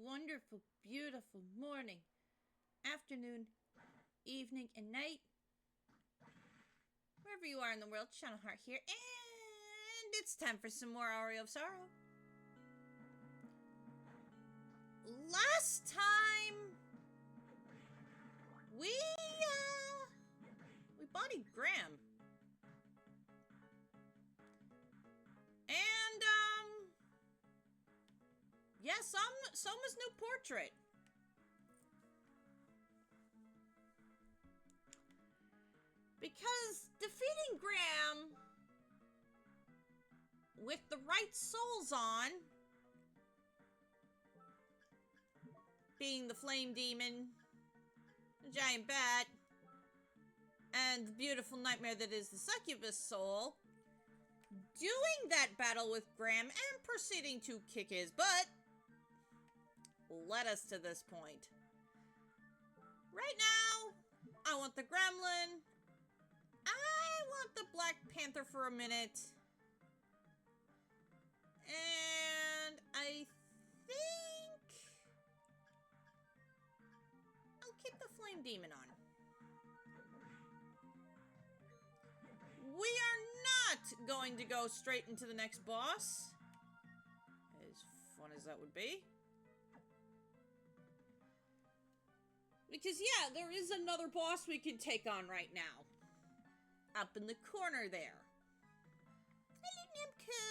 wonderful, beautiful morning, afternoon, evening, and night. Wherever you are in the world, Channel Heart here, and it's time for some more Aria of Sorrow. Last time, we bodied Graham. And, yeah, Soma's new portrait. Because defeating Graham with the right souls on, being the flame demon, the giant bat, and the beautiful nightmare that is the succubus soul, doing that battle with Graham and proceeding to kick his butt led us to this point. Right now, I want the gremlin. I want the Black Panther for a minute. And I think I'll keep the Flame Demon on. We are not going to go straight into the next boss, as fun as that would be. Because, yeah, there is another boss we can take on right now. Up in the corner there. Hello, Namco!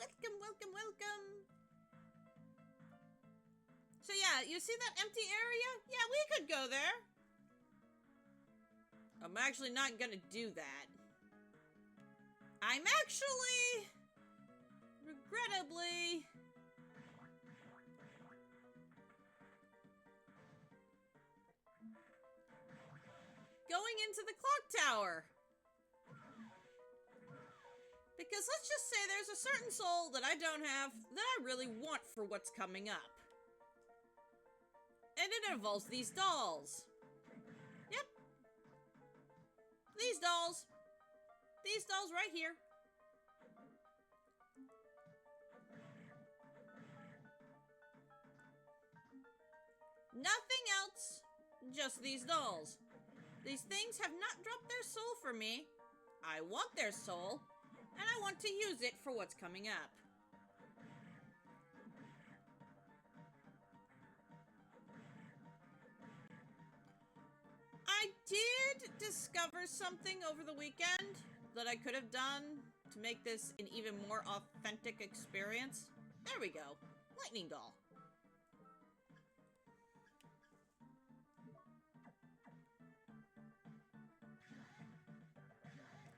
Welcome, welcome, welcome! So, yeah, you see that empty area? Yeah, we could go there. I'm actually not gonna do that. I'm actually, regrettably, going into the clock tower. Because let's just say there's a certain soul that I don't have that I really want for what's coming up. And it involves these dolls. Yep. These dolls. These dolls right here. Nothing else, just these dolls. These things have not dropped their soul for me. I want their soul, and I want to use it for what's coming up. I did discover something over the weekend that I could have done to make this an even more authentic experience. There we go. Lightning doll.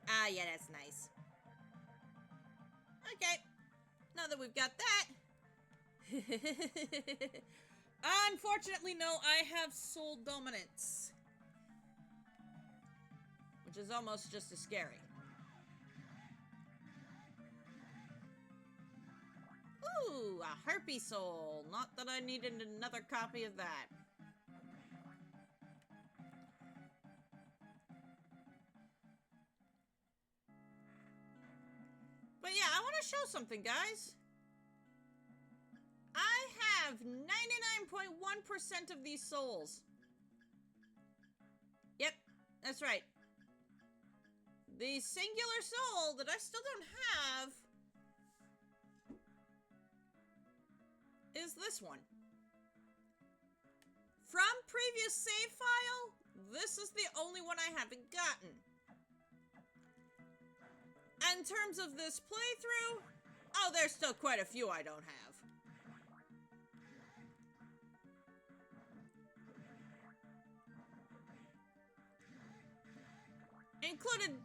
Ah, yeah, that's nice. Okay. Now that we've got that. Unfortunately, no, I have soul dominance. Which is almost just as scary. Ooh, a harpy soul. Not that I needed another copy of that. But yeah, I want to show something, guys. I have 99.1% of these souls. Yep, that's right. The singular soul that I still don't have is this one. From previous save file, this is the only one I haven't gotten. In terms of this playthrough, oh, there's still quite a few I don't have. Included,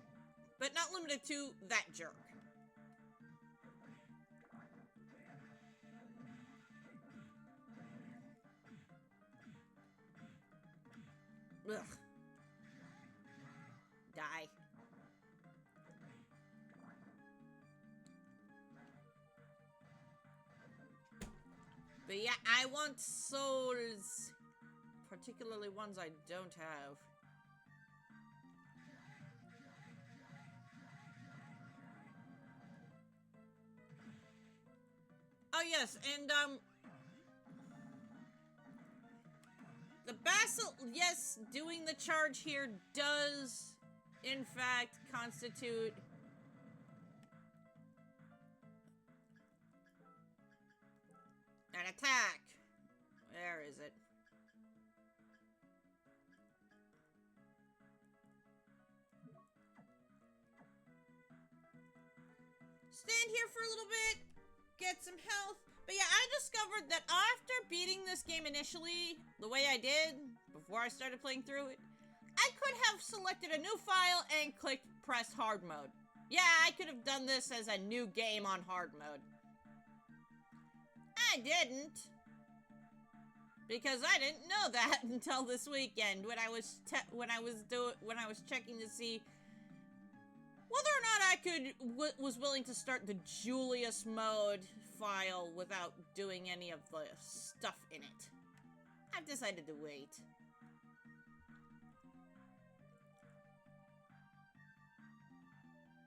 but not limited to, that jerk. Ugh. Die. But yeah, I want souls. Particularly ones I don't have. Oh yes, and The yes, doing the charge here does, in fact, constitute an attack. Where is it? Stand here for a little bit, get some health. But yeah, I discovered that after beating this game initially, the way I did, before I started playing through it, I could have selected a new file and clicked press hard mode. Yeah, I could have done this as a new game on hard mode. I didn't. Because I didn't know that until this weekend when I was checking to see whether or not I was willing to start the Julius mode file without doing any of the stuff in it. I've decided to wait.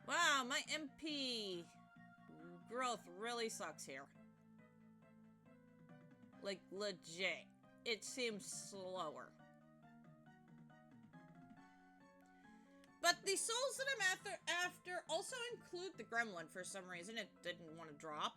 Wow, my MP growth really sucks here. Like, legit. It seems slower. But the souls that I'm after also include the gremlin for some reason. It didn't want to drop.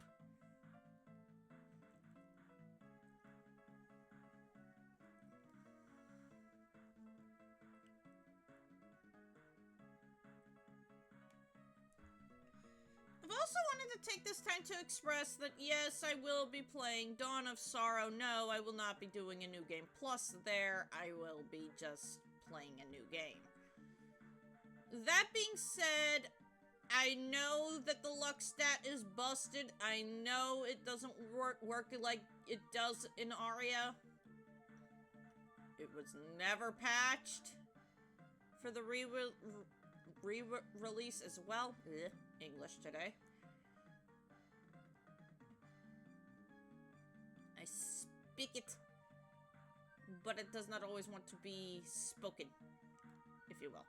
I've also wanted to take this time to express that yes, I will be playing Dawn of Sorrow. No, I will not be doing a new game. Plus, I will be just playing a new game. That being said, I know that the luck stat is busted. I know it doesn't work like it does in Aria. It was never patched for the re-release as well. Ugh, English today. I speak it, but it does not always want to be spoken, if you will.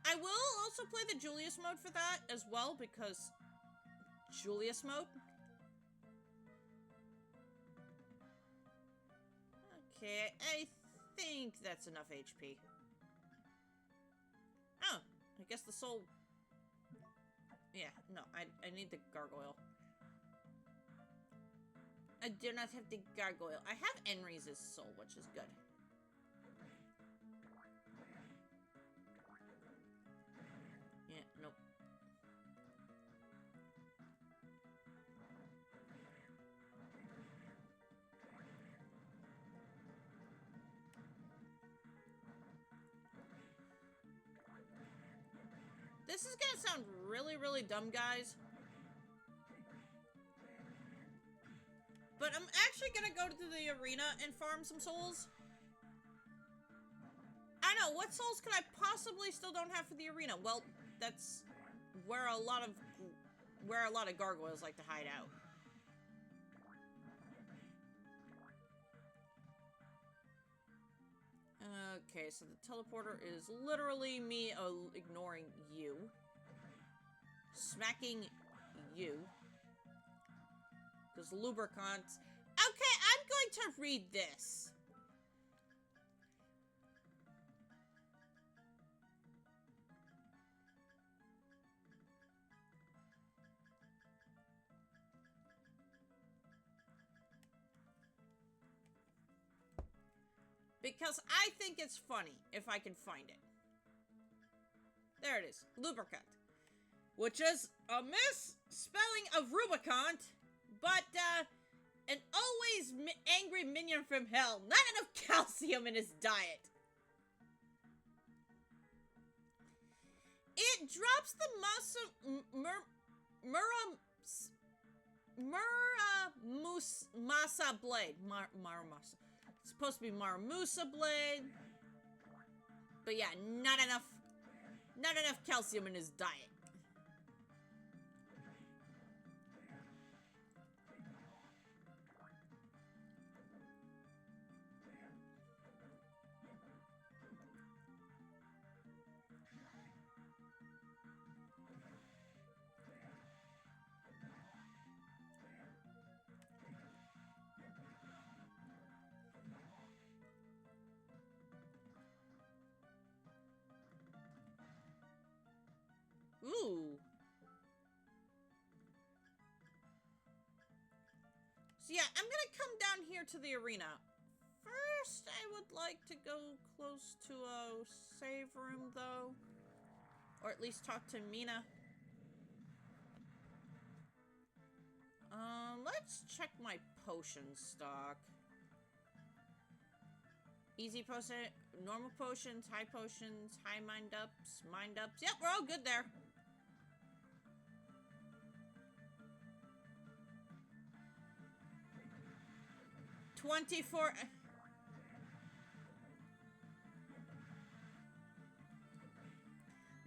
I will also play the Julius mode for that as well, because Julius mode. Okay, I think that's enough HP. Oh, I guess the soul... Yeah, no, I need the gargoyle. I do not have the gargoyle. I have Enri's soul, which is good. Yeah, nope. This is gonna sound really, really dumb, guys. But I'm actually gonna go to the arena and farm some souls. I know, what souls could I possibly still don't have for the arena? Well, that's where a lot of gargoyles like to hide out. Okay, so the teleporter is literally me ignoring you. Smacking you. Because lubricants... Okay, I'm going to read this. Because I think it's funny, if I can find it. There it is. Lubricant. Which is a misspelling of Rubicant, but, an always angry minion from hell. Not enough calcium in his diet. It drops the Masa blade. Maramasa. It's supposed to be Maramusa blade. But yeah, not enough calcium in his diet. I'm gonna come down here to the arena. First, I would like to go close to a save room, though. Or at least talk to Mina. Let's check my potion stock. Easy potion, normal potions, high mind ups. Yep, we're all good there.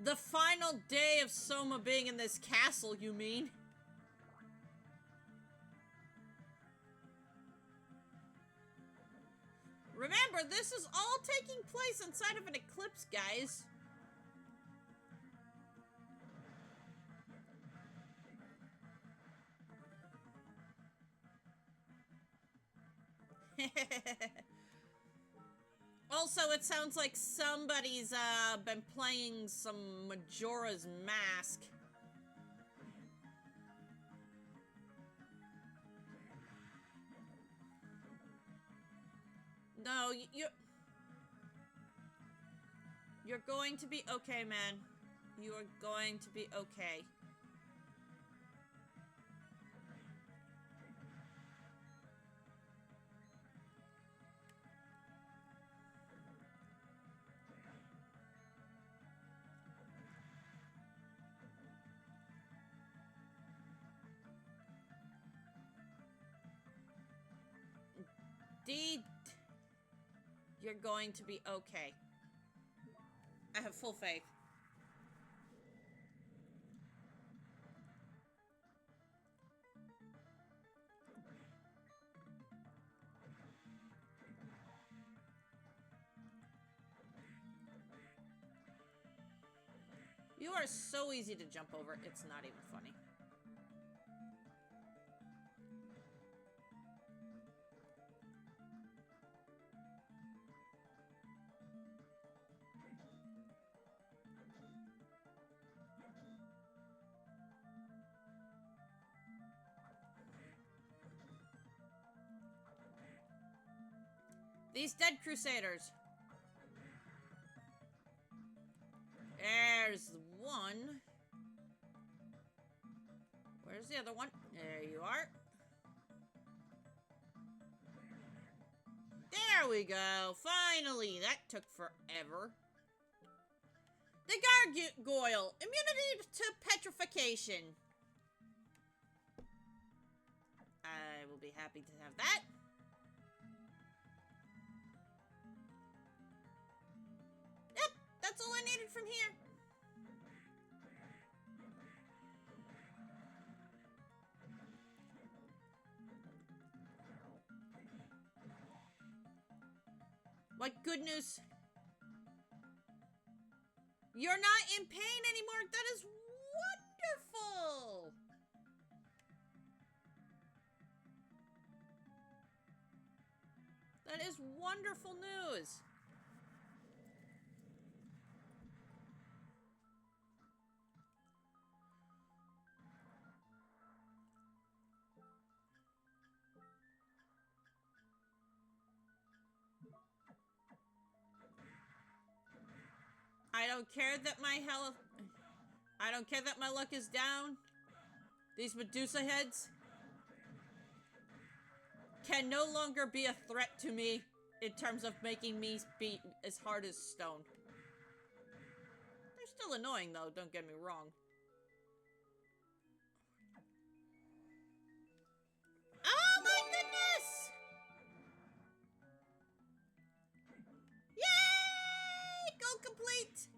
The final day of Soma being in this castle, you mean? Remember, this is all taking place inside of an eclipse, guys. Also, it sounds like somebody's been playing some Majora's Mask. No, you're going to be okay, man. You are going to be okay. You're going to be okay. I have full faith. You are so easy to jump over, it's not even funny. These dead crusaders. There's one. Where's the other one? There you are. There we go. Finally. That took forever. The gargoyle. Immunity to petrification. I will be happy to have that. Yep, that's all I needed from here. What good news? You're not in pain anymore. That is wonderful. That is wonderful news. I don't care that my health... I don't care that my luck is down. These Medusa heads can no longer be a threat to me in terms of making me be as hard as stone. They're still annoying, though, don't get me wrong. Oh my goodness! Yay! Goal complete!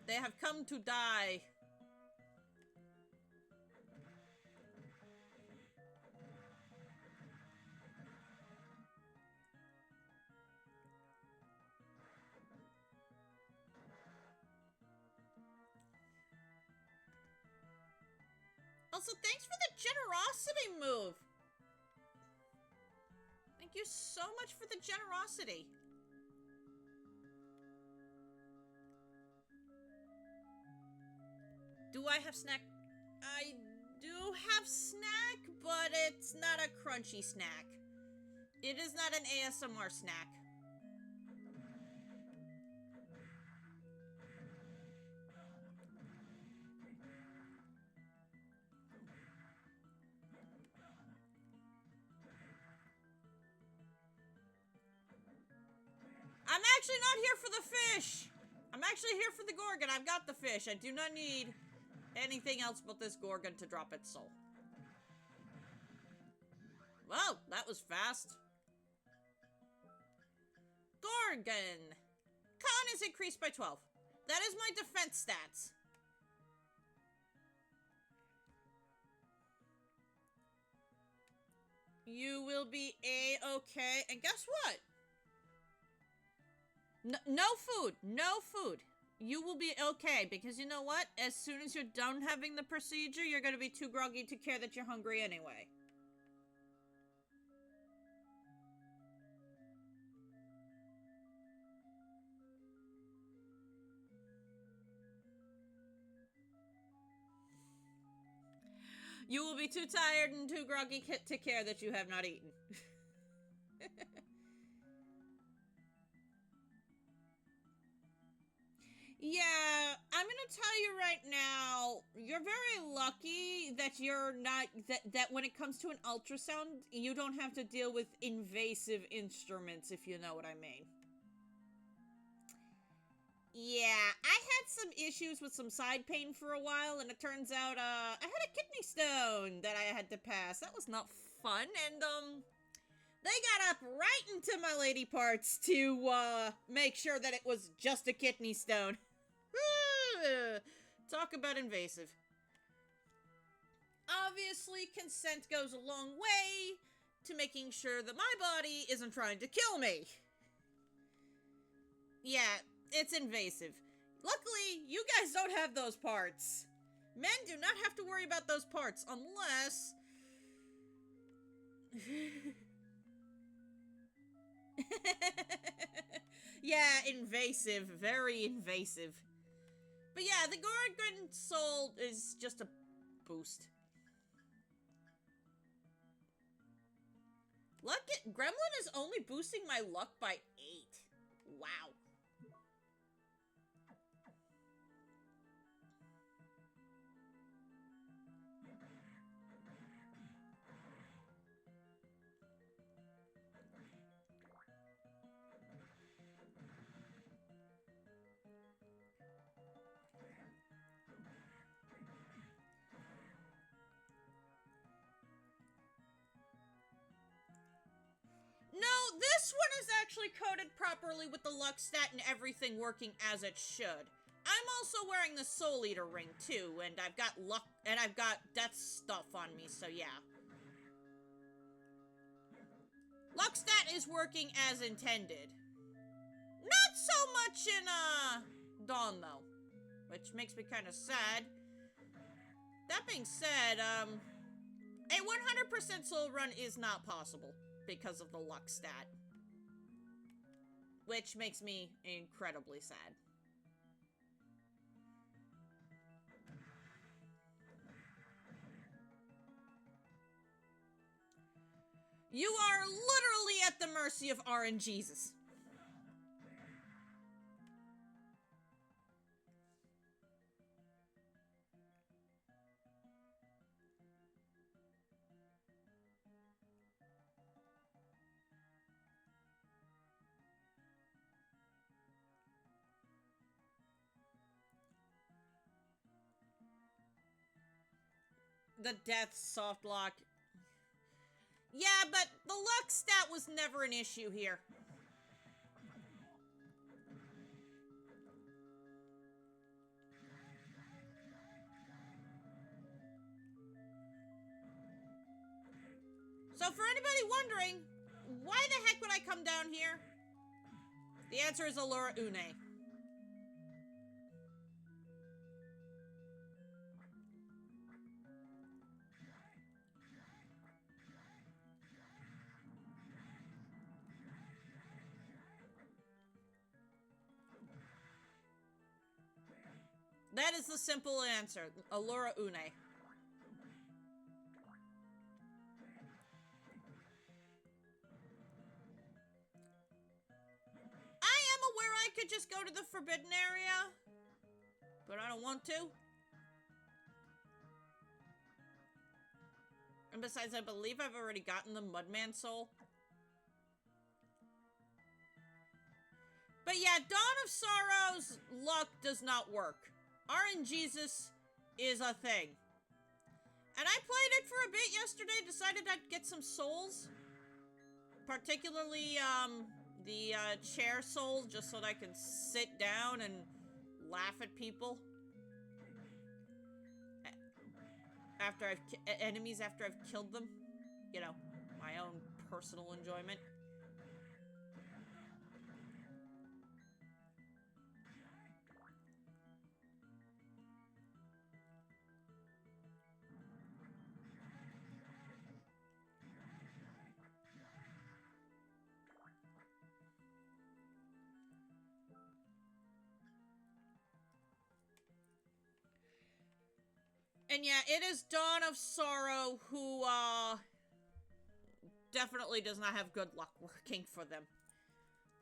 They have come to die. Also, thanks for the generosity move. Thank you so much for the generosity. Do I have snack? I do have snack, but it's not a crunchy snack. It is not an ASMR snack. I'm actually not here for the fish. I'm actually here for the Gorgon. I've got the fish. I do not need anything else but this Gorgon to drop its soul. Well, that was fast. Gorgon. Con is increased by 12. That is my defense stats. You will be A-okay. And guess what? No food. No food. You will be okay, because you know what? As soon as you're done having the procedure, you're going to be too groggy to care that you're hungry anyway. You will be too tired and too groggy to care that you have not eaten. Yeah, I'm gonna tell you right now, you're very lucky that you're not, that when it comes to an ultrasound, you don't have to deal with invasive instruments, if you know what I mean. Yeah, I had some issues with some side pain for a while, and it turns out, I had a kidney stone that I had to pass. That was not fun, and, they got up right into my lady parts to, make sure that it was just a kidney stone. Talk about invasive. Obviously, consent goes a long way to making sure that my body isn't trying to kill me. Yeah, it's invasive. Luckily, you guys don't have those parts. Men do not have to worry about those parts unless... Yeah, invasive. Very invasive. But yeah, the Gorgon soul is just a boost. Gremlin is only boosting my luck by 8. Wow. No, this one is actually coded properly with the luck stat and everything working as it should. I'm also wearing the Soul Eater ring too, and I've got luck, and I've got death stuff on me, so yeah. Luck stat is working as intended. Not so much in, Dawn, though. Which makes me kind of sad. That being said, a 100% soul run is not possible because of the luck stat. Which makes me incredibly sad. You are literally at the mercy of RNGesus. The death soft lock. Yeah, but the luck stat was never an issue here. So for anybody wondering, why the heck would I come down here? The answer is Allura Une. That is the simple answer. Allura Une. I am aware I could just go to the forbidden area, but I don't want to. And besides, I believe I've already gotten the Mudman soul. But yeah, Dawn of Sorrow's luck does not work. RNGesus is a thing. And I played it for a bit yesterday, decided I'd get some souls. Particularly, the chair soul, just so that I can sit down and laugh at people. After enemies after I've killed them. You know, my own personal enjoyment. And yeah, it is Dawn of Sorrow who, definitely does not have good luck working for them.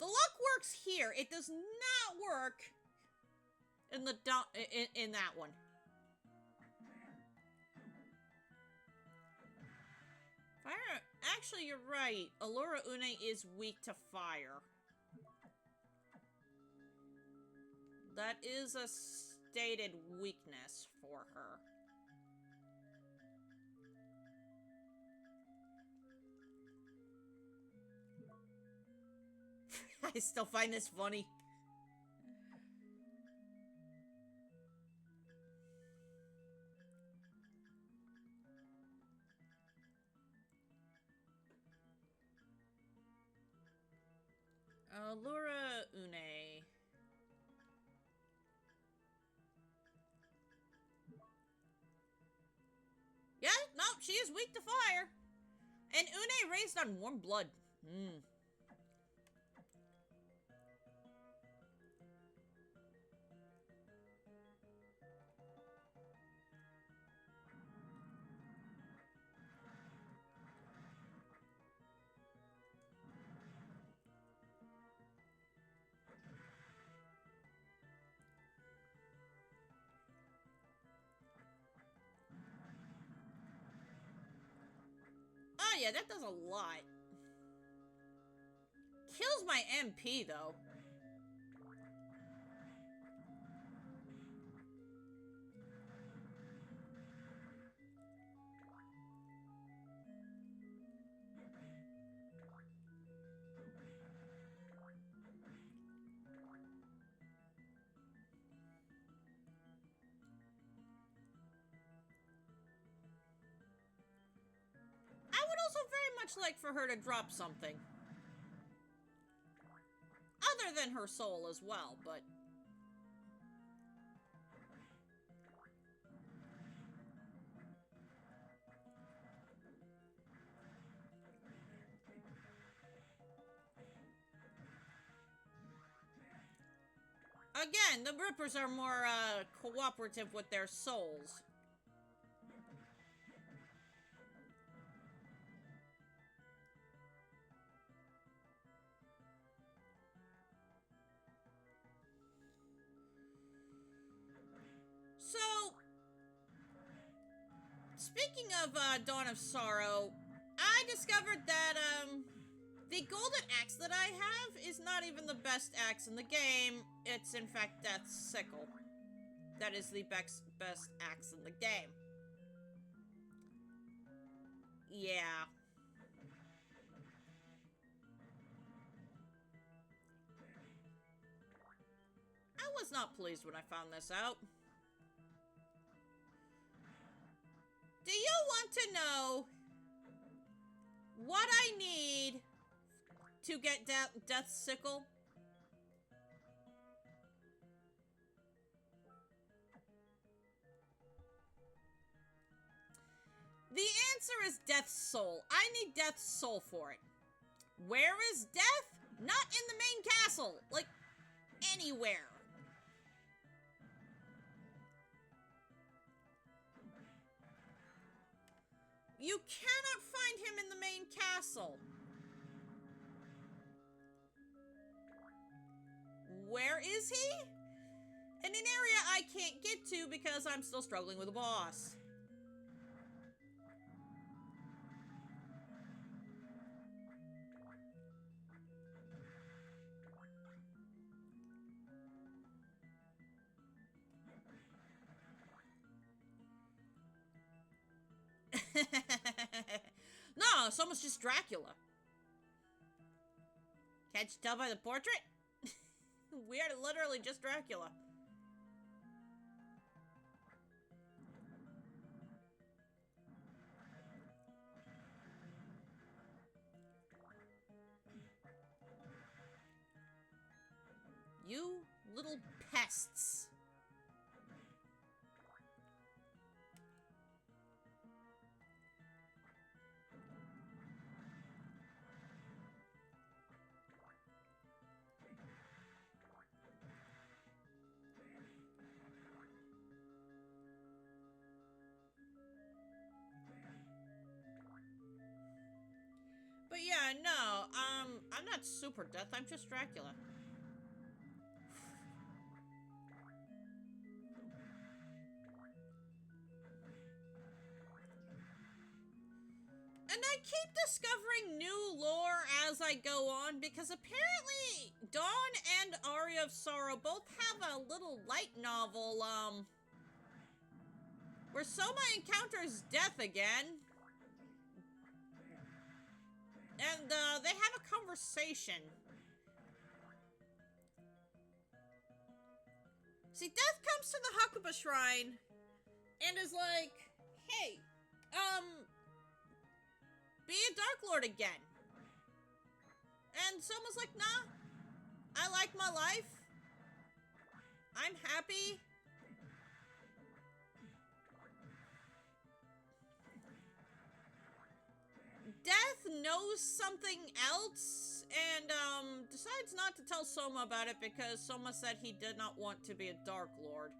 The luck works here. It does not work in the in that one. Fire. Actually, you're right. Allura Une is weak to fire. That is a stated weakness for her. I still find this funny. Allura Une. Yeah, no, she is weak to fire. And Une raised on warm blood. Oh yeah, that does a lot. Kills my MP, though. I would also very much like for her to drop something. Other than her soul as well, but... Again, the Rippers are more, cooperative with their souls. So, speaking of, Dawn of Sorrow, I discovered that, the golden axe that I have is not even the best axe in the game. It's, in fact, Death's Sickle. That is the best axe in the game. Yeah. I was not pleased when I found this out. Do you want to know what I need to get Death's Sickle? The answer is Death's Soul. I need Death's Soul for it. Where is Death? Not in the main castle. Like, anywhere. You cannot find him in the main castle. Where is he? In an area I can't get to because I'm still struggling with a boss. No, Soma's just Dracula. Can't you tell by the portrait? We are literally just Dracula. You little pests. But yeah, no, I'm not Super Death, I'm just Dracula. And I keep discovering new lore as I go on, because apparently Dawn and Aria of Sorrow both have a little light novel, where Soma encounters death again. And, they have a conversation. See, Death comes to the Hakuba Shrine and is like, hey, be a Dark Lord again. And Soma's like, nah, I like my life. I'm happy. Death knows something else and decides not to tell Soma about it because Soma said he did not want to be a Dark Lord.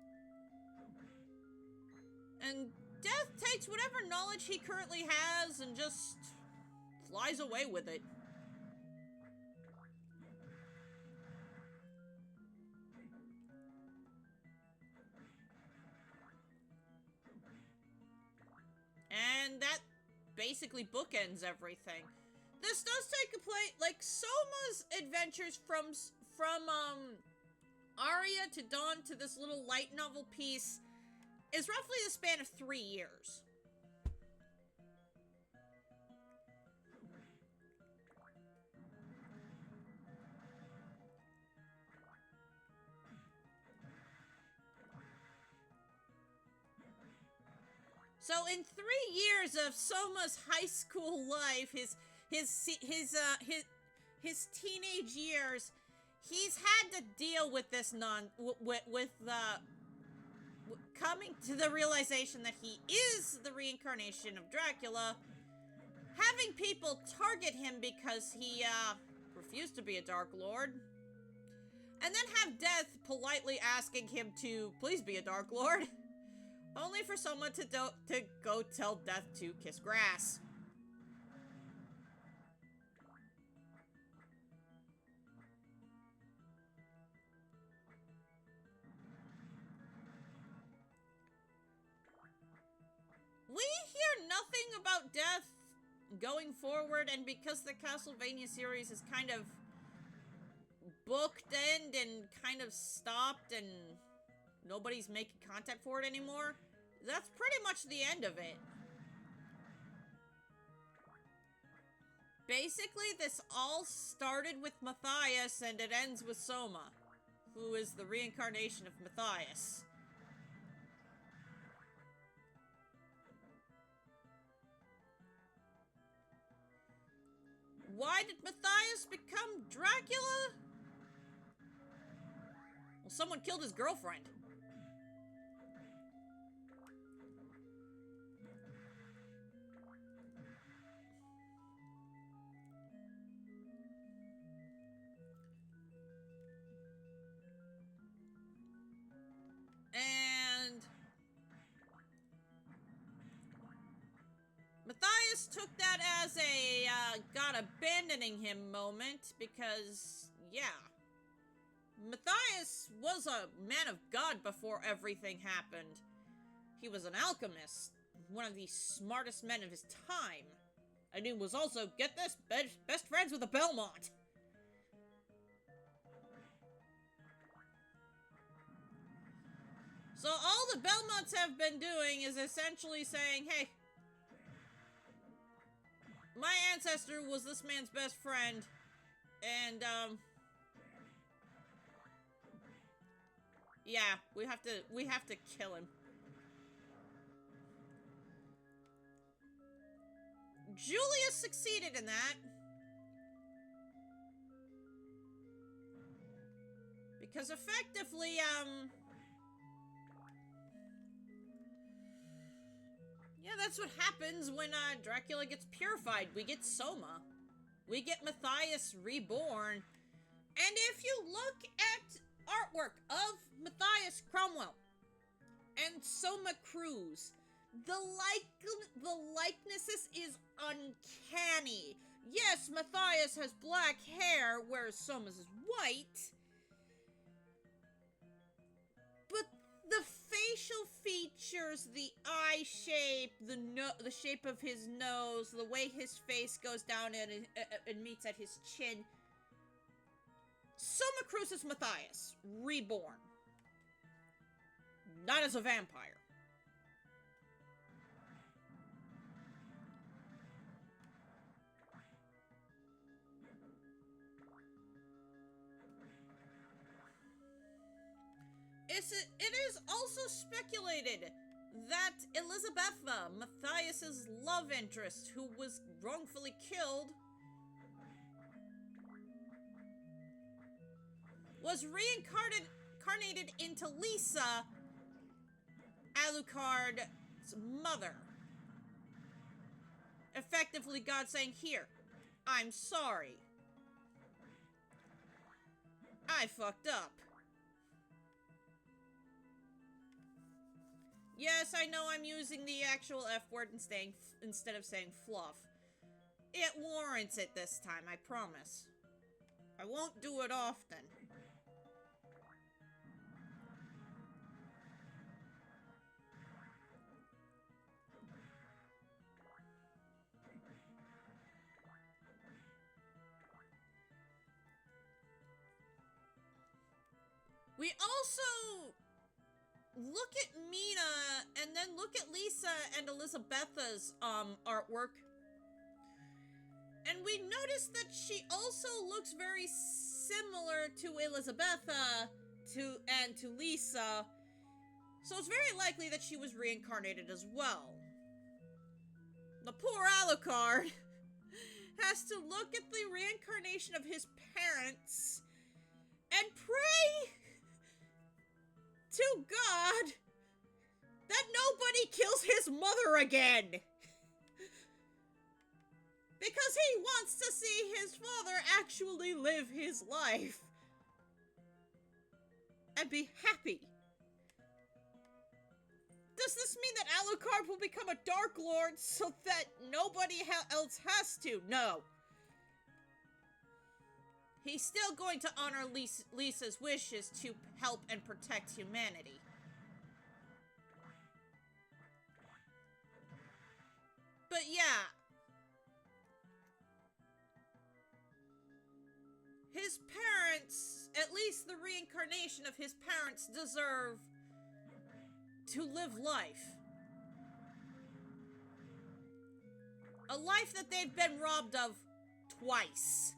And Death takes whatever knowledge he currently has and just flies away with it. And that basically bookends everything. This does take a place, like, Soma's adventures from Aria to Dawn to this little light novel piece is roughly the span of 3 years. So in 3 years of Soma's high school life, his teenage years, he's had to deal with this coming to the realization that he is the reincarnation of Dracula, having people target him because he refused to be a Dark Lord, and then have Death politely asking him to please be a Dark Lord. Only for someone to go tell Death to kiss grass. We hear nothing about Death going forward, and because the Castlevania series is kind of booked and kind of stopped and nobody's making contact for it anymore, that's pretty much the end of it. Basically, this all started with Matthias and it ends with Soma, who is the reincarnation of Matthias. Why did Matthias become Dracula? Well, someone killed his girlfriend. And Matthias took that as a, God abandoning him moment, because, yeah. Matthias was a man of God before everything happened. He was an alchemist, one of the smartest men of his time. And he was also, get this, best friends with a Belmont. So all the Belmonts have been doing is essentially saying, hey, my ancestor was this man's best friend, and, yeah, we have to kill him. Julius succeeded in that. Because effectively, yeah, that's what happens when, Dracula gets purified. We get Soma. We get Matthias reborn. And if you look at artwork of Matthias Cromwell and Soma Cruz, the likenesses is uncanny. Yes, Matthias has black hair, whereas Soma's is white. But the facial features, the eye shape, the shape of his nose, the way his face goes down and meets at his chin. Soma Cruz is Matthias, reborn. Not as a vampire. It is also speculated that Elizabetha, Matthias's love interest, who was wrongfully killed, was reincarnated into Lisa, Alucard's mother. Effectively, God saying, here, I'm sorry. I fucked up. Yes, I know I'm using the actual F word instead of saying fluff. It warrants it this time, I promise. I won't do it often. We also look at Mina, and then look at Lisa and Elizabetha's artwork, and we notice that she also looks very similar to Elizabetha and to Lisa, so it's very likely that she was reincarnated as well. The poor Alucard has to look at the reincarnation of his parents and pray to God that nobody kills his mother again. Because he wants to see his father actually live his life. And be happy. Does this mean that Alucard will become a Dark Lord so that nobody else has to? No. He's still going to honor Lisa's wishes to help and protect humanity. But yeah. His parents, at least the reincarnation of his parents, deserve to live life. A life that they've been robbed of twice.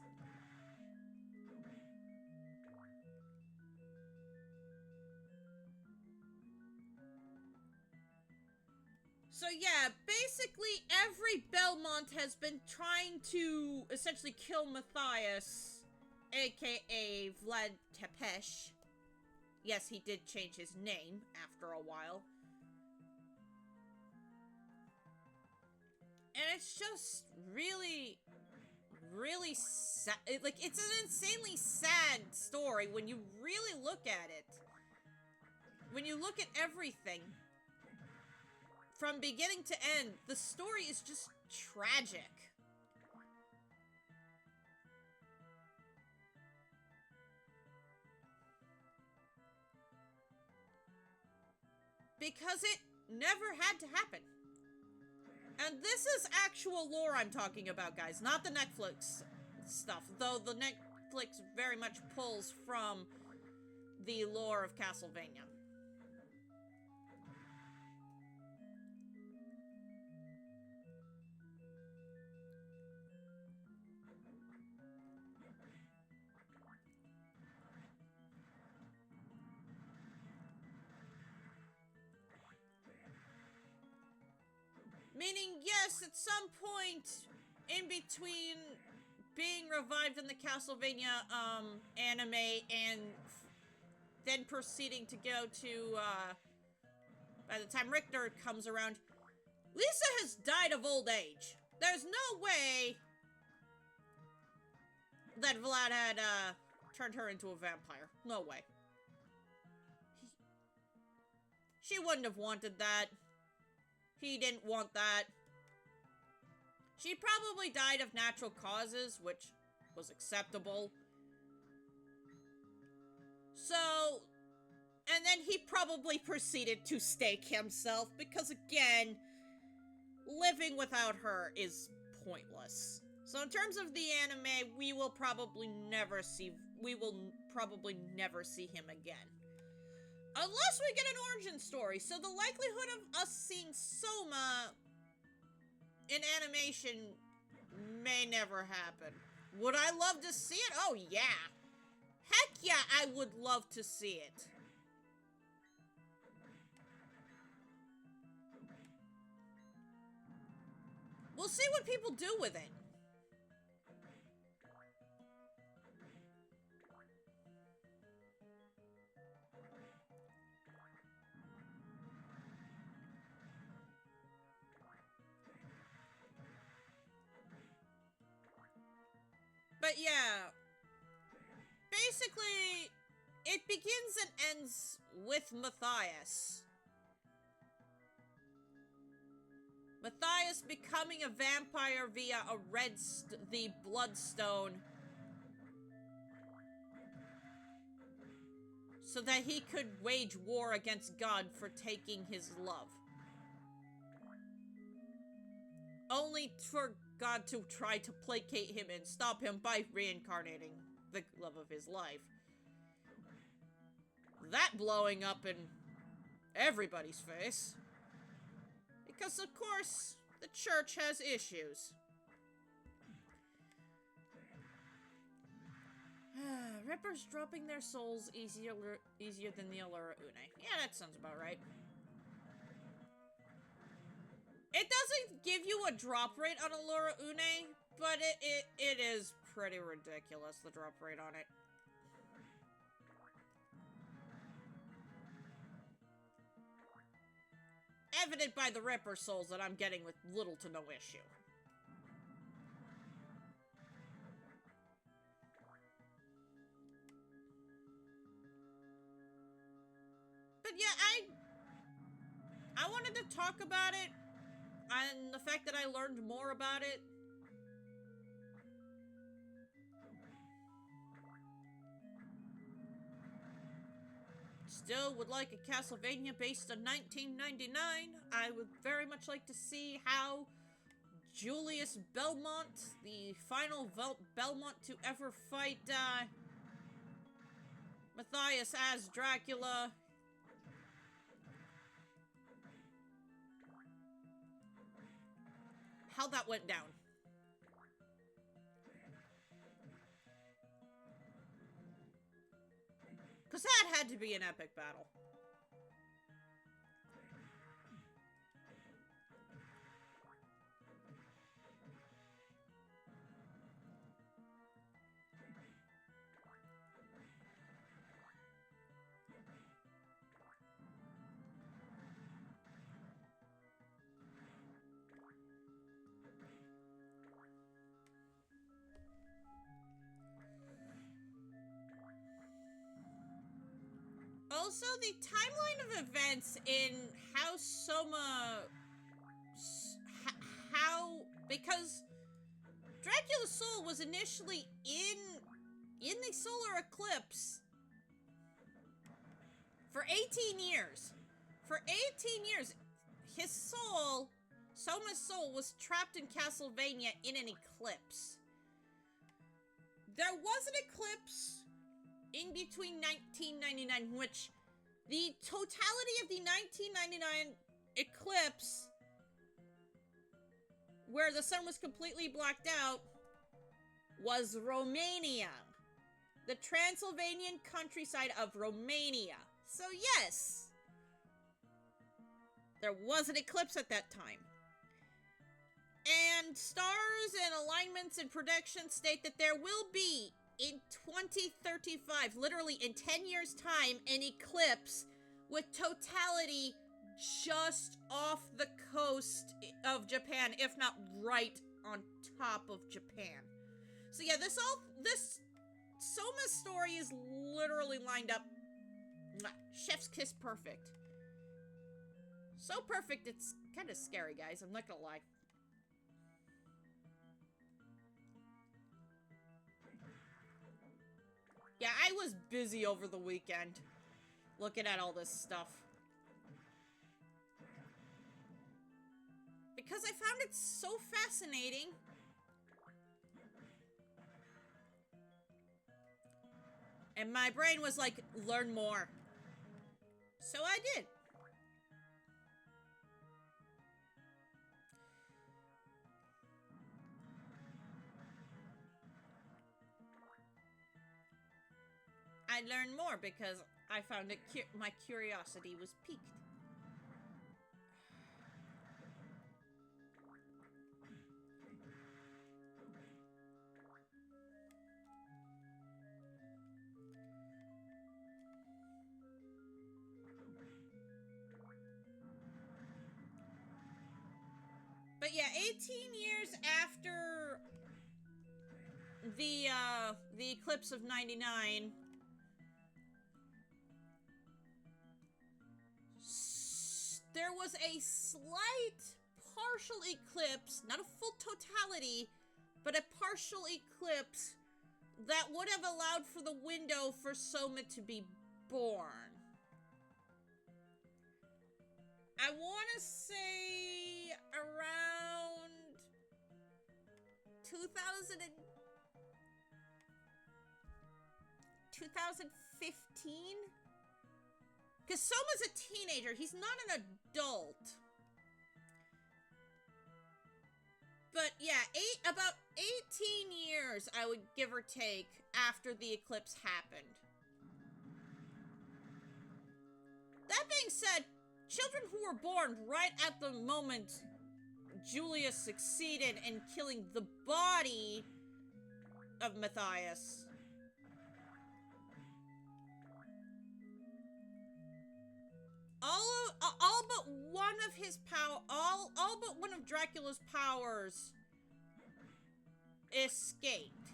So yeah, basically every Belmont has been trying to essentially kill Matthias, aka Vlad Tepes. Yes, he did change his name after a while. And it's just really, really sad. Like, it's an insanely sad story when you really look at it. When you look at everything. from beginning to end, the story is just tragic. Because it never had to happen. And this is actual lore I'm talking about, guys, not the Netflix stuff. Though the Netflix very much pulls from the lore of Castlevania. Meaning, yes, at some point in between being revived in the Castlevania anime and then proceeding to go to, by the time Richter comes around, Lisa has died of old age. There's no way that Vlad had, turned her into a vampire. No way. She wouldn't have wanted that. He didn't want that. She probably died of natural causes, which was acceptable. So, and then he probably proceeded to stake himself, because again, living without her is pointless. So in terms of the anime, we will probably never see him again. Unless we get an origin story, so the likelihood of us seeing Soma in animation may never happen. Would I love to see it? Oh yeah. Heck yeah, I would love to see it. We'll see what people do with it. But yeah, basically, it begins and ends with Matthias. Matthias becoming a vampire via the Bloodstone, so that he could wage war against God for taking his love. Only for God to try to placate him and stop him by reincarnating the love of his life. That blowing up in everybody's face. Because, of course, the church has issues. Rippers dropping their souls easier than the Allura Une. Yeah, that sounds about right. It doesn't give you a drop rate on Allura Une, but it is pretty ridiculous, the drop rate on it. Evident by the Ripper souls that I'm getting with little to no issue. But yeah, I wanted to talk about it, and the fact that I learned more about it. Still would like a Castlevania based on 1999. I would very much like to see how Julius Belmont, the final Belmont to ever fight Matthias as Dracula, how that went down. Because that had to be an epic battle. Also, the timeline of events in how Soma because Dracula's soul was initially in the solar eclipse for 18 years. For 18 years, his soul, Soma's soul, was trapped in Castlevania in an eclipse. There was an eclipse in between 1999, which the totality of the 1999 eclipse, where the sun was completely blacked out, was Romania. The Transylvanian countryside of Romania. So yes, there was an eclipse at that time. And stars and alignments and predictions state that there will be, in 2035, literally in 10 years' time, an eclipse with totality just off the coast of Japan, if not right on top of Japan. So yeah, this Soma's story is literally lined up. Chef's kiss perfect. So perfect, it's kind of scary, guys. I'm not gonna lie. Yeah, I was busy over the weekend looking at all this stuff. Because I found it so fascinating. And my brain was like, learn more. So I did. I learned more because I found it my curiosity was piqued. But yeah, 18 years after the eclipse of 99, there was a slight partial eclipse, not a full totality, but a partial eclipse that would have allowed for the window for Soma to be born. I want to say around 2015? Because Soma's a teenager. He's not an adult. But yeah, about 18 years, I would give or take, after the eclipse happened. That being said, children who were born right at the moment Julius succeeded in killing the body of Matthias. All but one of his all but one of Dracula's powers escaped.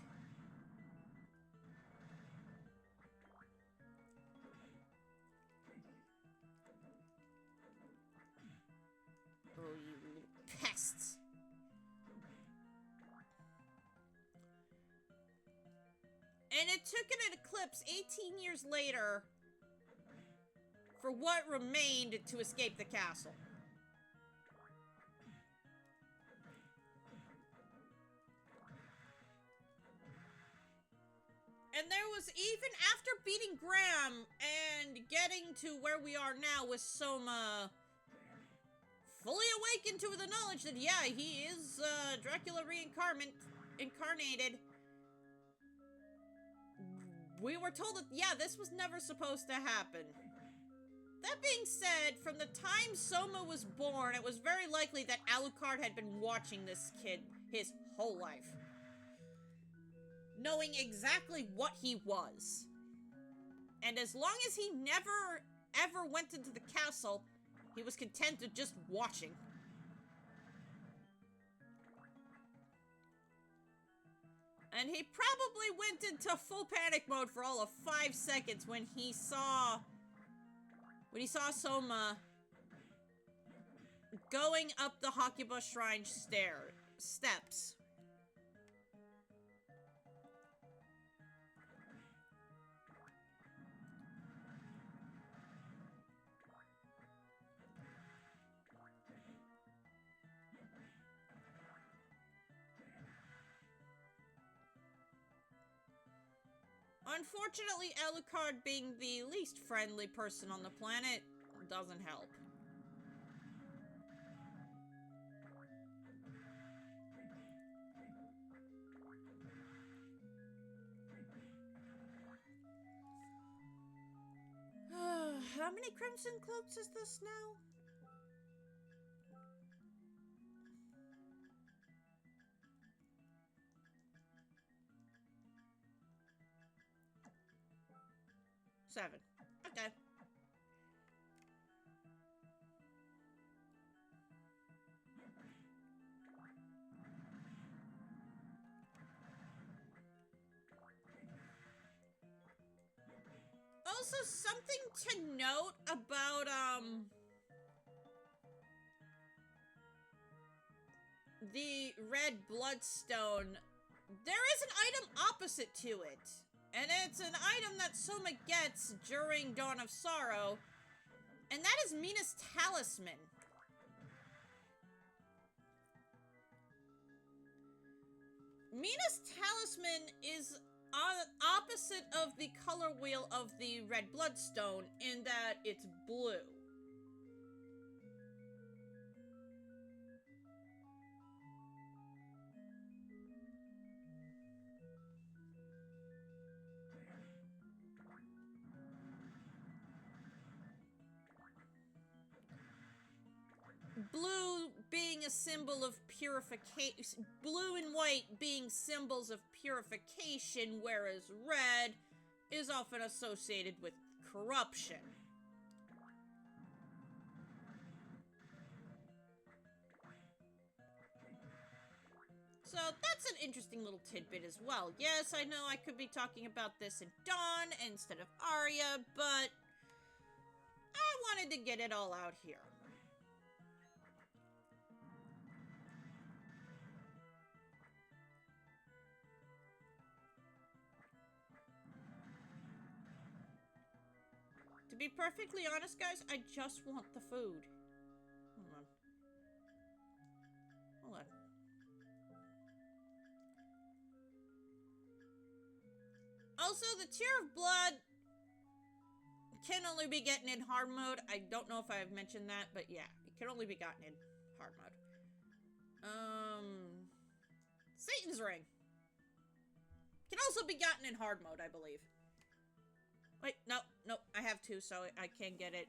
Oh, you little pests. And it took an eclipse 18 years later for what remained to escape the castle. And there was, even after beating Graham and getting to where we are now with Soma fully awakened to the knowledge that, yeah, he is Dracula incarnated, we were told that, yeah, this was never supposed to happen. That being said, from the time Soma was born, it was very likely that Alucard had been watching this kid his whole life, knowing exactly what he was. And as long as he never, ever went into the castle, he was content to just watching. And he probably went into full panic mode for all of 5 seconds when he saw Soma going up the Hakuba Shrine steps. Unfortunately, Alucard being the least friendly person on the planet doesn't help. How many Crimson Cloaks is this now? Seven. Okay. Also, something to note about, the red bloodstone. There is an item opposite to it. And it's an item that Soma gets during Dawn of Sorrow. And that is Mina's Talisman. Mina's Talisman is opposite of the color wheel of the red bloodstone in that it's blue. Blue being a symbol of purification, blue and white being symbols of purification, whereas red is often associated with corruption. So that's an interesting little tidbit as well. Yes, I know I could be talking about this in Dawn instead of Aria, but I wanted to get it all out here. To be perfectly honest, guys, I just want the food. Hold on. Hold on. Also, the Tear of Blood can only be gotten in hard mode. I don't know if I've mentioned that, but yeah, it can only be gotten in hard mode. Satan's Ring can also be gotten in hard mode, I believe. Wait, no, I have two, so I can't get it.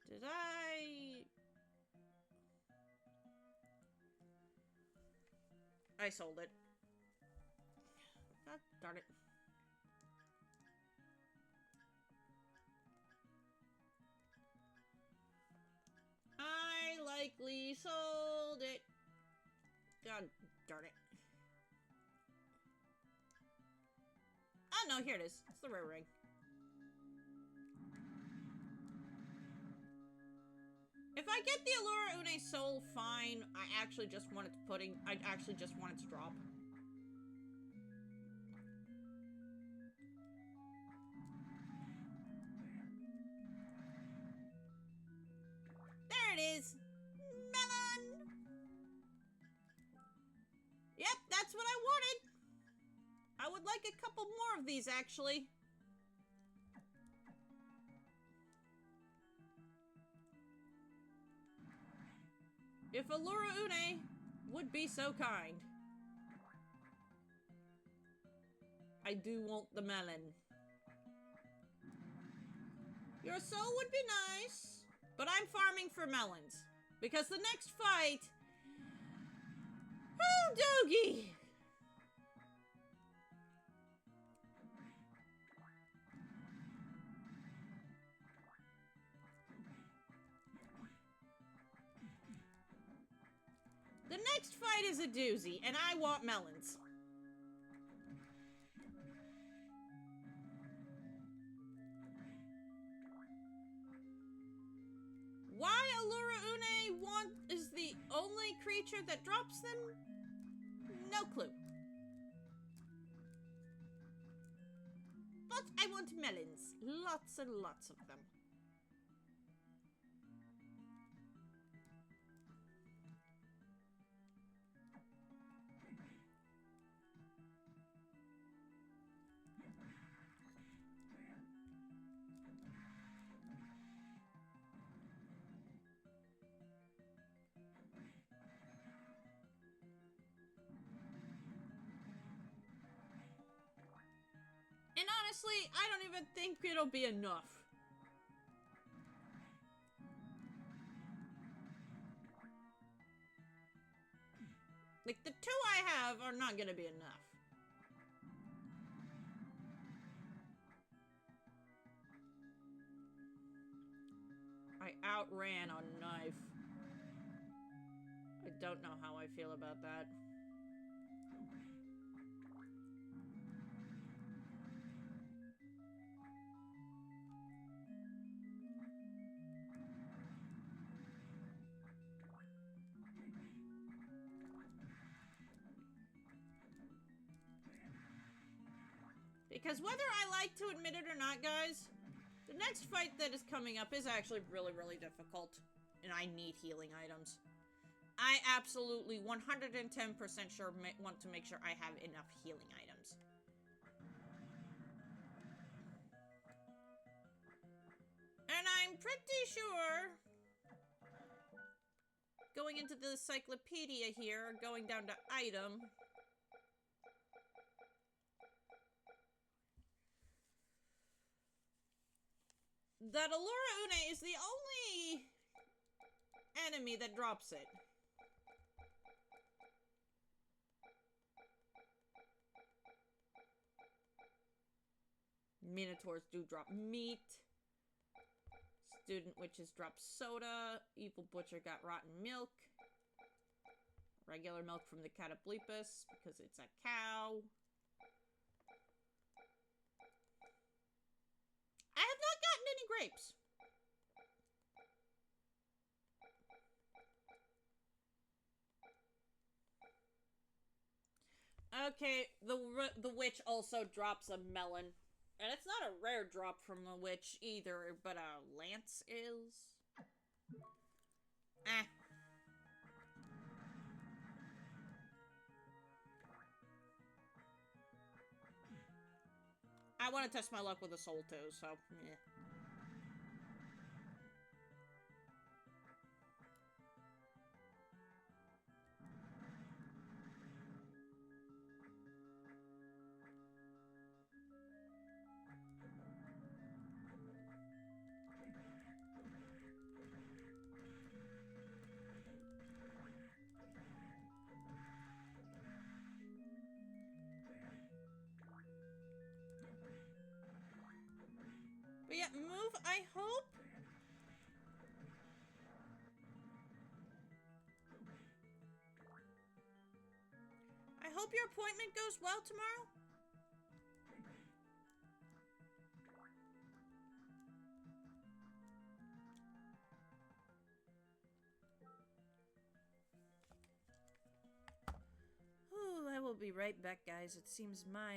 Did I sold it. God darn it. I likely sold it. God darn it. Oh no, here it is. It's the rare ring. If I get the Allura Une Soul, fine. I actually just want it to drop. There it is. Melon! Yep, that's what I wanted. I would like a couple more of these, actually. If Allura Une would be so kind. I do want the melon. Your soul would be nice, but I'm farming for melons. Because the next fight... Oh, Dogie! The next fight is a doozy, and I want melons. creature that drops them? No clue. But I want melons. Lots and lots of them. And honestly, I don't even think it'll be enough. Like, the 2 I have are not gonna be enough. I outran on knife. I don't know how I feel about that. Because whether I like to admit it or not, guys, the next fight that is coming up is actually really, really difficult. And I need healing items. I absolutely 110% sure want to make sure I have enough healing items. And I'm pretty sure, going into the encyclopedia here, going down to item, that Allura Une is the only enemy that drops it. Minotaurs do drop meat. Student witches drop soda. Evil butcher got rotten milk. Regular milk from the Cataplepus because it's a cow. I have not gotten any grapes. Okay, the witch also drops a melon. And it's not a rare drop from the witch either, but a lance is. Eh. I want to test my luck with a soul too, so yeah. But yeah, move, I hope. I hope your appointment goes well tomorrow. Ooh, I will be right back, guys. It seems my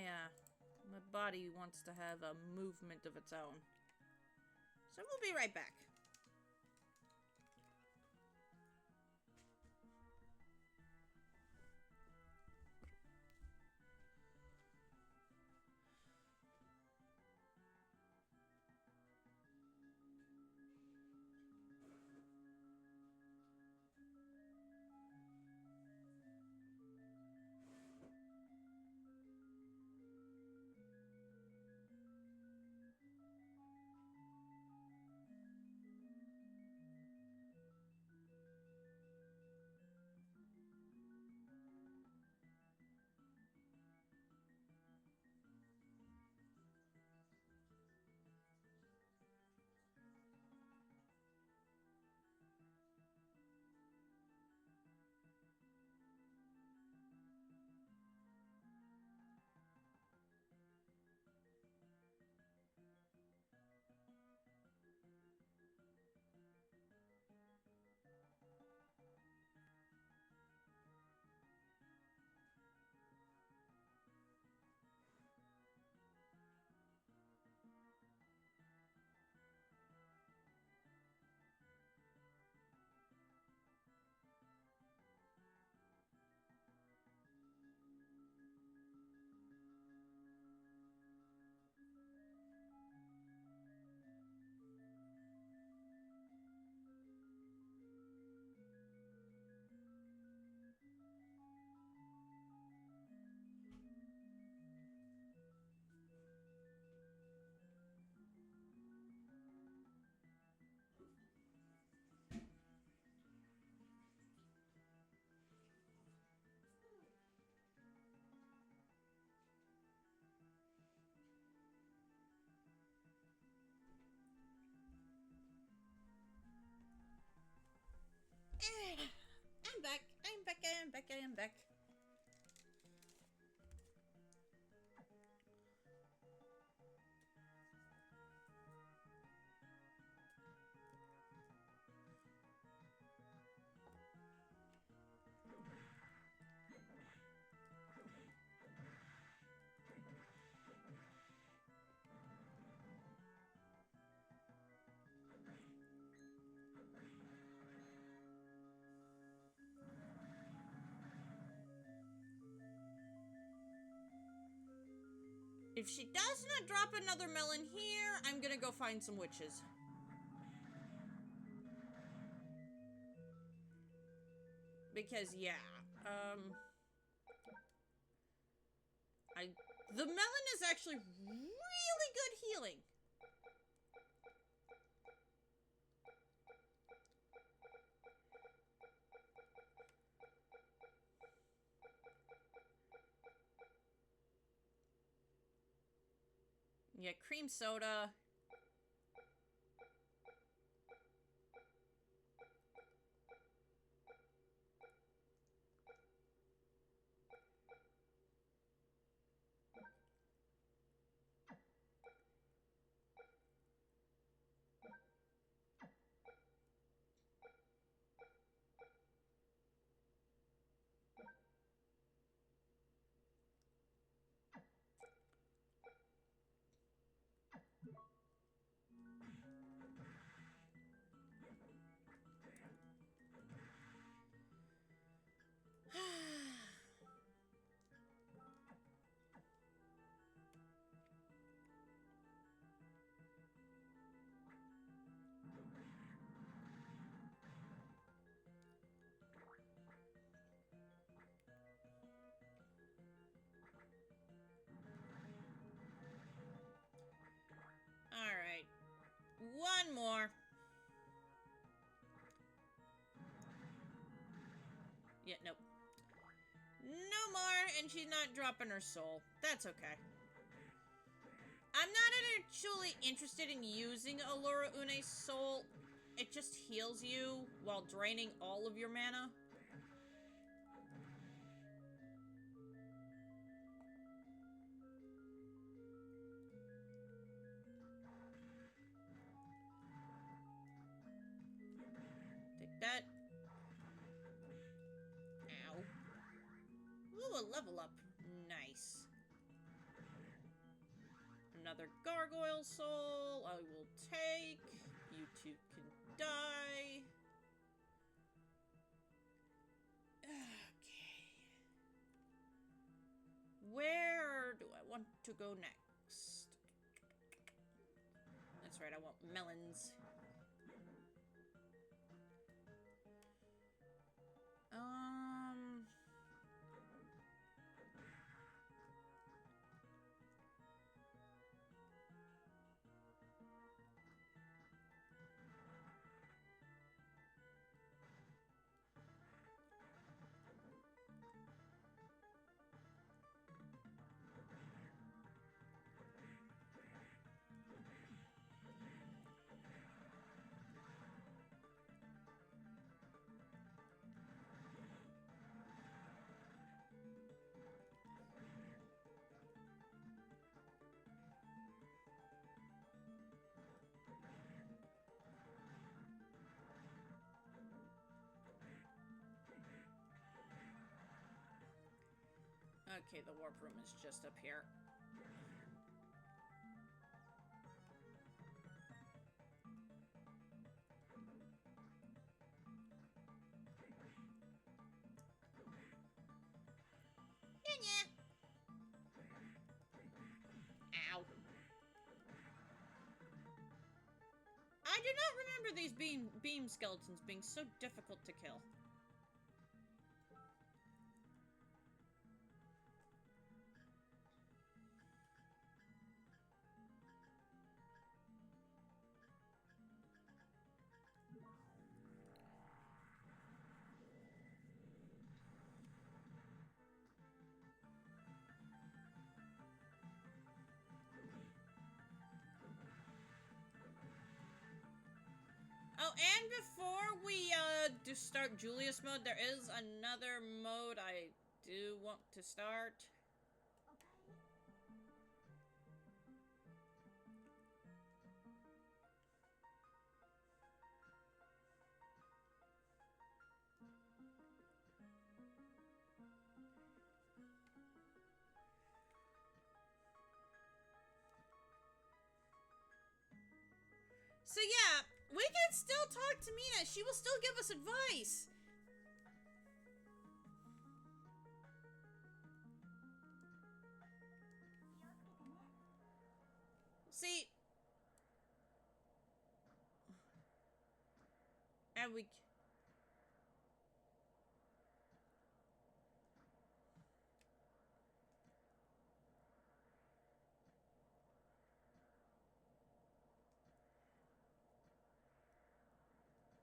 body wants to have a movement of its own. So we'll be right back. I'm back. I'm back. I'm back. I'm back. If she does not drop another melon here, I'm gonna go find some witches. Because, yeah, the melon is actually really good healing. Yeah, cream soda. Alright. One more. Yeah, nope. No more, and she's not dropping her soul. That's okay. I'm not actually interested in using Allura Une's soul. It just heals you while draining all of your mana. Take that. Ow. Ooh, a level up. Nice. Another gargoyle soul I will take. You two can die. Okay. Where do I want to go next? That's right, I want melons. Okay, the warp room is just up here. Yeah. Ow. I do not remember these beam skeletons being so difficult to kill. Oh, and before we do start Julius mode, there is another mode I do want to start. So yeah, we can still talk to Mina. She will still give us advice. See, and we...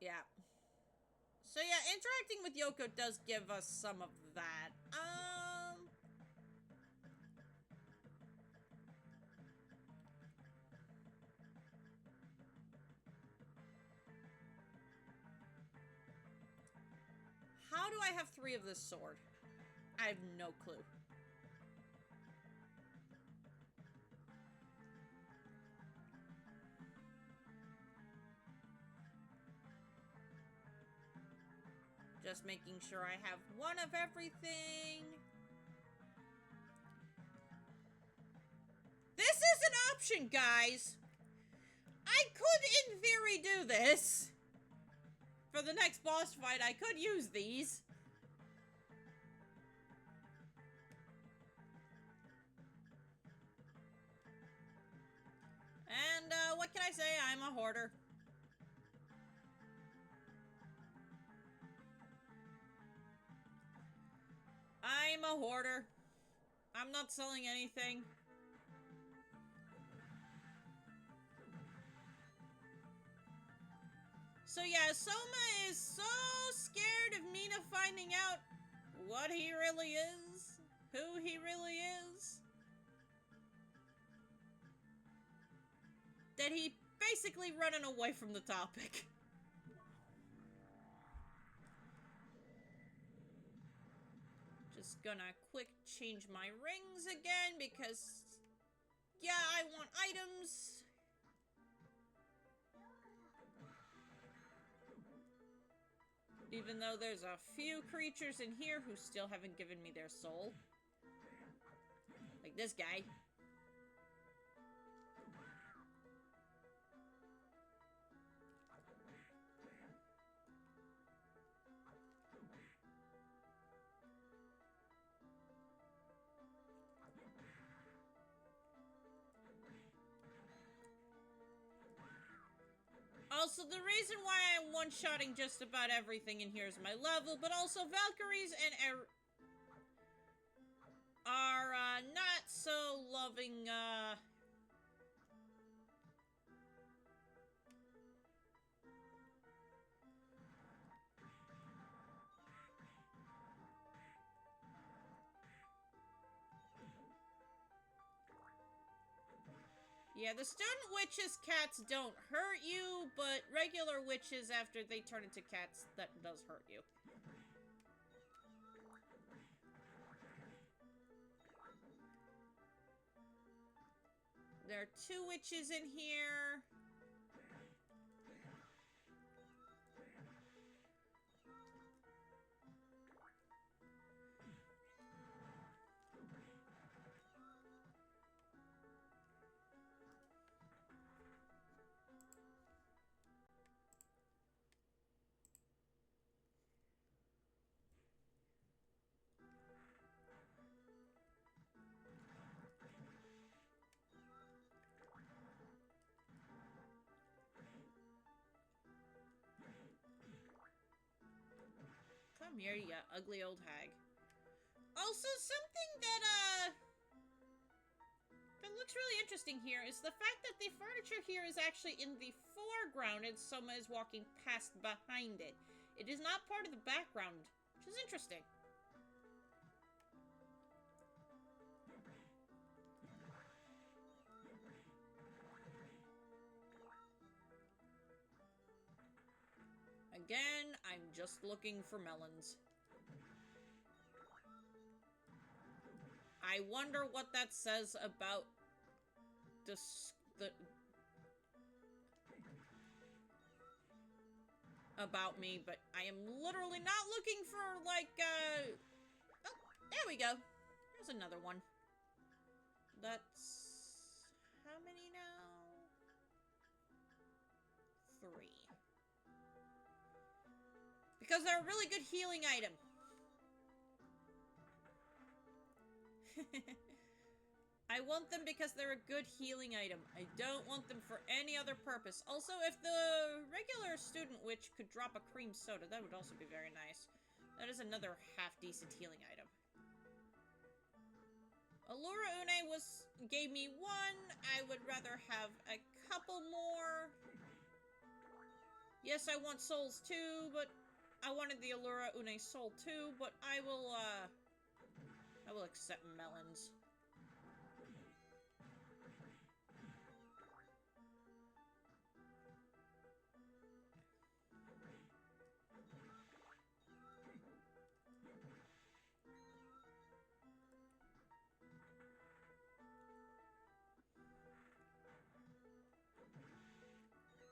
Yeah. So yeah, interacting with Yoko does give us some of that. How do I have 3 of this sword? I have no clue. Just making sure I have 1 of everything. This is an option, guys. I could, in theory, do this. For the next boss fight, I could use these. And, what can I say? I'm a hoarder. I'm a hoarder. I'm not selling anything. So yeah, Soma is so scared of Mina finding out what he really is, who he really is, that he basically running away from the topic. Just gonna quick change my rings again because, yeah, I want items. Even though there's a few creatures in here who still haven't given me their soul. Like this guy. Also, the reason why I'm one-shotting just about everything in here is my level, but also Valkyries and are not so loving, Yeah, the student witches' cats don't hurt you, but regular witches, after they turn into cats, that does hurt you. There are 2 witches in here. Come here, you ugly old hag. Also, something that looks really interesting here is the fact that the furniture here is actually in the foreground and Soma is walking past behind it. It is not part of the background, which is interesting. I'm just looking for melons. I wonder what that says about about me, but I am literally not looking for, like, oh, there we go. There's another one. That's... how many now? 3. Because they're a really good healing item. I want them because they're a good healing item. I don't want them for any other purpose. Also, if the regular student witch could drop a cream soda, that would also be very nice. That is another half-decent healing item. Allura Une gave me 1. I would rather have a couple more. Yes, I want souls too, but I wanted the Allura Une soul too, but I will accept melons.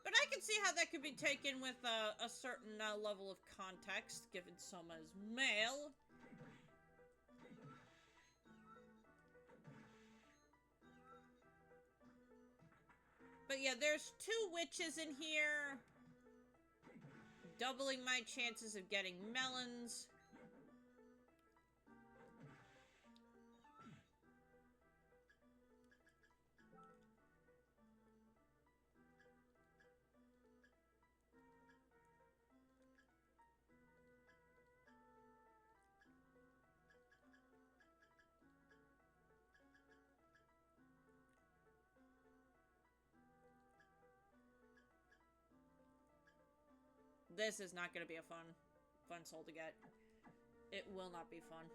But I can see how that could be taken with a certain level of context, given Soma is male. But yeah, there's 2 witches in here, doubling my chances of getting melons. This is not going to be a fun soul to get. It will not be fun.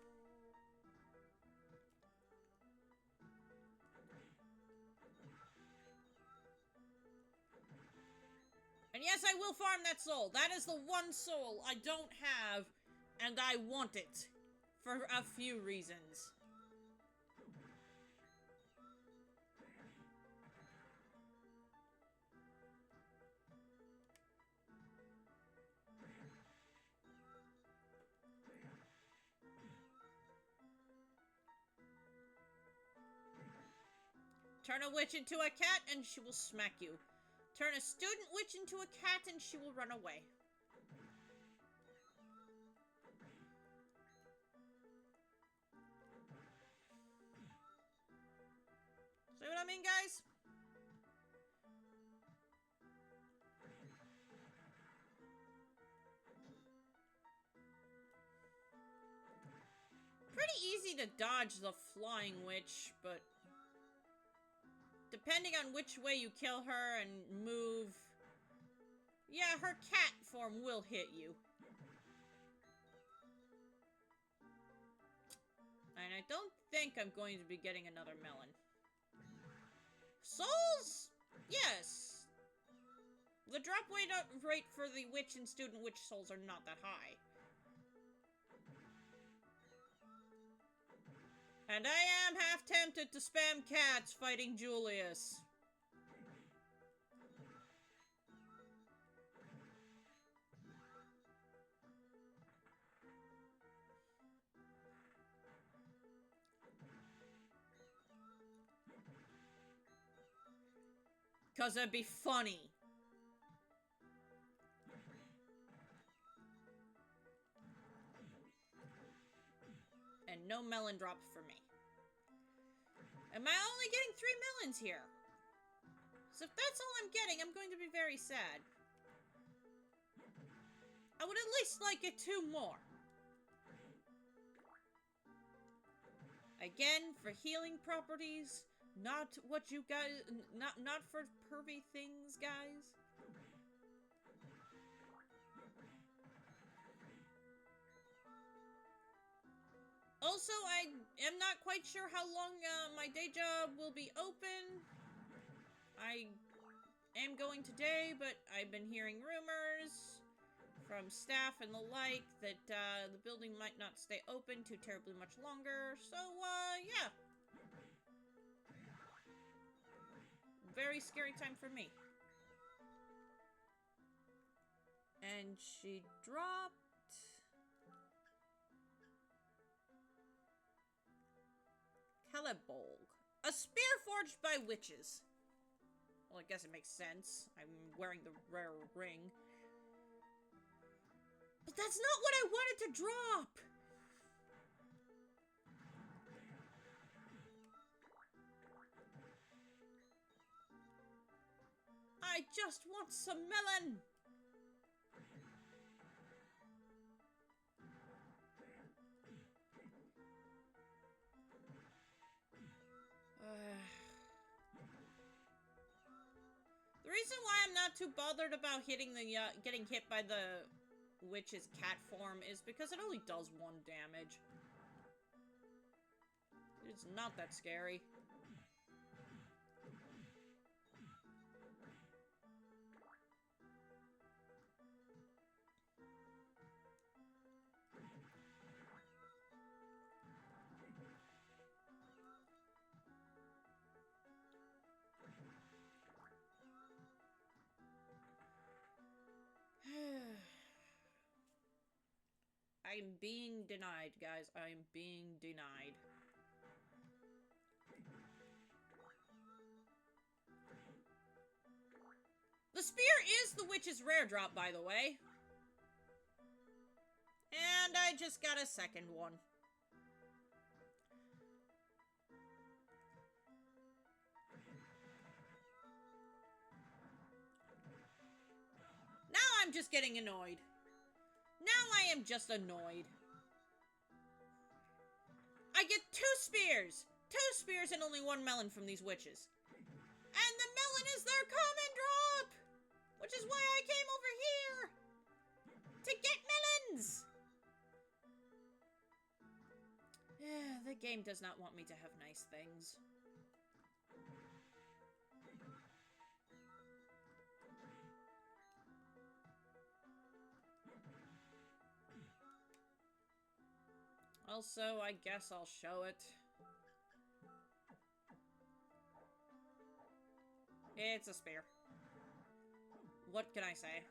And yes, I will farm that soul. That is the one soul I don't have, and I want it. For a few reasons. Turn a witch into a cat and she will smack you. Turn a student witch into a cat and she will run away. See what I mean, guys? Pretty easy to dodge the flying witch, but depending on which way you kill her and move, yeah, her cat form will hit you. And I don't think I'm going to be getting another melon. Souls? Yes. The drop rate for the witch and student witch souls are not that high. And I am half tempted to spam cats fighting Julius. Cause it'd be funny. And no melon drops for me. Am I only getting 3 melons here? So if that's all I'm getting, I'm going to be very sad. I would at least like it 2 more. Again, for healing properties, not what you guys, not for pervy things, guys. Also, I am not quite sure how long my day job will be open. I am going today, but I've been hearing rumors from staff and the like that the building might not stay open too terribly much longer. So, yeah. Very scary time for me. And she dropped... Celebolg. A spear forged by witches. Well, I guess it makes sense. I'm wearing the rare ring. But that's not what I wanted to drop! I just want some melon! The reason why I'm not too bothered about hitting the, getting hit by the witch's cat form is because it only does 1 damage. It's not that scary. I'm being denied, guys. I'm being denied. The spear is the witch's rare drop, by the way. And I just got a second one. Now I'm just getting annoyed. Now I am just annoyed. I get 2 spears! 2 spears and only 1 melon from these witches. And the melon is their common drop! Which is why I came over here! To get melons! Yeah, the game does not want me to have nice things. Also, I guess I'll show it. It's a spear. What can I say?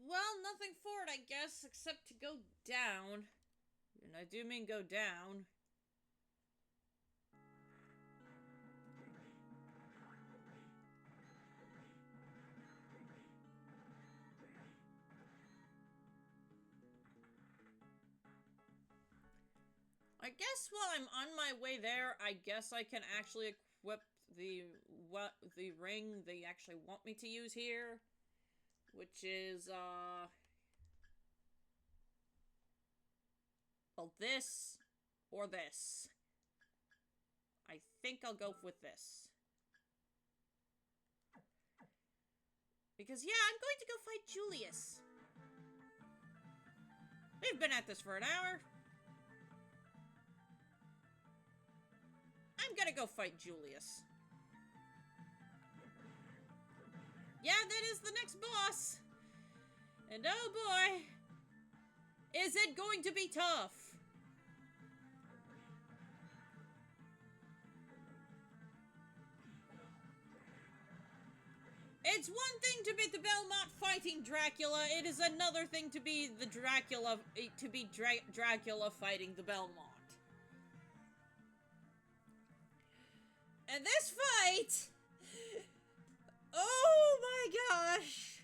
Well, nothing for it, I guess, except to go down. And I do mean go down. I guess while I'm on my way there, I guess I can actually equip the ring they actually want me to use here. Which is, well, this or this. I think I'll go with this. Because, yeah, I'm going to go fight Julius. We've been at this for an hour. I'm gonna go fight Julius. Yeah, that is the next boss. And oh boy, is it going to be tough. It's one thing to be the Belmont fighting Dracula, it is another thing to be the Dracula fighting the Belmont. And this fight, oh my gosh,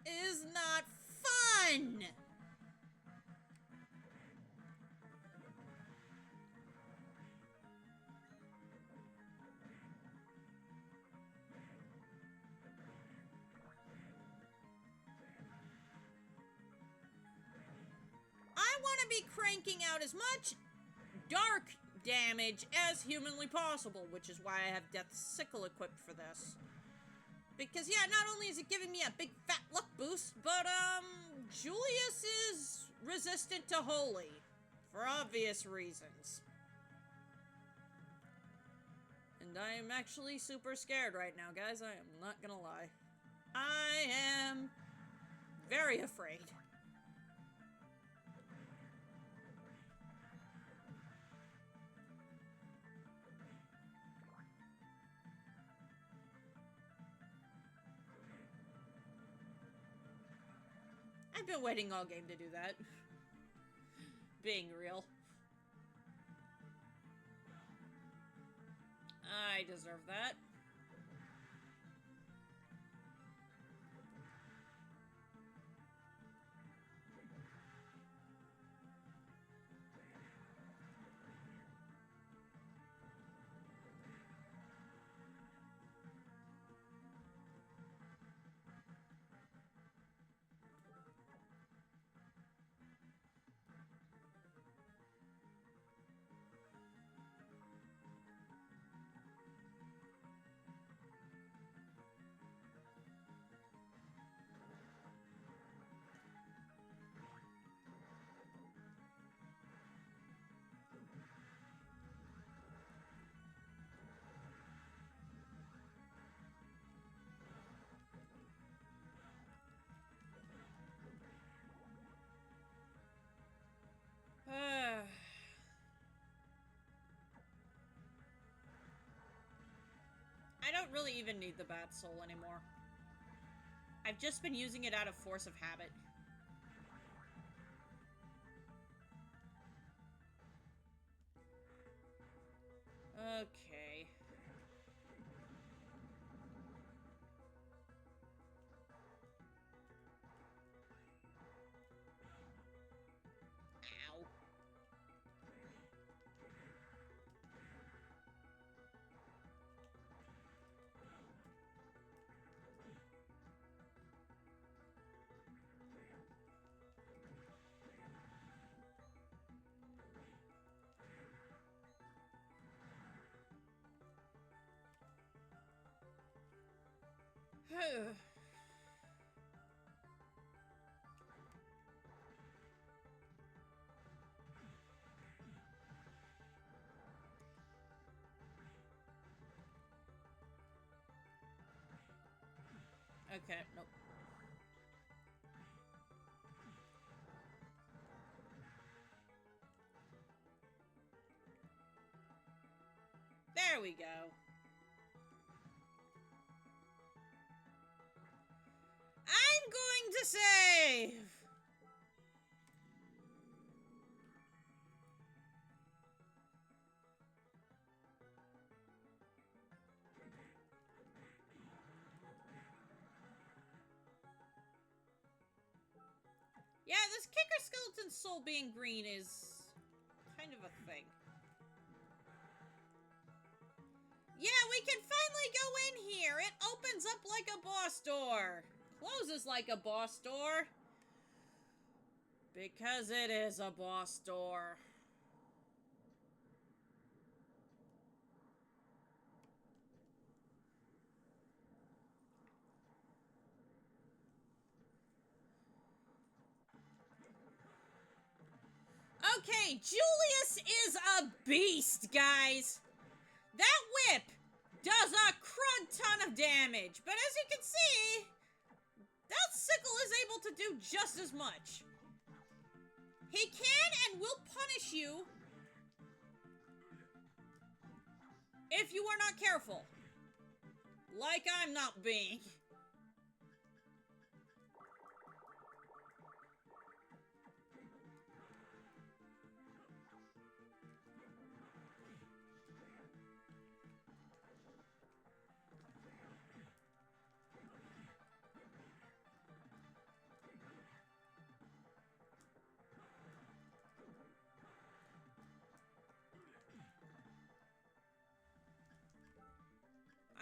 is not fun! I want to be cranking out as much dark damage as humanly possible, which is why I have Death's Sickle equipped for this. Because, yeah, not only is it giving me a big fat luck boost, but, Julius is resistant to holy. For obvious reasons. And I am actually super scared right now, guys. I am not gonna lie. I am very afraid. I've been waiting all game to do that. Being real. I deserve that. I don't really even need the Bat Soul anymore. I've just been using it out of force of habit. Okay. Ow. Okay, nope. There we go. I'm going to save! Yeah, this Kicker Skeleton soul being green is kind of a thing. Yeah, we can finally go in here. It opens up like a boss door. Closes like a boss door. Because it is a boss door. Okay, Julius is a beast, guys. That whip does a crud ton of damage. But as you can see, that sickle is able to do just as much. He can and will punish you if you are not careful. Like I'm not being.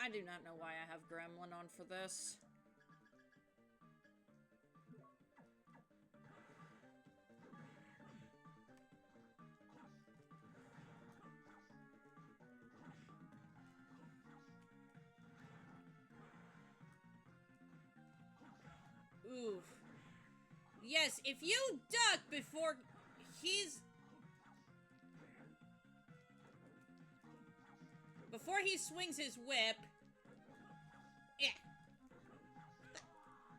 I do not know why I have Gremlin on for this. Oof. Yes, if you duck before he's... Before he swings his whip... Yeah.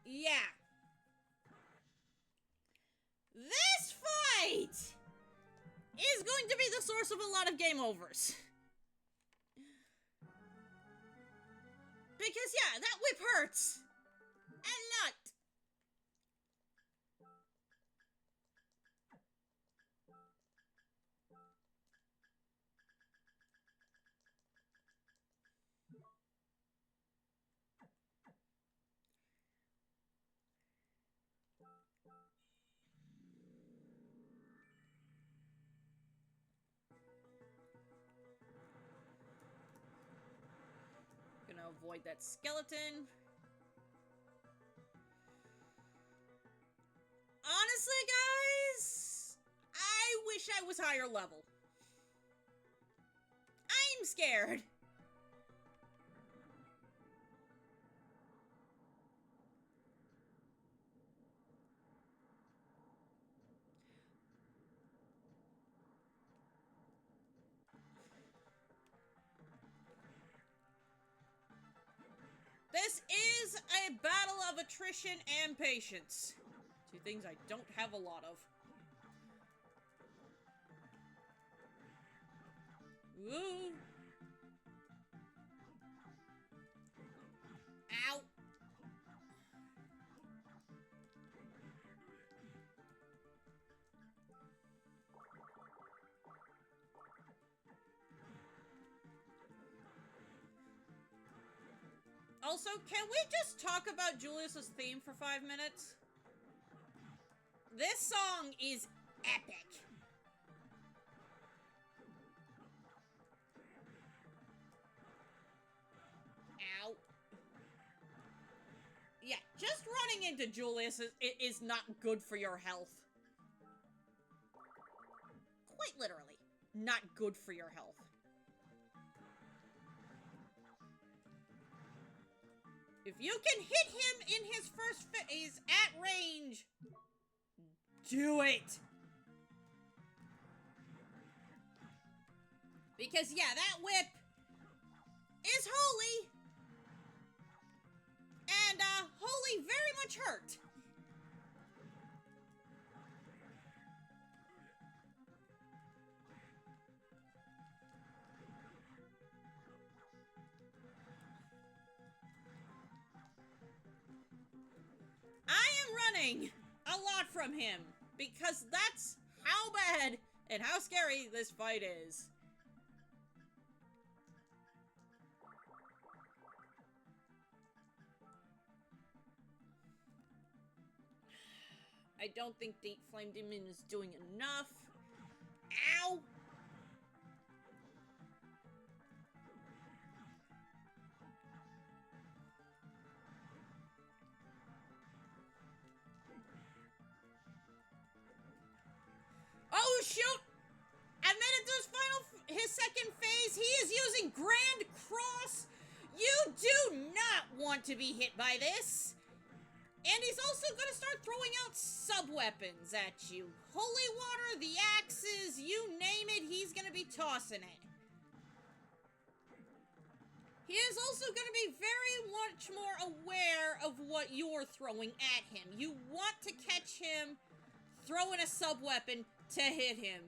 Yeah. This fight is going to be the source of a lot of game overs. Because, yeah, that whip hurts. A lot. Gonna avoid that skeleton. Honestly, guys, I wish I was higher level. I'm scared. This is a battle of attrition and patience. Two things I don't have a lot of. Ooh. Ow. Also, can we just talk about Julius's theme for 5 minutes? This song is epic. Ow. Yeah, just running into Julius is not good for your health. Quite literally, not good for your health. If you can hit him in his first phase at range, do it! Because, yeah, that whip is holy, and, holy very much hurt. A lot from him, because that's how bad and how scary this fight is. I don't think Deep Flame Demon is doing enough. Ow! Oh, shoot! And then into his second phase, he is using Grand Cross. You do not want to be hit by this. And he's also going to start throwing out sub-weapons at you. Holy water, the axes, you name it, he's going to be tossing it. He is also going to be very much more aware of what you're throwing at him. You want to catch him throwing a sub-weapon to hit him.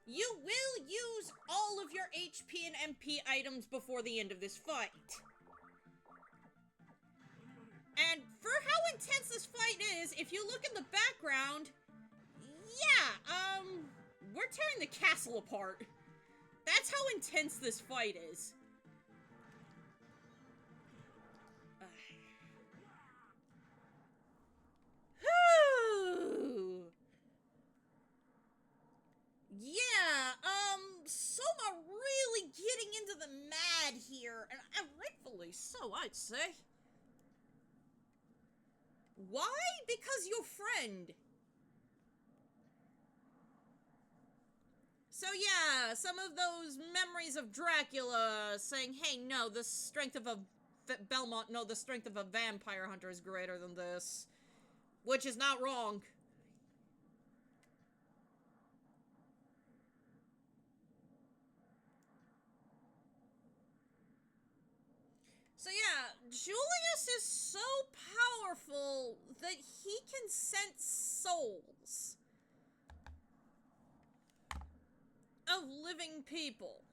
You will use all of your HP and MP items before the end of this fight. And for how intense this fight is, if you look in the background, yeah, we're tearing the castle apart. That's how intense this fight is. Yeah, Soma really getting into the mad here, and rightfully so, I'd say. Why? Because your friend. So yeah, some of those memories of Dracula saying, hey, no, the strength of a Belmont, no, the strength of a vampire hunter is greater than this. Which is not wrong. So yeah, Julius is so powerful that he can sense souls of living people.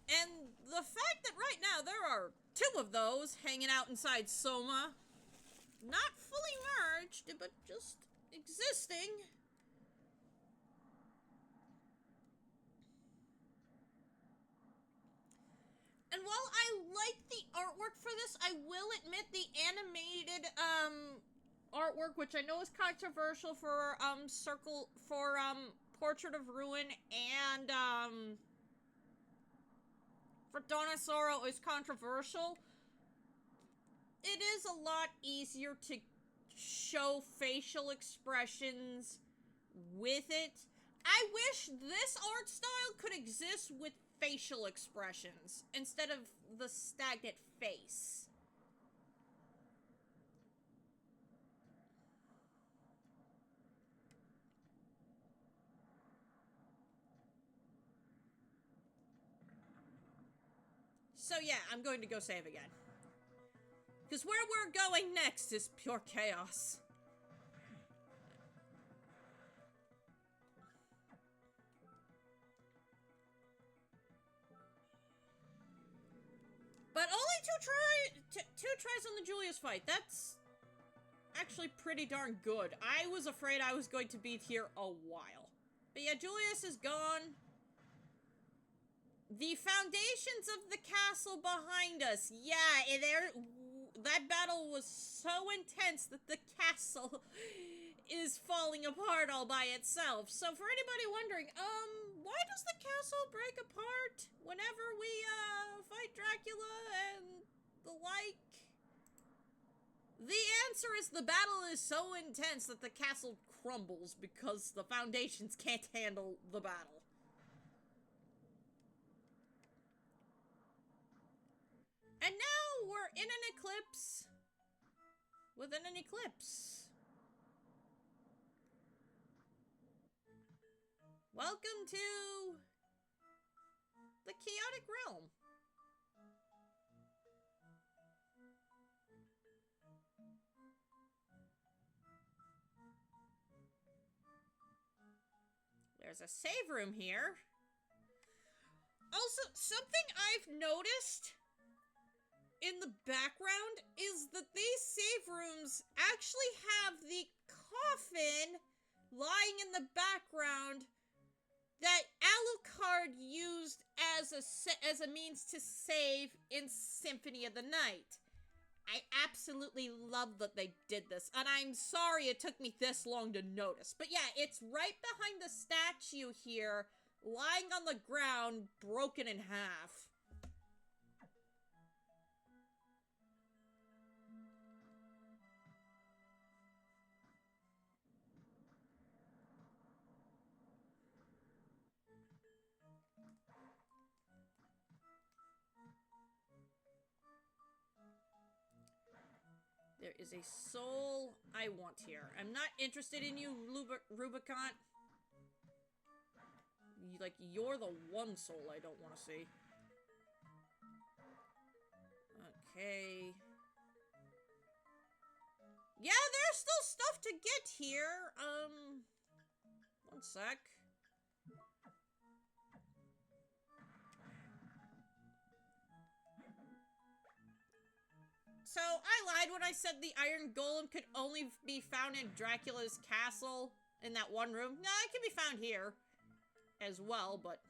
And the fact that right now there are 2 of those hanging out inside Soma, not fully merged, but just existing. And while I like the artwork for this, I will admit the animated, artwork, which I know is controversial for, Portrait of Ruin and, for Dawn of Sorrow is controversial. It is a lot easier to show facial expressions with it. I wish this art style could exist with facial expressions instead of the stagnant face. So yeah, I'm going to go save again. Because where we're going next is pure chaos. But only two tries on the Julius fight. That's actually pretty darn good. I was afraid I was going to be here a while. But yeah, Julius is gone. The foundations of the castle behind us. Yeah, that battle was so intense that the castle is falling apart all by itself. So for anybody wondering, why does the castle break apart whenever we, fight Dracula and the like? The answer is the battle is so intense that the castle crumbles because the foundations can't handle the battle. And now we're in an eclipse. Within an eclipse. Welcome to the chaotic realm. There's a save room here. Also, something I've noticed in the background is that these save rooms actually have the coffin lying in the background that Alucard used as a means to save in Symphony of the Night. I absolutely love that they did this, and I'm sorry it took me this long to notice. But yeah, it's right behind the statue here, lying on the ground, broken in half. There is a soul I want here. I'm not interested in you, Rubicon. You're the one soul I don't want to see. Okay. Yeah, there's still stuff to get here. One sec. So, I lied when I said the Iron Golem could only be found in Dracula's castle, in that one room. No, it can be found here as well, but...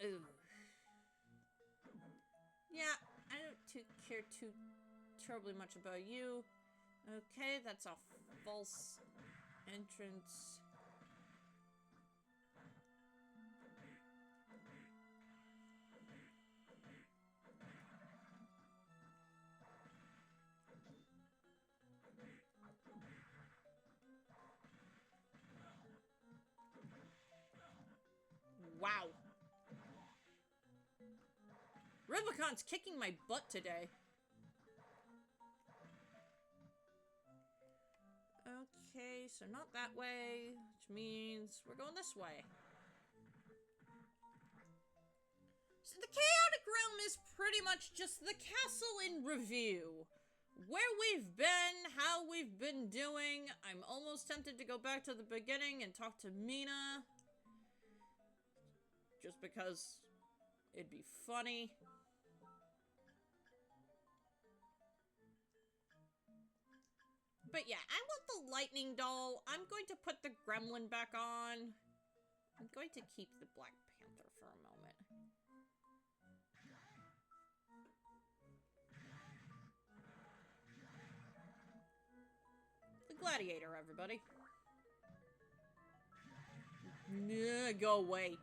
Ooh. Yeah, I don't care too terribly much about you. Okay, that's a false entrance. Wow. Rubicon's kicking my butt today. Okay, so not that way, which means we're going this way. So the Chaotic Realm is pretty much just the castle in review. Where we've been, how we've been doing. I'm almost tempted to go back to the beginning and talk to Mina. Just because it'd be funny. But yeah, I want the lightning doll. I'm going to put the gremlin back on. I'm going to keep the Black Panther for a moment. The gladiator, everybody. Yeah, go away.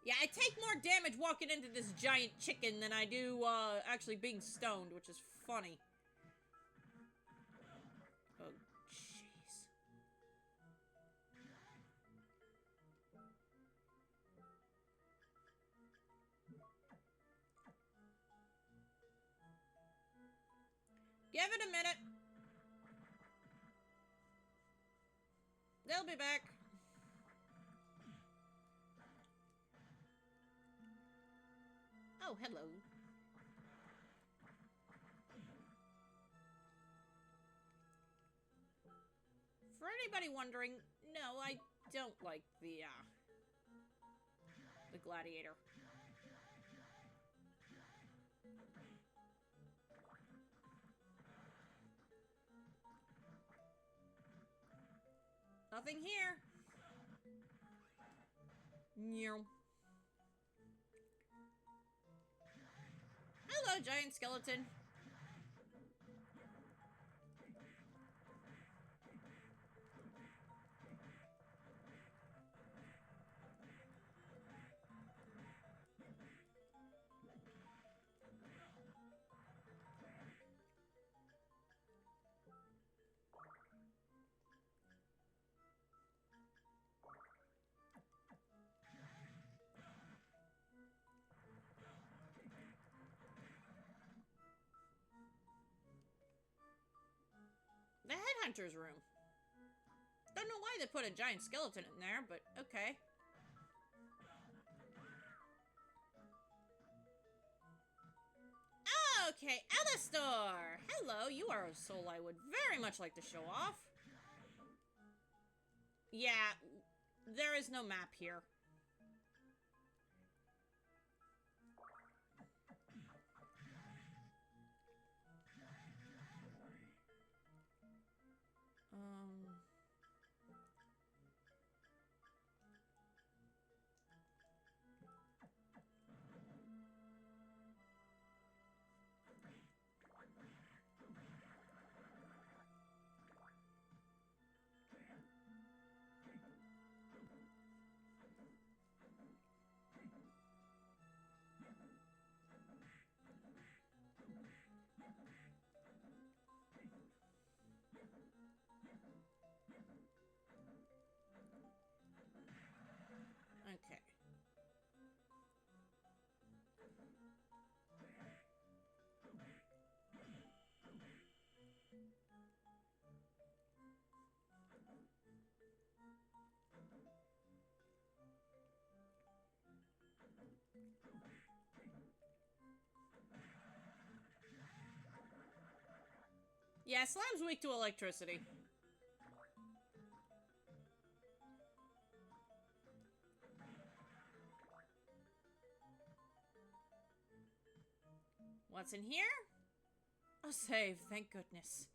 Yeah, I take more damage walking into this giant chicken than I do, actually being stoned, which is funny. Oh, jeez. Give it a minute. They'll be back. Oh, hello. For anybody wondering, no, I don't like the gladiator. Nothing here. No. Hello, giant skeleton. The headhunter's room. Don't know why they put a giant skeleton in there, but okay. Okay, Alastor! Hello, you are a soul I would very much like to show off. Yeah, there is no map here. Okay. Yeah, Slime's weak to electricity. What's in here? A save, thank goodness.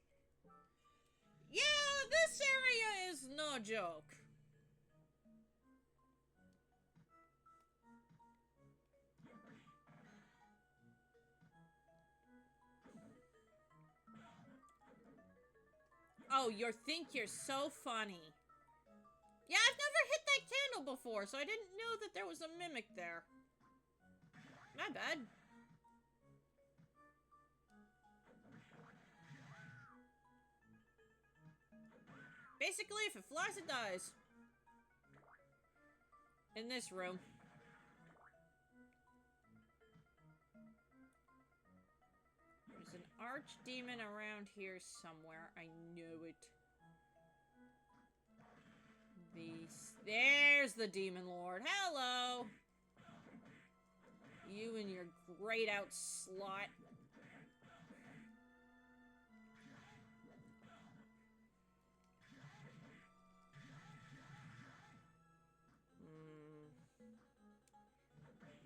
Yeah, this area is no joke. Oh, you think you're so funny. Yeah, I've never hit that candle before, so I didn't know that there was a mimic there. My bad. Basically, if it flies, it dies. In this room. There's an archdemon around here somewhere. I know it. There's the Demon Lord. Hello! You and your grayed out slot.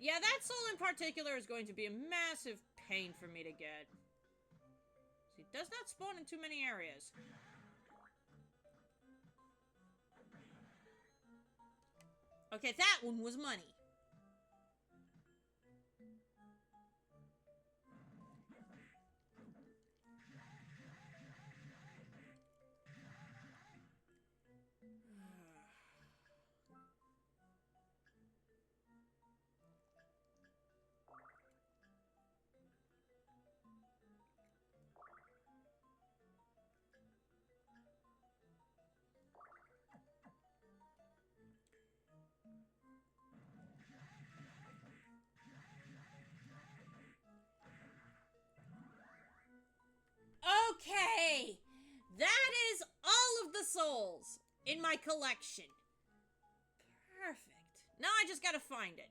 Yeah, that soul in particular is going to be a massive pain for me to get. See, it does not spawn in too many areas. Okay, that one was money. Okay! That is all of the souls in my collection. Perfect. Now I just gotta find it.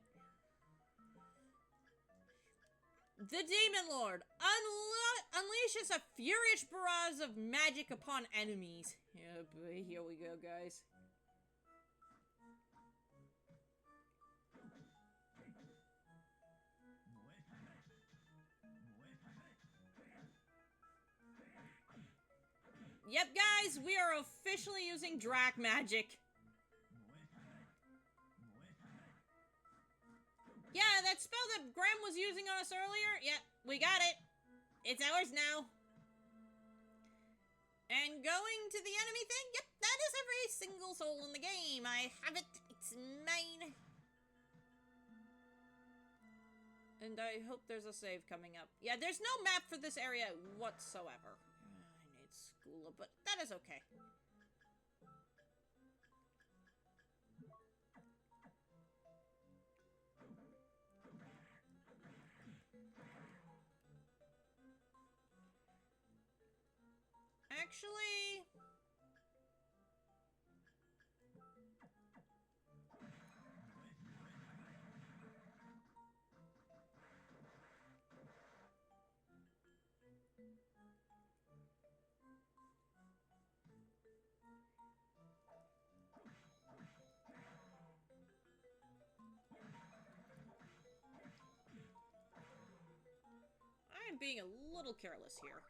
The Demon Lord unleashes a furious barrage of magic upon enemies. Yeah, boy, here we go, guys. Yep, guys, we are officially using Drac magic. Yeah, that spell that Graham was using on us earlier, yep, we got it. It's ours now. And going to the enemy thing, yep, that is every single soul in the game. I have it, it's mine. And I hope there's a save coming up. Yeah, there's no map for this area whatsoever. I need Skula, but that is okay. Actually... I'm being a little careless here.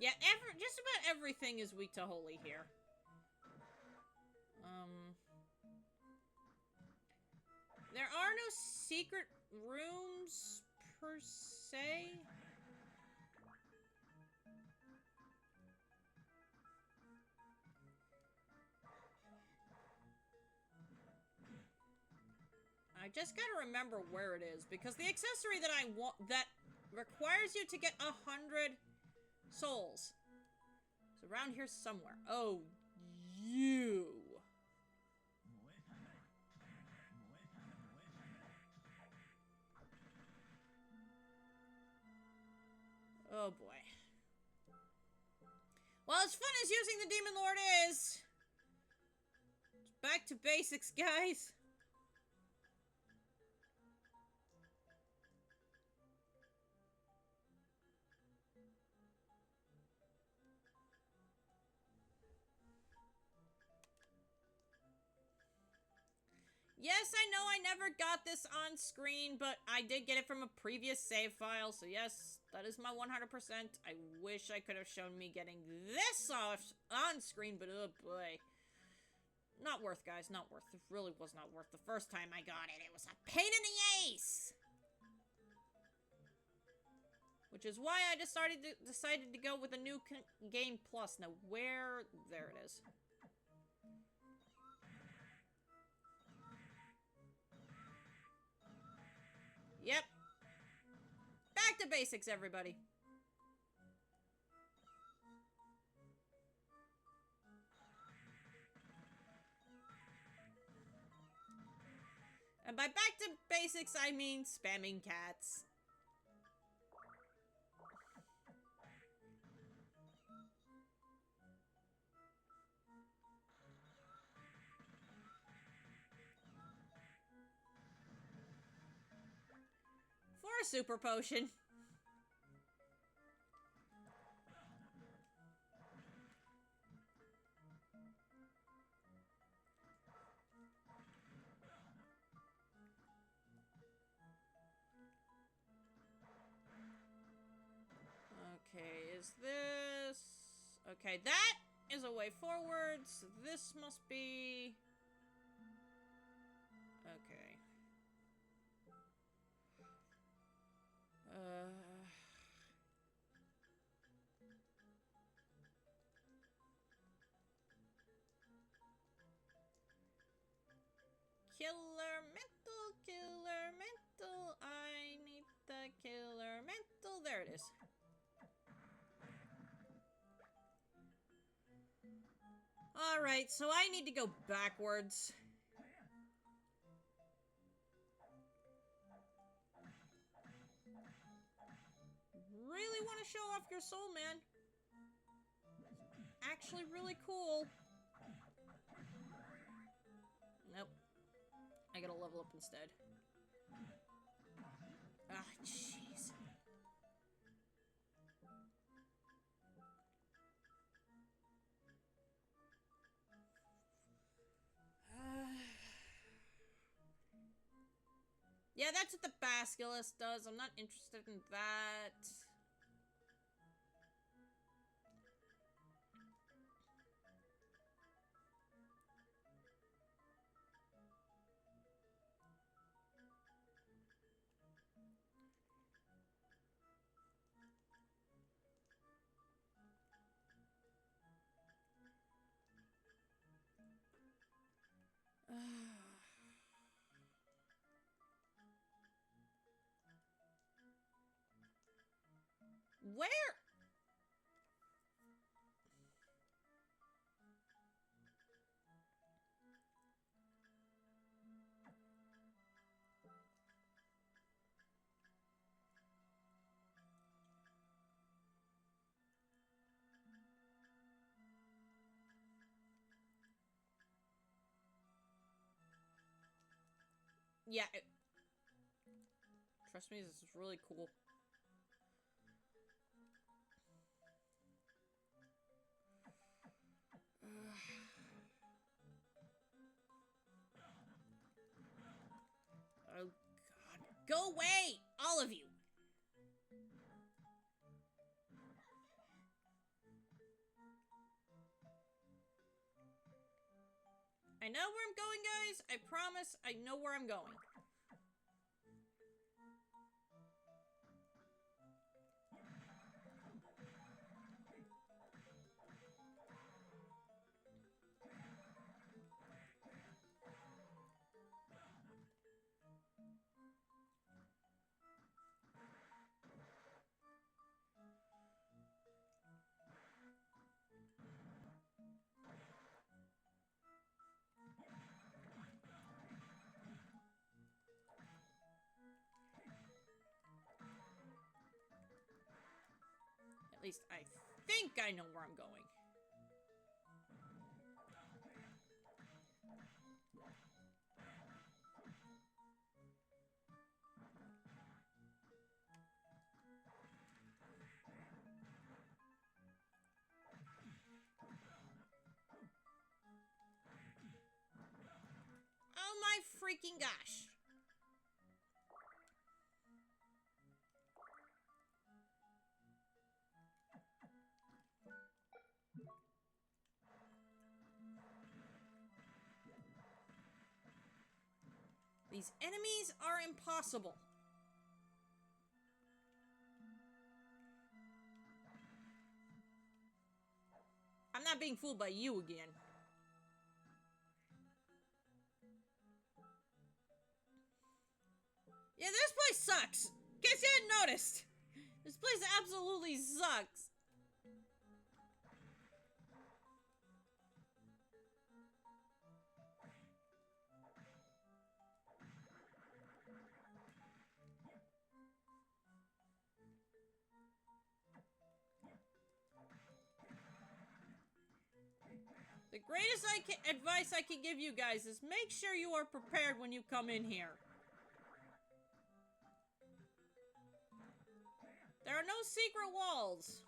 Yeah, just about everything is weak to holy here. There are no secret rooms, per se. I just gotta remember where it is, because the accessory that I want, that requires you to get 100 souls. It's around here somewhere. Oh, you. Oh boy. Well, as fun as using the Demon Lord is, it's back to basics, guys. Yes, I know I never got this on screen, but I did get it from a previous save file, so yes, that is my 100%. I wish I could have shown me getting this off on screen, but oh boy. Not worth, guys, not worth. It really was not worth. The first time I got it, it was a pain in the ace! Which is why I decided to go with a new game plus. Now, where... There it is. Yep. Back to basics, everybody. And by back to basics, I mean spamming cats. For a super potion. Okay, is this... Okay, that is a way forward, so this must be... Okay. Killer mental, I need the killer mental. There it is. Alright, so I need to go backwards. Really want to show off your soul, man. Actually really cool. Nope. I gotta level up instead. Ah, jeez. Yeah, that's what the Basilisk does. I'm not interested in that. Where? Yeah. Trust me, this is really cool. Oh, God. Go away! All of you! I know where I'm going, guys. I promise I know where I'm going. At least I think I know where I'm going. Oh my freaking gosh. These enemies are impossible. being fooled by you again. Yeah, this place sucks. In case you hadn't noticed. This place absolutely sucks. The greatest advice I can give you guys is make sure you are prepared when you come in here. There are no secret walls.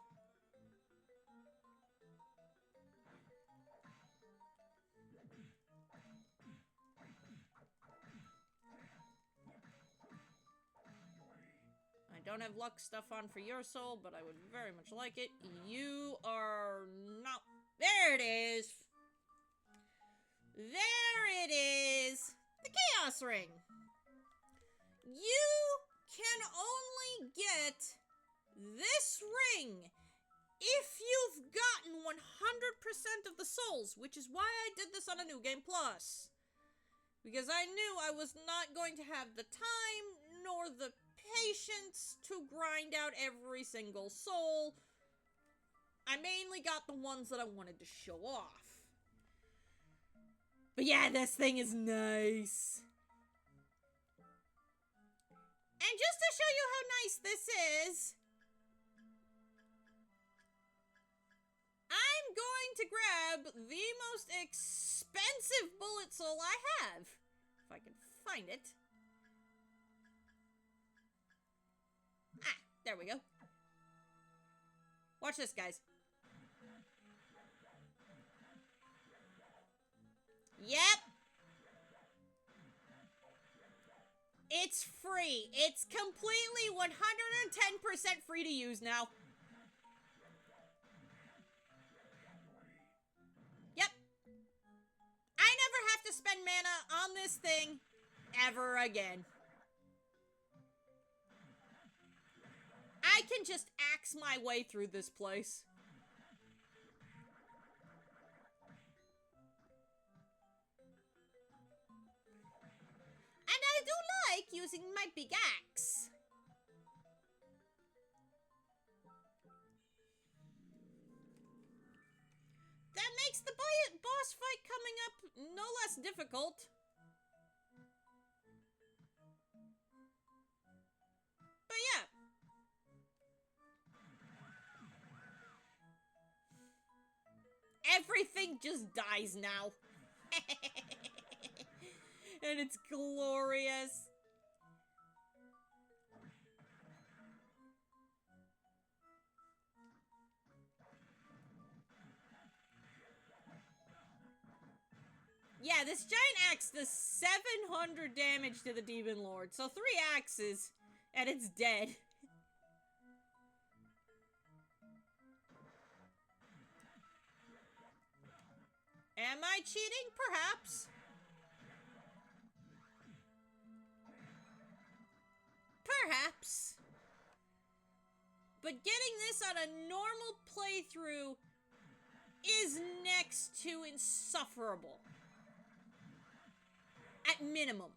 I don't have luck stuff on for your soul, but I would very much like it. You are not... There it is! There it is! The Chaos Ring! You can only get this ring if you've gotten 100% of the souls, which is why I did this on a New Game Plus. Because I knew I was not going to have the time nor the patience to grind out every single soul. I mainly got the ones that I wanted to show off. But yeah, this thing is nice. And just to show you how nice this is, I'm going to grab the most expensive bullet soul I have. If I can find it. Ah, there we go. Watch this, guys. Yep. It's free. It's completely 110% free to use now. Yep. I never have to spend mana on this thing ever again. I can just axe my way through this place. And I do like using my big axe. That makes the boss fight coming up no less difficult. But yeah. Everything just dies now. And it's glorious. Yeah, this giant axe does 700 damage to the Demon Lord. So 3 axes, and it's dead. Am I cheating? Perhaps. Perhaps. But getting this on a normal playthrough is next to insufferable. At minimum.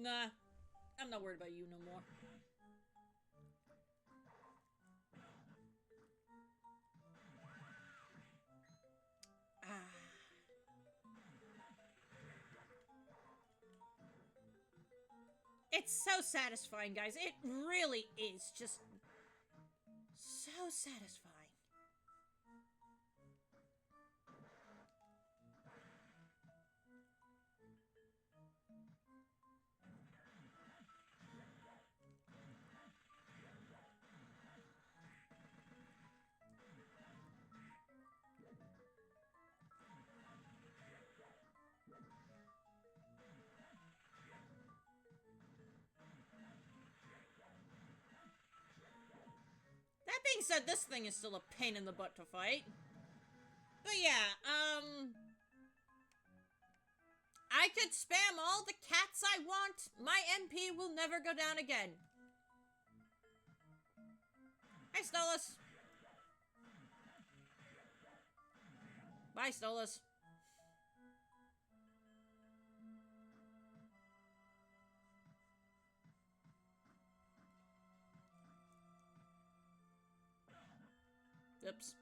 Nah, I'm not worried about you no more. It's so satisfying, guys. It really is just so satisfying. being said, this thing is still a pain in the butt to fight. But yeah, I could spam all the cats I want. My MP will never go down again. Hi, Stolas. Bye, Stolas. Oops.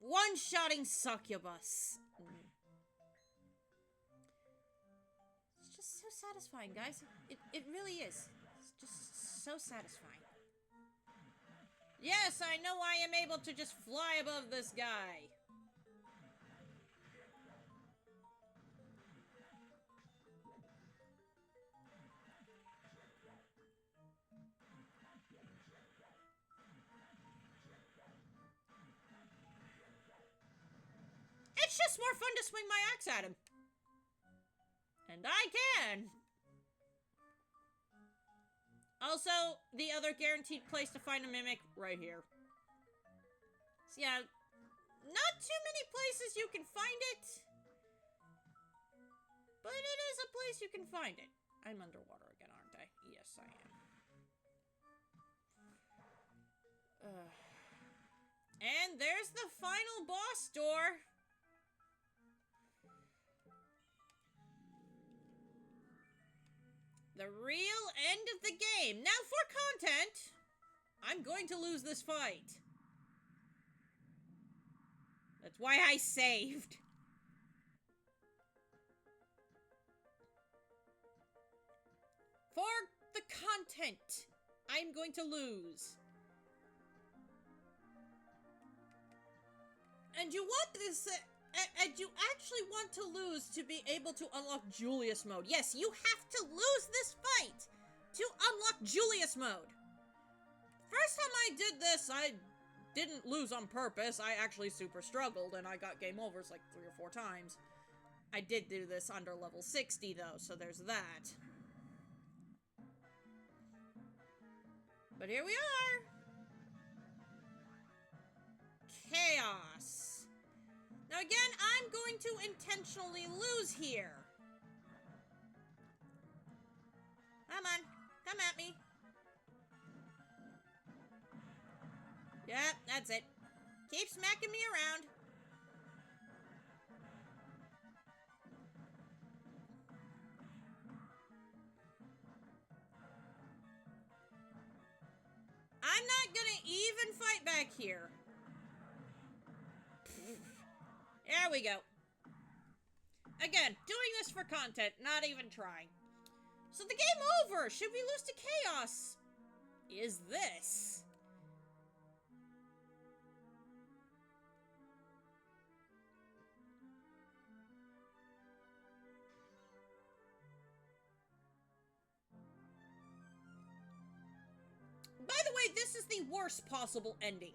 One-shotting succubus. It's just so satisfying, guys. It really is. It's just so satisfying. Yes, I know I am able to just fly above this guy. It's just more fun to swing my axe at him. And I can. Also, the other guaranteed place to find a mimic, right here. So yeah, not too many places you can find it. But it is a place you can find it. I'm underwater again, aren't I? Yes, I am. And there's the final boss door. The real end of the game. Now for content, I'm going to lose this fight. That's why I saved. For the content, I'm going to lose. And you want this... And you actually want to lose to be able to unlock Julius mode. Yes, you have to lose this fight to unlock Julius mode. First time I did this, I didn't lose on purpose. I actually super struggled, and I got game overs like 3 or 4 times. I did do this under level 60, though, so there's that. But here we are. Chaos. Now again, I'm going to intentionally lose here. Come on, come at me. Yep, that's it. Keep smacking me around. I'm not gonna even fight back here. There we go. Again, doing this for content, not even trying. So the game over! Should we lose to chaos? Is this? By the way, this is the worst possible ending.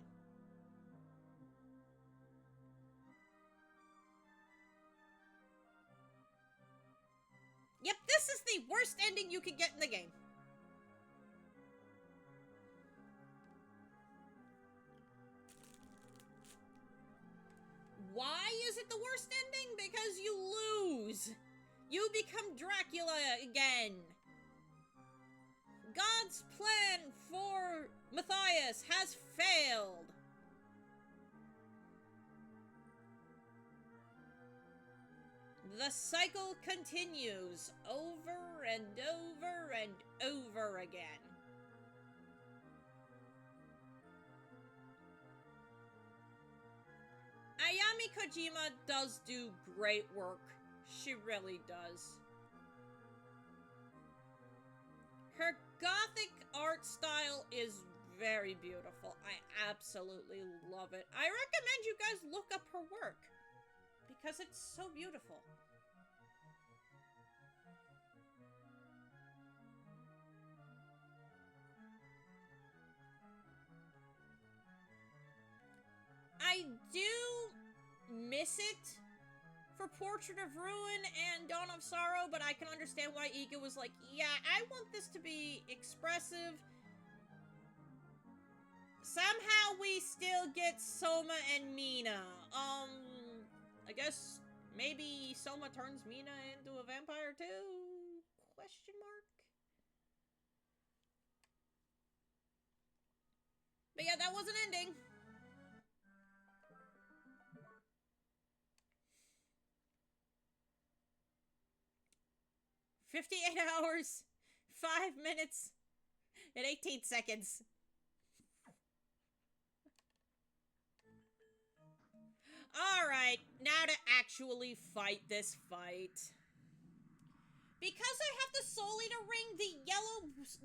Yep, this is the worst ending you can get in the game. Why is it the worst ending? Because you lose. You become Dracula again. God's plan for Matthias has failed. The cycle continues over and over and over again. Ayami Kojima does do great work. She really does. Her gothic art style is very beautiful. I absolutely love it. I recommend you guys look up her work because it's so beautiful. I do miss it for Portrait of Ruin and Dawn of Sorrow, but I can understand why Iga was like, yeah, I want this to be expressive. Somehow we still get Soma and Mina. I guess maybe Soma turns Mina into a vampire too? Question mark? But yeah, that was an ending. "58 hours, 5 minutes, and 18 seconds. Alright, now to actually fight this fight. Because I have the Soul Eater ring,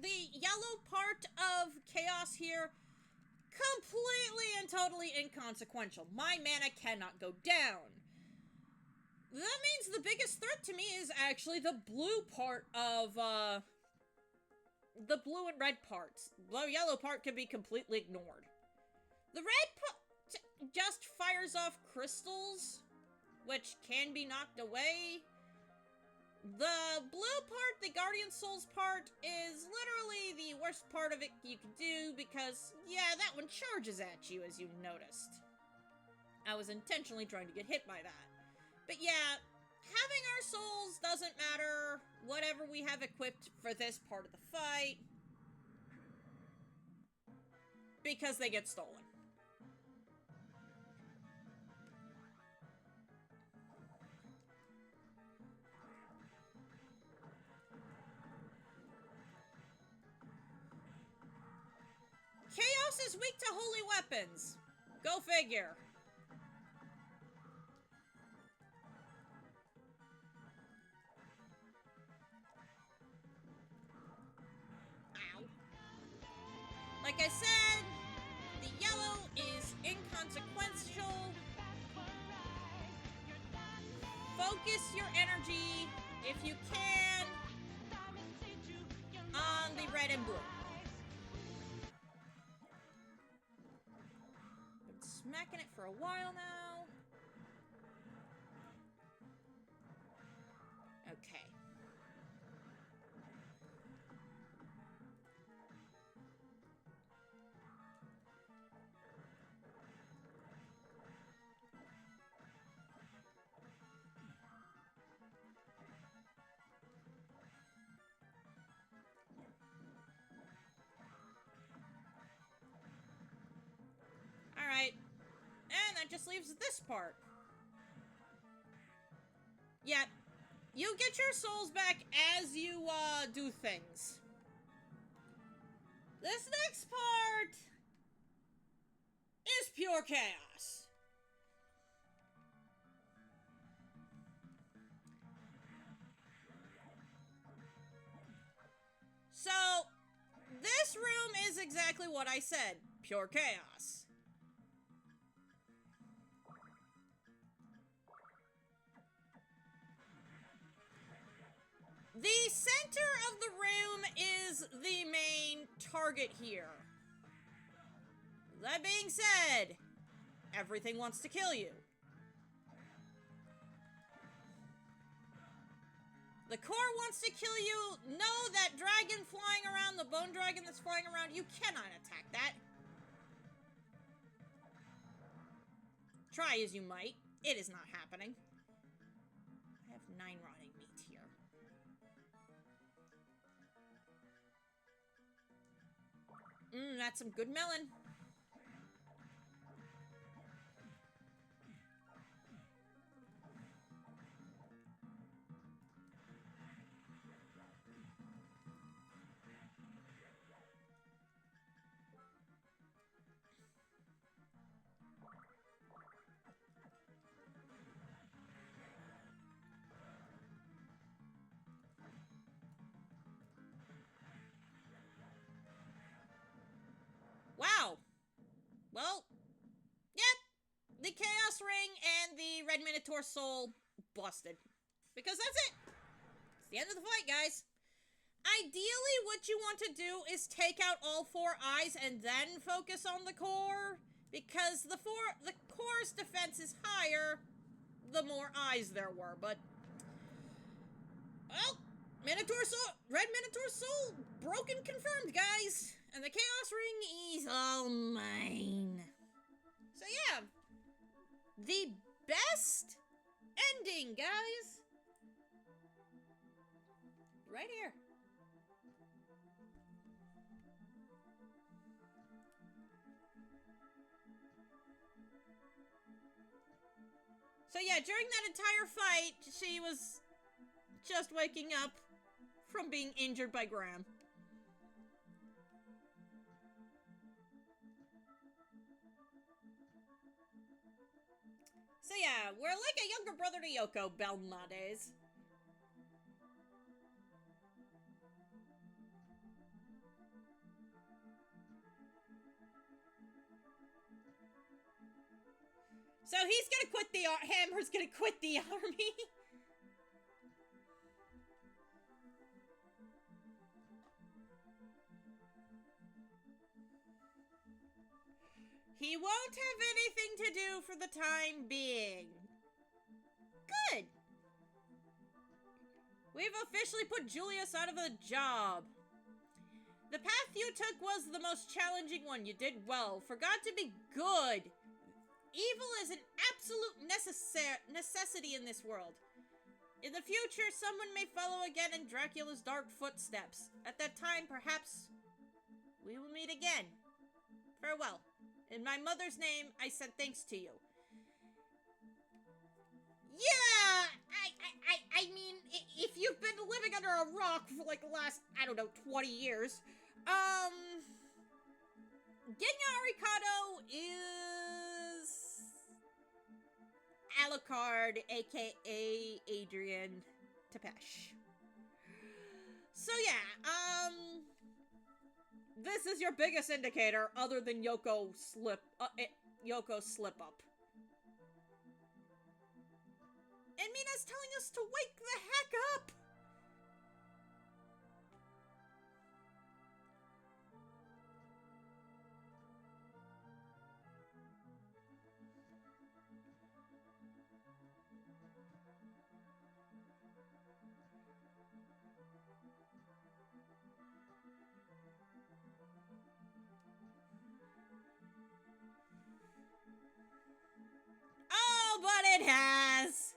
the yellow part of Chaos here, completely and totally inconsequential. My mana cannot go down. That means the biggest threat to me is actually the blue part of, the blue and red parts. The yellow part can be completely ignored. The red part just fires off crystals, which can be knocked away. The blue part, the Guardian Souls part, is literally the worst part of it you can do because, yeah, that one charges at you, as you noticed. I was intentionally trying to get hit by that. But yeah, having our souls doesn't matter, whatever we have equipped for this part of the fight, because they get stolen. Chaos is weak to holy weapons. Go figure. Ow. Like I said, the yellow is inconsequential. Focus your energy, if you can, on the red and blue. Been smacking it for a while now. Okay. Alright. And that just leaves this part. Yeah. You get your souls back as you, do things. This next part is pure chaos. So, this room is exactly what I said. Pure chaos. The center of the room is the main target here. That being said, everything wants to kill you. The core wants to kill you. Know that dragon flying around, the bone dragon that's flying around, you cannot attack that. Try as you might, it is not happening. I have 9 rotting meat here. That's some good melon. Well, yep. The Chaos Ring and the Red Minotaur Soul busted. Because that's it. It's the end of the fight, guys. Ideally, what you want to do is take out all 4 eyes and then focus on the core. Because the core's defense is higher the more eyes there were. But, well, Minotaur Soul, Red Minotaur Soul, broken confirmed, guys. And the Chaos Ring is all mine. So yeah, the best ending, guys. Right here. So yeah, during that entire fight, she was just waking up from being injured by Graham. So yeah, we're like a younger brother to Yoko, Belmont is. So he's gonna quit the Hammer's gonna quit the army. He won't have anything to do for the time being. Good. We've officially put Julius out of a job. The path you took was the most challenging one. You did well. Forgot to be good. Evil is an absolute necessity in this world. In the future, someone may follow again in Dracula's dark footsteps. At that time, perhaps we will meet again. Farewell. In my mother's name, I send thanks to you. Yeah, I mean, if you've been living under a rock for like the last, I don't know, 20 years, Genya Arikado is Alucard, aka Adrian Tepesh. So yeah, this is your biggest indicator other than Yoko's slip up. And Mina's telling us to wake the heck up! Oh, but it has!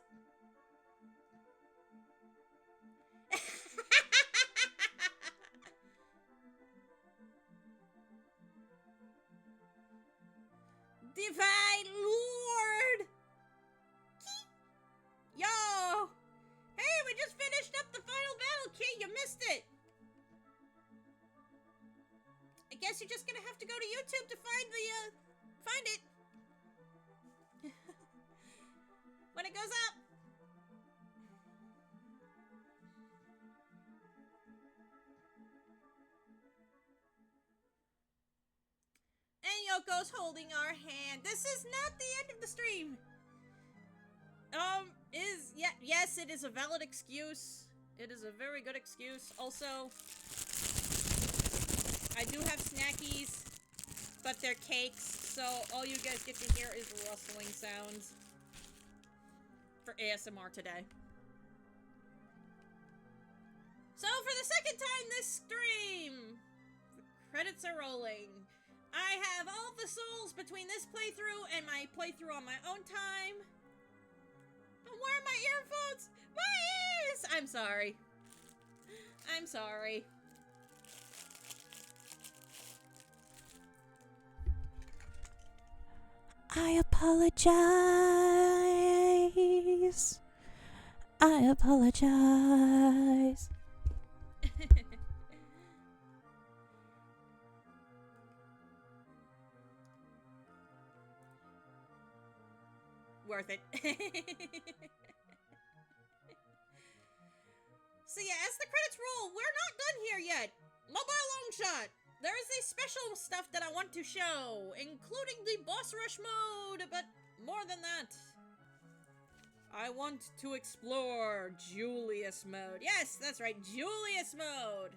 Divine Lord! Yo! Hey, we just finished up the final battle, Key! You missed it! I guess you're just gonna have to go to YouTube to find it. When it goes up. And Yoko's holding our hand. This is not the end of the stream. Yes, it is a valid excuse. It is a very good excuse. Also, I do have snackies, but they're cakes, so all you guys get to hear is rustling sounds for ASMR today. So for the second time this stream, the credits are rolling. I have all the souls between this playthrough and my playthrough on my own time. I'm wearing my earphones! My ears! I'm sorry. I'm sorry. I apologize. I apologize. Worth it. So yeah, as the credits roll, we're not done here yet. Mobile long shot. there is a special stuff that I want to show, including the boss rush mode, but more than that. I want to explore Julius mode. Yes, that's right, Julius mode.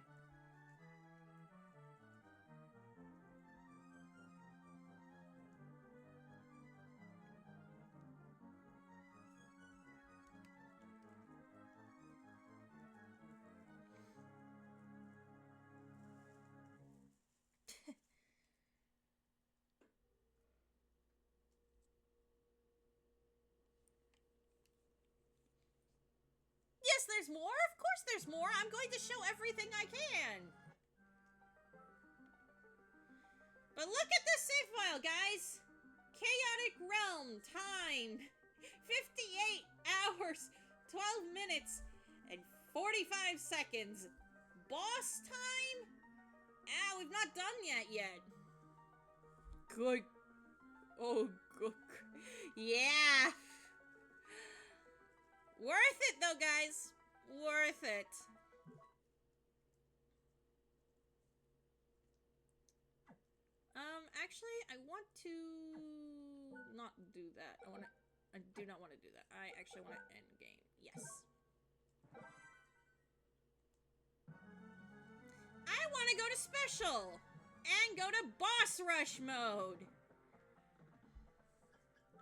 Yes, there's more. Of course there's more. I'm going to show everything I can. But look at this save file, guys. Chaotic Realm time. 58 hours, 12 minutes, and 45 seconds. Boss time? Ah, we've not done yet. Good. Oh, good. Yeah. Worth it, though, guys. Worth it. Actually, I want to not do that. I do not want to do that. I actually want to end game. Yes. I want to go to special and go to boss rush mode.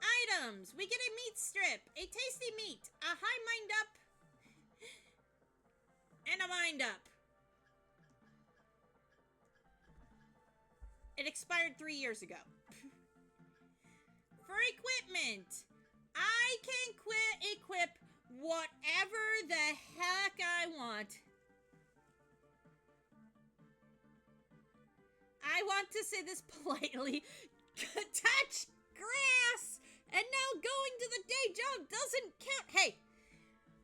Items. We get a meat strip, a tasty meat, a high mind up, and a mind up. It expired 3 years ago. For equipment, I can equip whatever the heck I want. I want to say this politely. Touch grass! And now going to the day job doesn't count. Hey,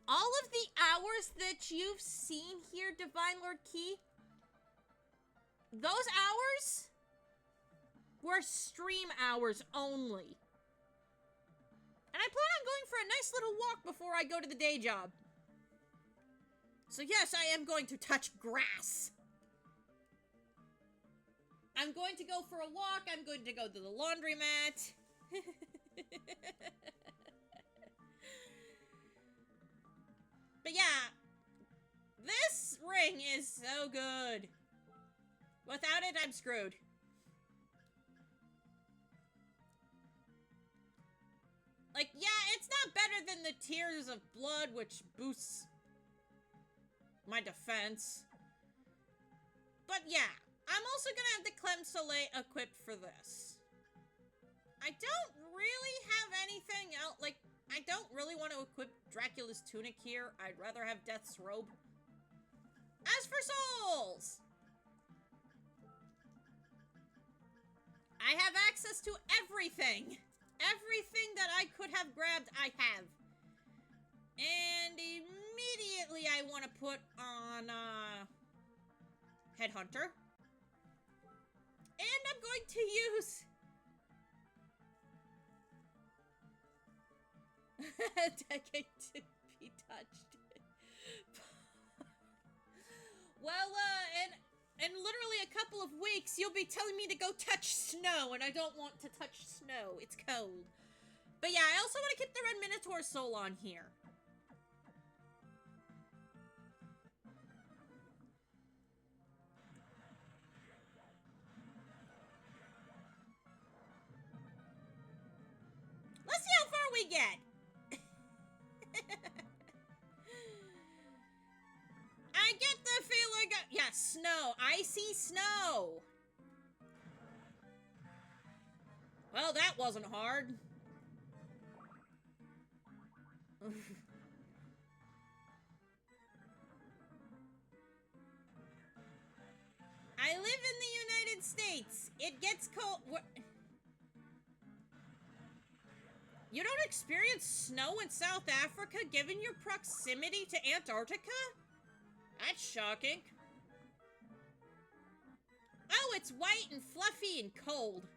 all of the hours that you've seen here, Divine Lord Key, those hours were stream hours only. And I plan on going for a nice little walk before I go to the day job. So yes, I am going to touch grass. I'm going to go for a walk. I'm going to go to the laundromat. But yeah, this ring is so good. Without it, I'm screwed. Like, yeah, it's not better than the Tears of Blood, which boosts my defense. But yeah, I'm also gonna have the Clem Soleil equipped for this. I don't really have anything else. Like, I don't really want to equip Dracula's tunic here. I'd rather have Death's robe. As for souls, I have access to everything. Everything that I could have grabbed, I have. And immediately I want to put on, Headhunter. And I'm going to use... Decade to be touched. Well, in literally a couple of weeks, you'll be telling me to go touch snow, and I don't want to touch snow. It's cold. But yeah, I also want to keep the Red Minotaur soul on here. Let's see how far we get. I get the feeling. Yeah, snow. I see snow. Well, that wasn't hard. I live in the United States. It gets cold. You don't experience snow in South Africa given your proximity to Antarctica? That's shocking. Oh, it's white and fluffy and cold.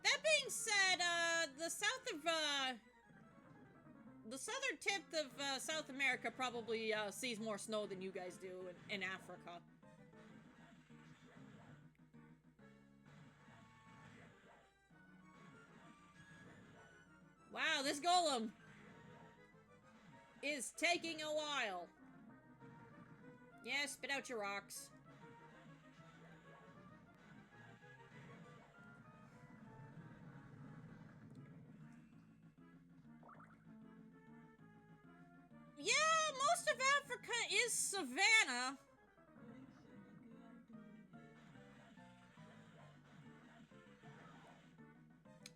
That being said, the south of, the southern tip of South America probably sees more snow than you guys do in Africa. Wow, this golem is taking a while. Yeah, spit out your rocks. Yeah, most of Africa is savanna.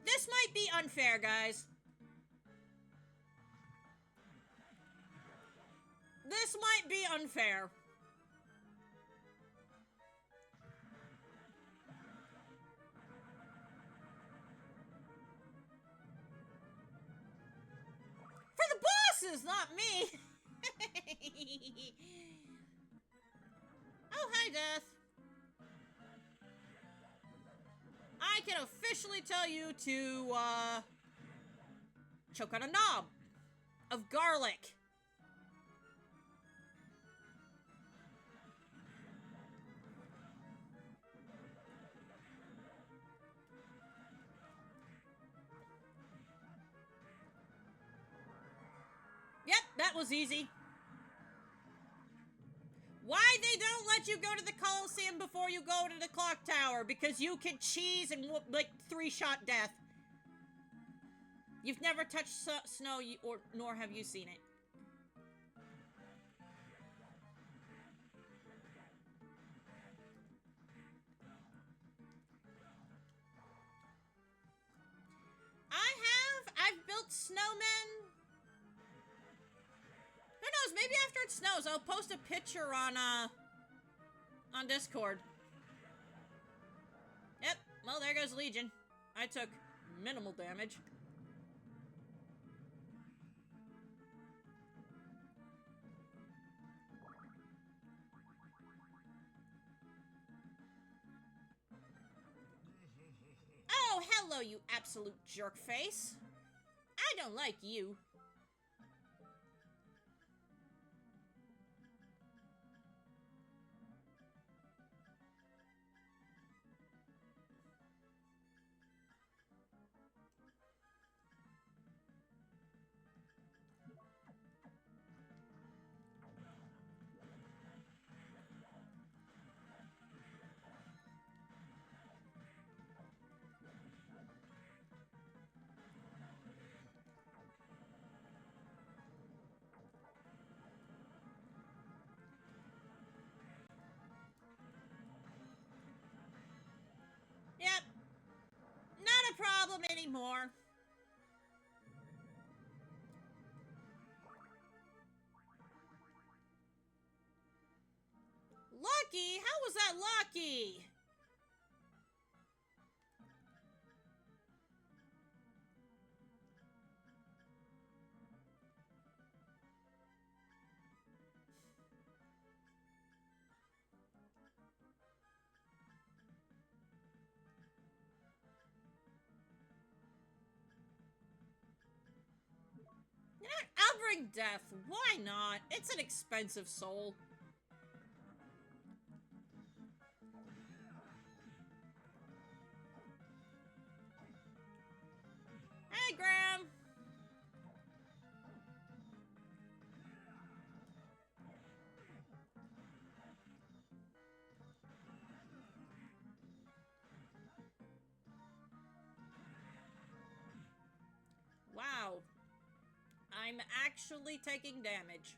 This might be unfair, guys. This might be unfair. For the bosses, not me. Oh, hi, Death. I can officially tell you to, choke on a knob of garlic. Yep, that was easy. Why they don't let you go to the Coliseum before you go to the clock tower? Because you can cheese and like 3-shot death. You've never touched snow, nor have you seen it. I've built snowmen. Who knows, maybe after it snows, I'll post a picture on Discord. Yep, well, there goes Legion. I took minimal damage. Oh, hello, you absolute jerk face. I don't like you. Yep. Not a problem anymore. Lucky? How was that lucky? You know what? I'll bring death. Why not? It's an expensive soul. Hey, Graham. Wow. I'm actually taking damage.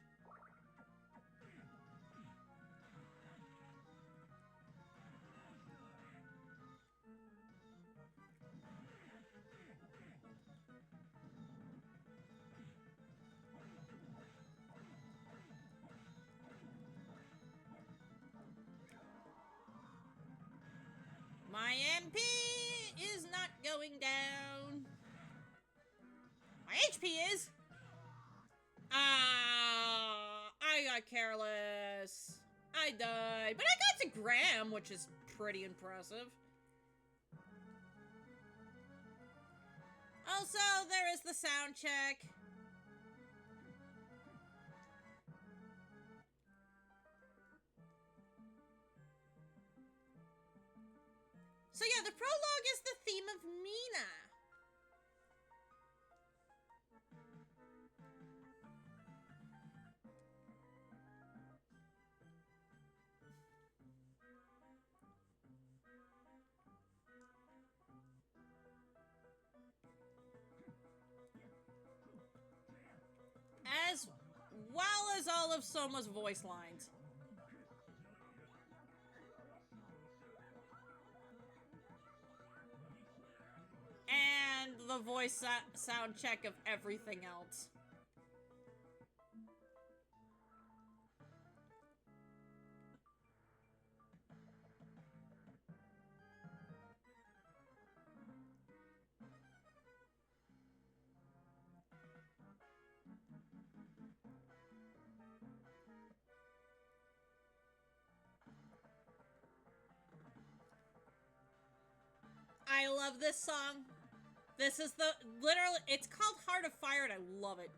My MP is not going down. My HP is. I got careless. I died. But I got to Graham, which is pretty impressive. Also, there is the sound check. prologue is the theme of Mina. As well as all of Soma's voice lines. And the voice sound check of everything else. I love this song. This is the, literally, it's called Heart of Fire and I love it.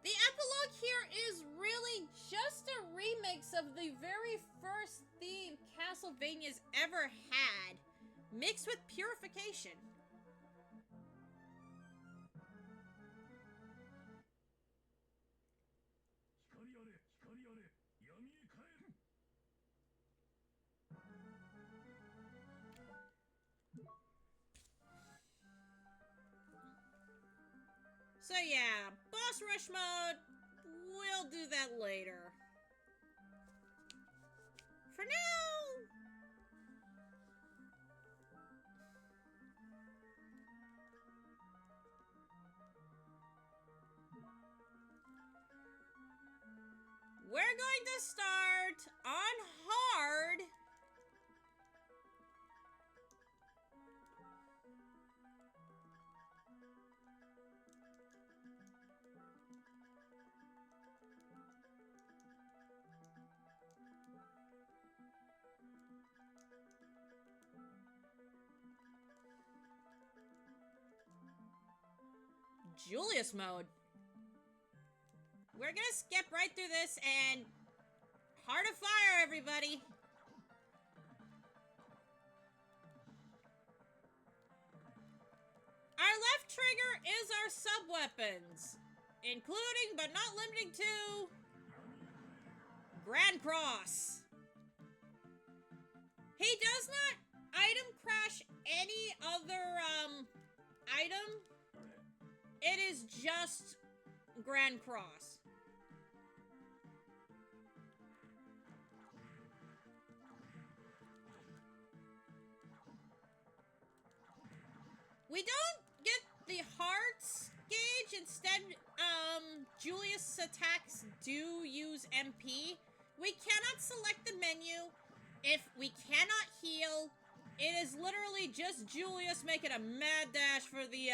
The epilogue here is really just a remix of the very first theme Castlevania's ever had, mixed with purification. So yeah, boss rush mode, we'll do that later. For now, we're going to start on hard. Julius mode. We're gonna skip right through this and Heart of Fire, everybody. Our left trigger is our sub-weapons, including but not limiting to Grand Cross. He does not item crash any other item. It is just Grand Cross. We don't get the hearts gauge. Instead, Julius attacks do use MP. We cannot select the menu. If we cannot heal, it is literally just Julius making a mad dash for the,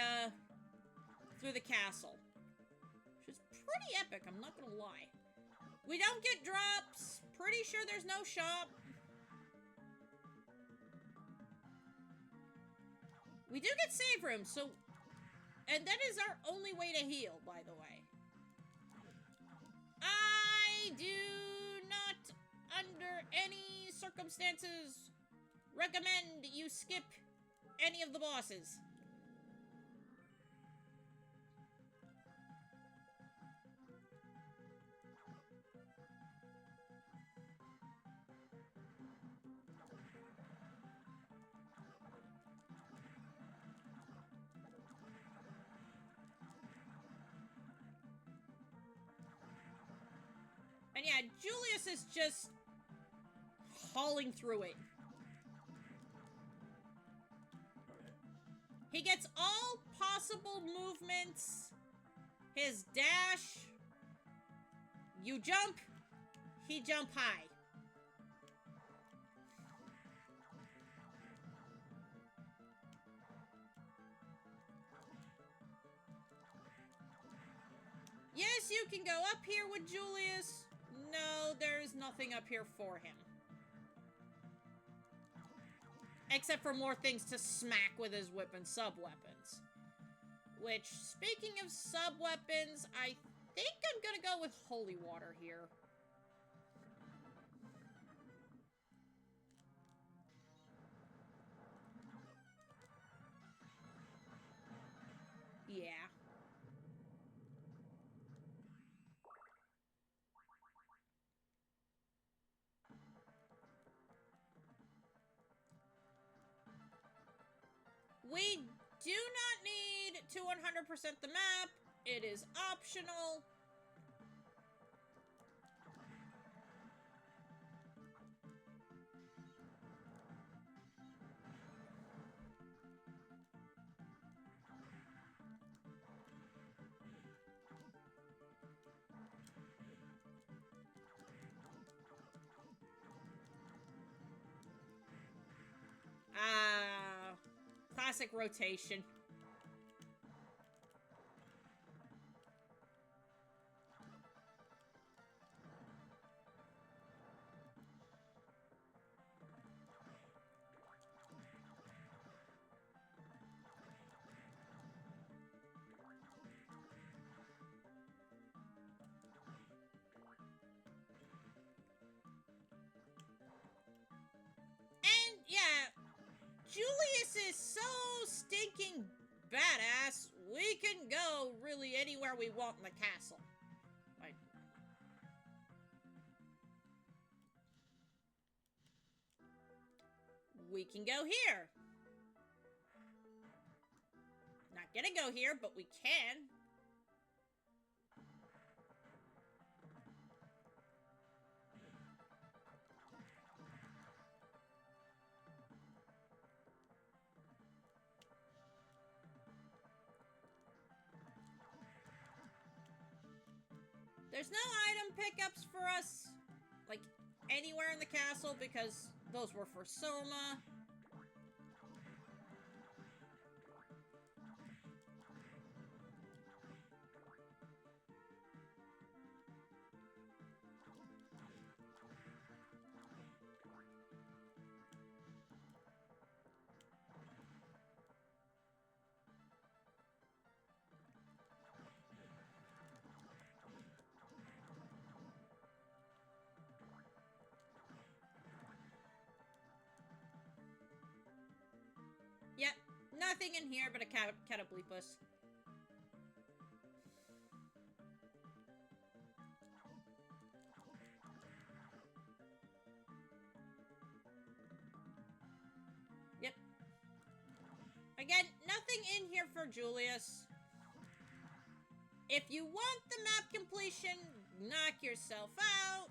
through the castle. Which is pretty epic, I'm not gonna lie. We don't get drops. Pretty sure there's no shop. We do get save rooms, so... And that is our only way to heal, by the way. I do not, under any circumstances, recommend you skip any of the bosses. And yeah, Julius is just hauling through it. He gets all possible movements. His dash. You jump. He jump high. Yes, you can go up here with Julius. No, there's nothing up here for him. Except for more things to smack with his whip and sub-weapons. Which, speaking of sub-weapons, I think I'm gonna go with holy water here. Yeah. We do not need to 100% the map. It is optional. Classic rotation. And yeah, Julius is so stinking badass, we can go really anywhere we want in the castle. Like, we can go here. Not gonna go here, but we can. There's no item pickups for us, like, anywhere in the castle, because those were for Soma. Yep, nothing in here but a cataplepus. Yep. Again, nothing in here for Julius. If you want the map completion, knock yourself out.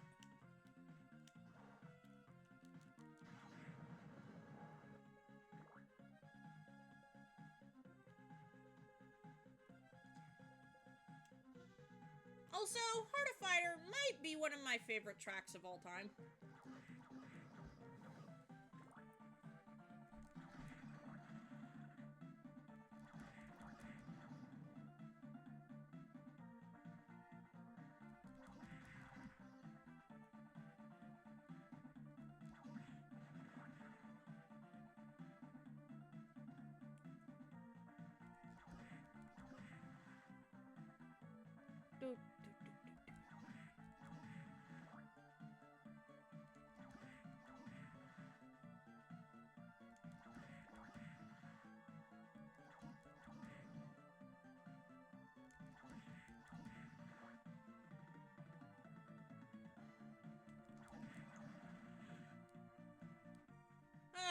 Also, Heart of Fire might be one of my favorite tracks of all time.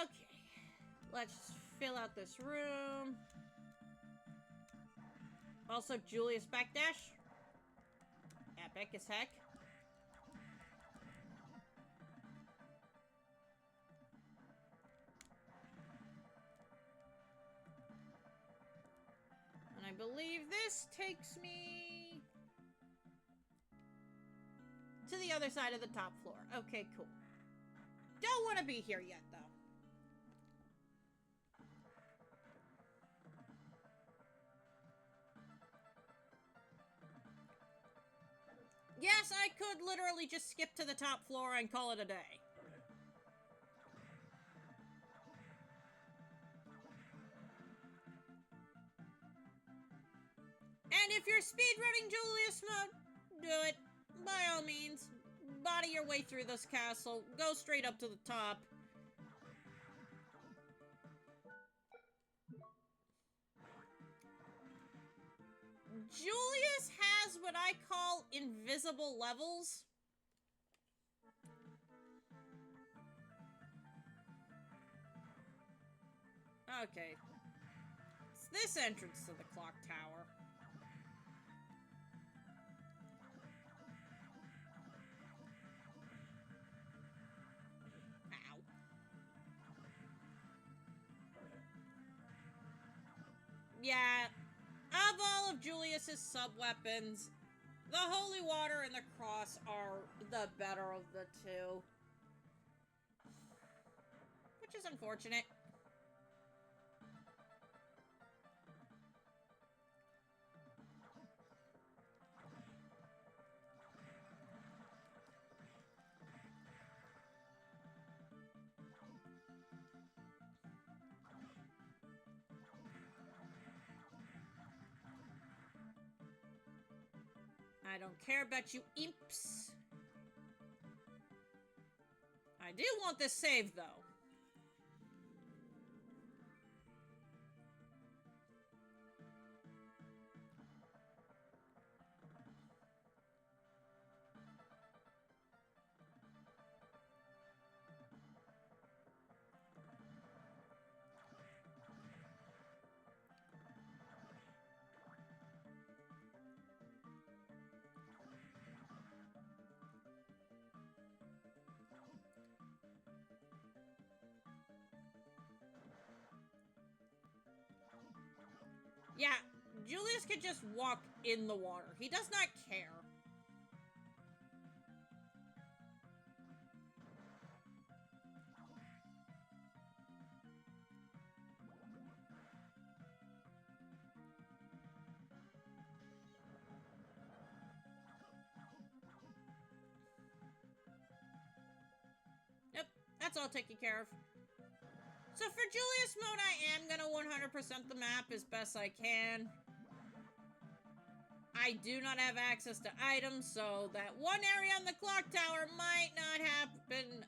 Okay, let's fill out this room. Also, Julius backdash. Epic as heck. And I believe this takes me to the other side of the top floor. Okay, cool. Don't want to be here yet, though. Yes, I could literally just skip to the top floor and call it a day. speedrunning Julius mode? Do it. By all means. Body your way through this castle. Go straight up to the top. Julius has what I call invisible levels. Okay. It's this entrance to the clock tower. Ow. Yeah. Of all of Julius's sub-weapons, the holy water and the cross are the better of the two. Which is unfortunate. I don't care about you imps. I do want this save, though. Yeah, Julius could just walk in the water. He does not care. Yep, that's all taken care of. So for Julius mode, I am gonna 100% the map as best I can. I do not have access to items, so that one area on the clock tower might not happen.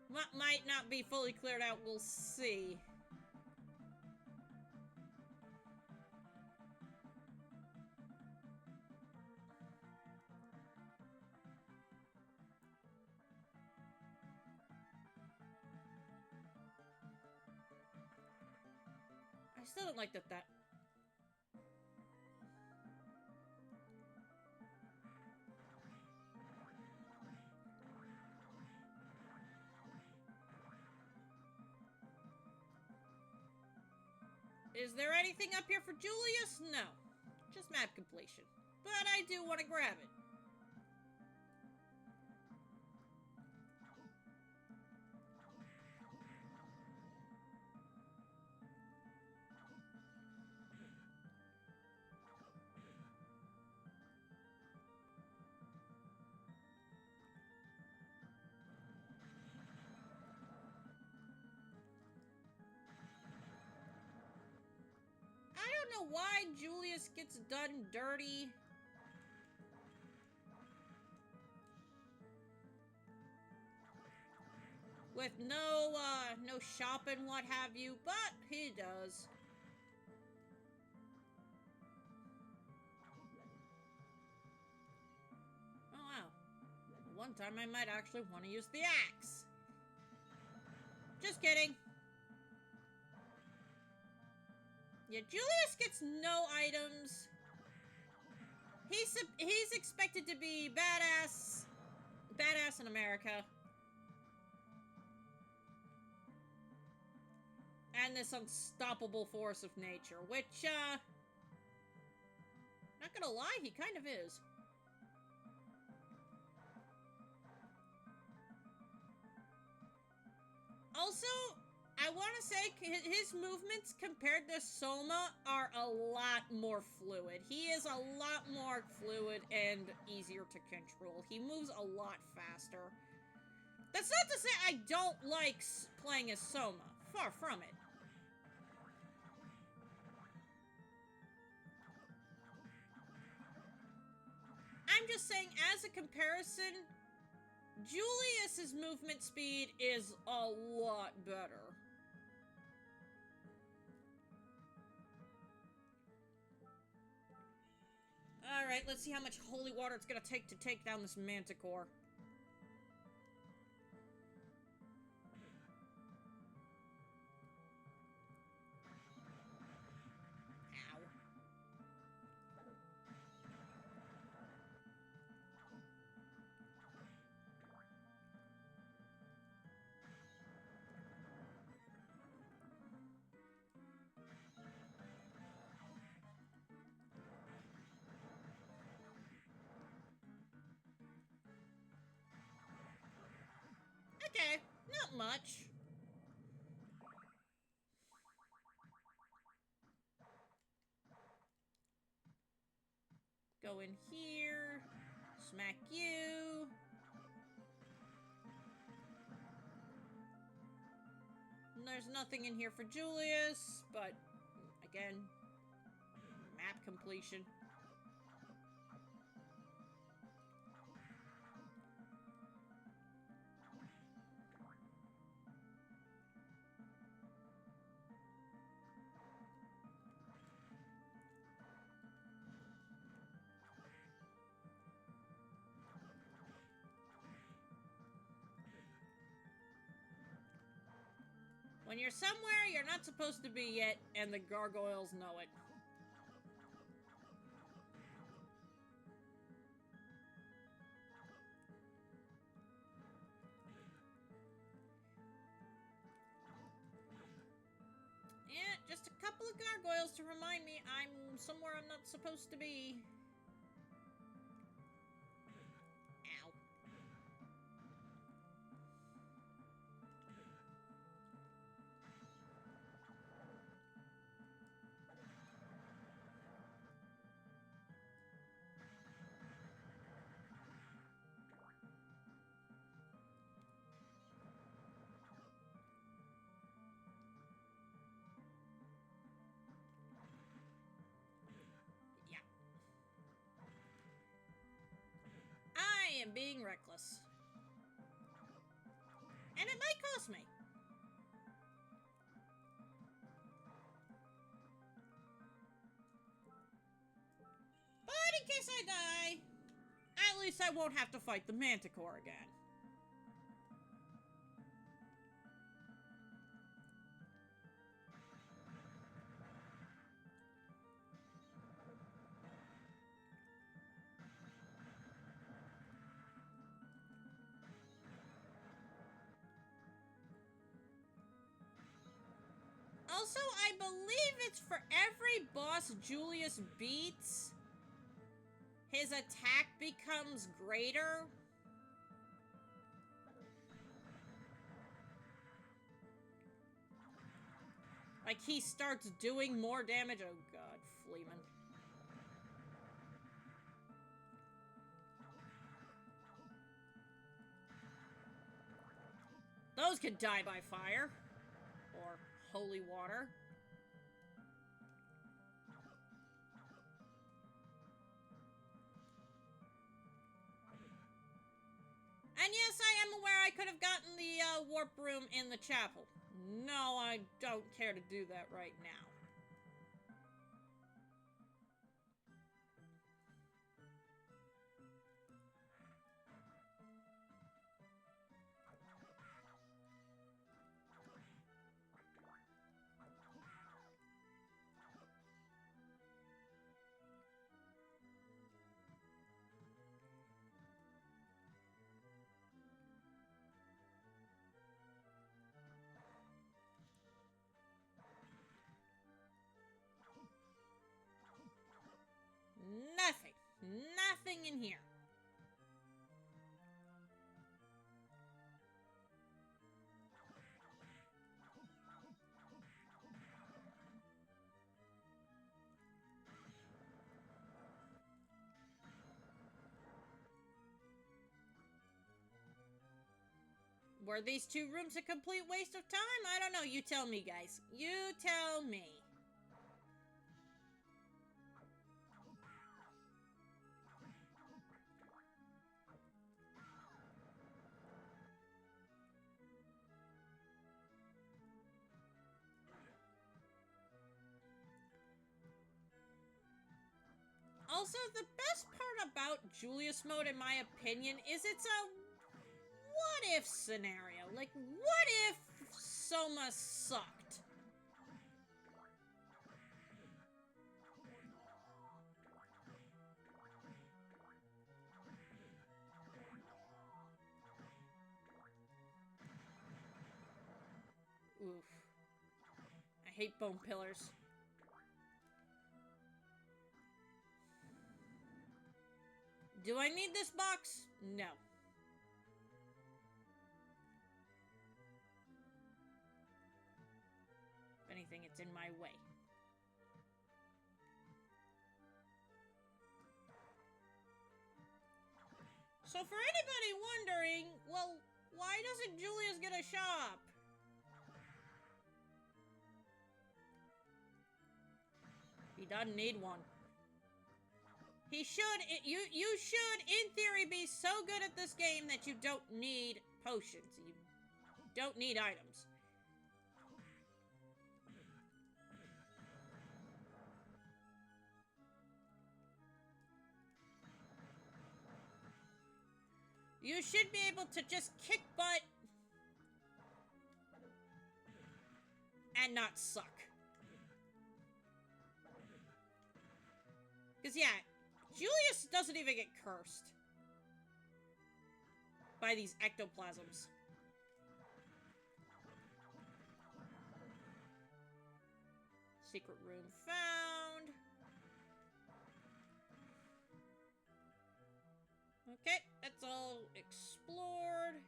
Might not be fully cleared out, we'll see. I still don't like that. Is there anything up here for Julius? No. Just map completion. But I do want to grab it. I don't know why Julius gets done dirty. With no shop and what have you, but he does. Oh wow. One time I might actually want to use the axe. Just kidding. Yeah, Julius gets no items. He's expected to be badass in America. And this unstoppable force of nature, which, not gonna lie, he kind of is. Also, I want to say his movements compared to Soma are a lot more fluid. He is a lot more fluid and easier to control. He moves a lot faster. That's not to say I don't like playing as Soma. Far from it. I'm just saying, as a comparison, Julius's movement speed is a lot better. Alright, let's see how much holy water it's gonna take down this manticore. Ow. Okay, not much. Go in here. Smack you. And there's nothing in here for Julius, but again, map completion. When you're somewhere you're not supposed to be yet, and the gargoyles know it. Yeah, just a couple of gargoyles to remind me I'm somewhere I'm not supposed to be. Ow. I am being reckless. And it might cost me. But in case I die, at least I won't have to fight the manticore again. Also, I believe it's for every boss Julius beats, his attack becomes greater. Like, he starts doing more damage. Oh god, Fleeman. Those could die by fire. Or holy water. And yes, I am aware I could have gotten the warp room in the chapel. No, I don't care to do that right now. Nothing. Nothing in here. Were these two rooms a complete waste of time? I don't know. You tell me, guys. You tell me. Also, the best part about Julius mode, in my opinion, is it's a what-if scenario. Like, what if Soma sucked? Oof. I hate bone pillars. Do I need this box? No. If anything, it's in my way. So for anybody wondering, well, why doesn't Julius get a shop? He doesn't need one. He should, you should, in theory, be so good at this game that you don't need potions. You don't need items. You should be able to just kick butt and not suck. Because, yeah, Julius doesn't even get cursed by these ectoplasms. Secret room found. Okay, that's all explored.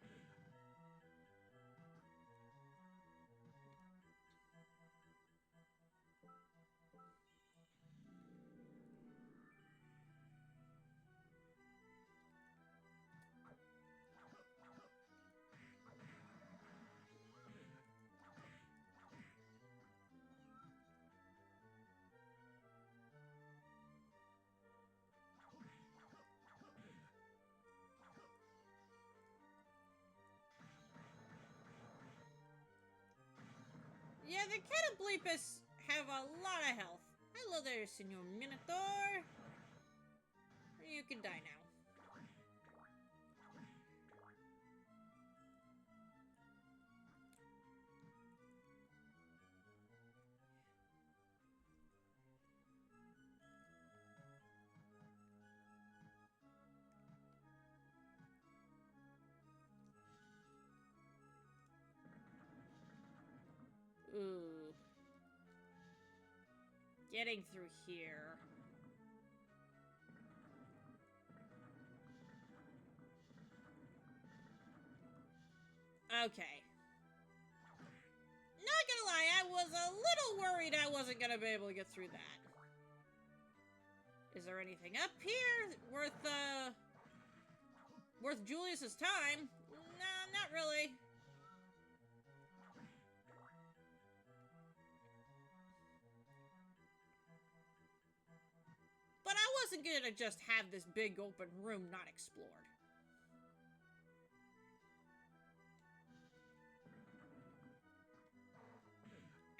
Yeah, the Catobleepus have a lot of health. Hello there, Senor Minotaur. You can die now. Ooh. Getting through here. Okay. Not gonna lie, I was a little worried I wasn't gonna be able to get through that. Is there anything up here worth Julius's time? Nah, not really. But I wasn't gonna just have this big open room not explored.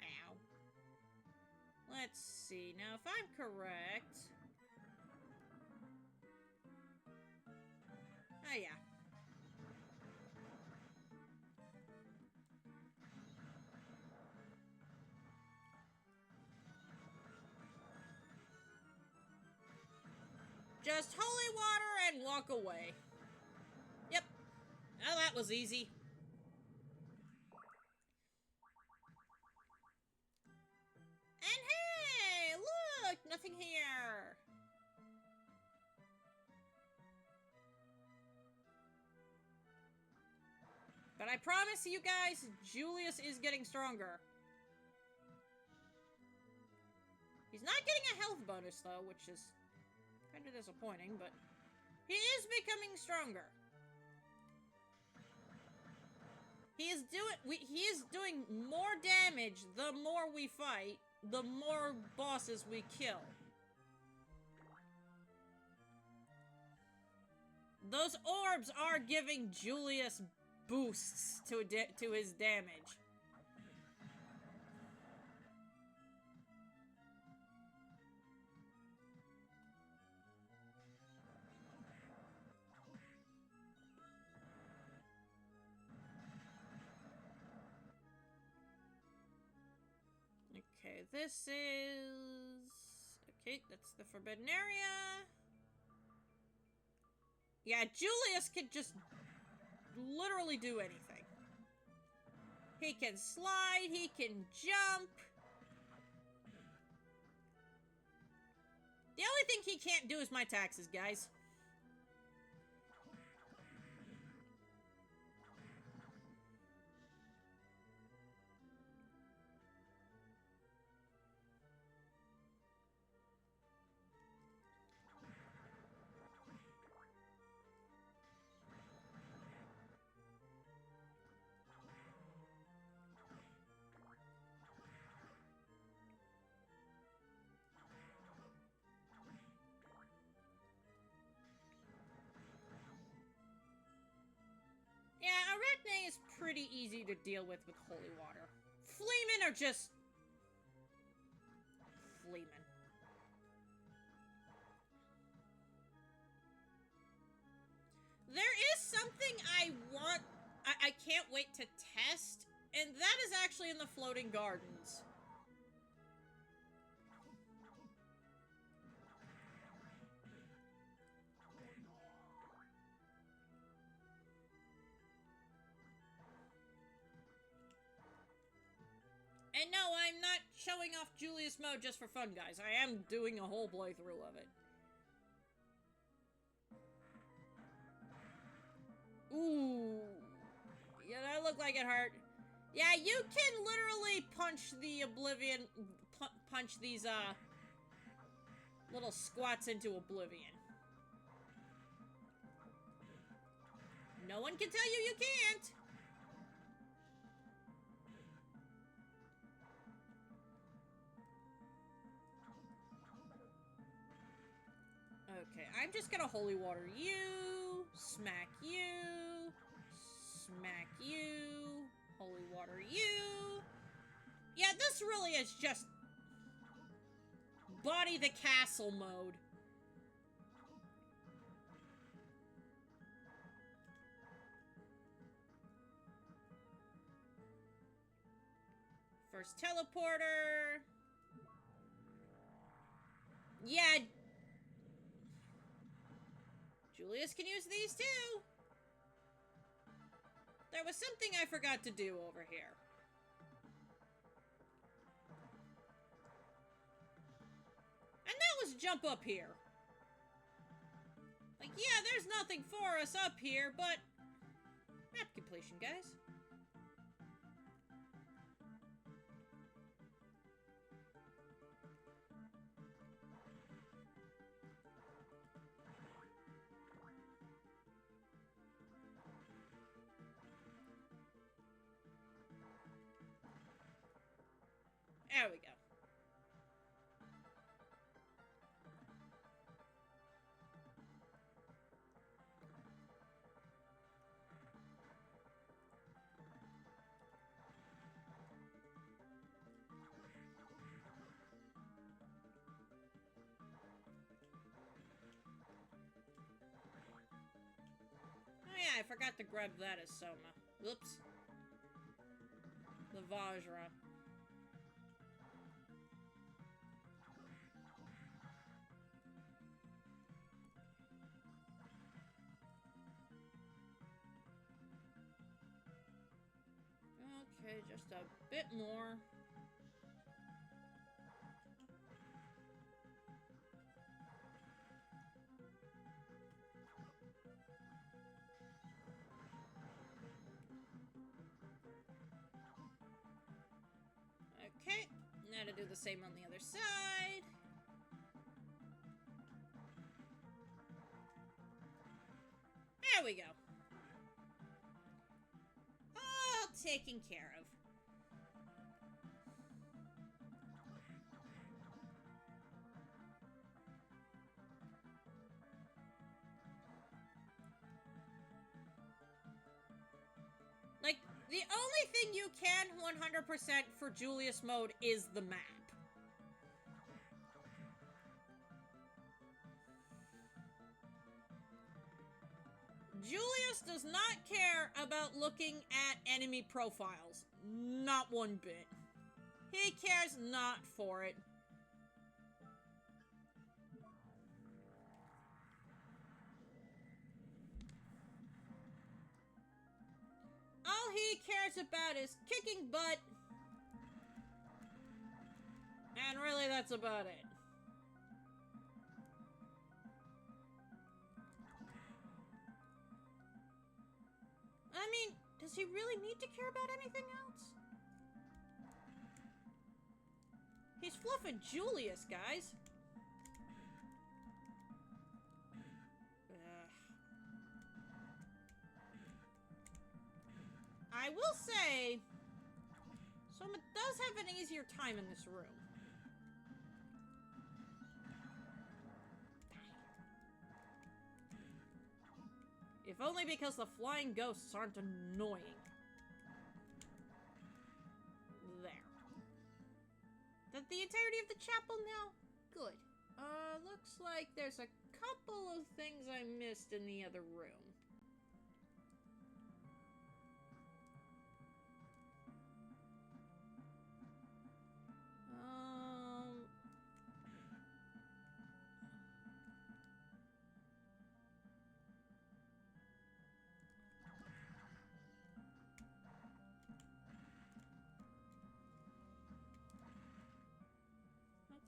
Ow. Let's see. Now, if I'm correct... Oh, yeah. Just holy water and walk away. Yep. Now that was easy. And hey, look, nothing here. But I promise you guys, Julius is getting stronger. He's not getting a health bonus though, which is kind of disappointing, but he is becoming stronger. He is doing more damage the more we fight, the more bosses we kill. Those orbs are giving Julius boosts to his damage. Okay, this is... Okay, that's the forbidden area. Yeah, Julius can just literally do anything. He can slide, he can jump. The only thing he can't do is my taxes, guys. Yeah, Arachne is pretty easy to deal with holy water. Fleemen are just... Fleemen. There is something I want... I can't wait to test, and that is actually in the floating gardens. And no, I'm not showing off Julius mode just for fun, guys. I am doing a whole playthrough of it. Ooh. Yeah, that looked like it hurt. Yeah, you can literally punch the oblivion... punch these, little squats into oblivion. No one can tell you can't. Okay, I'm just gonna holy water you, smack you, smack you, holy water you. Yeah, this really is just body the castle mode. First teleporter. Yeah. Julius can use these too. There was something I forgot to do over here. And that was jump up here. Like, yeah, there's nothing for us up here, but... Map completion, guys. There we go. Oh yeah, I forgot to grab that as Soma. Whoops. The Vajra. Okay, just a bit more. Okay, now to do the same on the other side. There we go. All taken care of. Like, the only thing you can 100% for Julius mode is the map. Julius does not care about looking at enemy profiles. Not one bit. He cares not for it. All he cares about is kicking butt. And really, that's about it. I mean, does he really need to care about anything else? He's fluffing Julius, guys. I will say, Soma does have an easier time in this room. If only because the flying ghosts aren't annoying. There. That the entirety of the chapel now? Good. Looks like there's a couple of things I missed in the other room.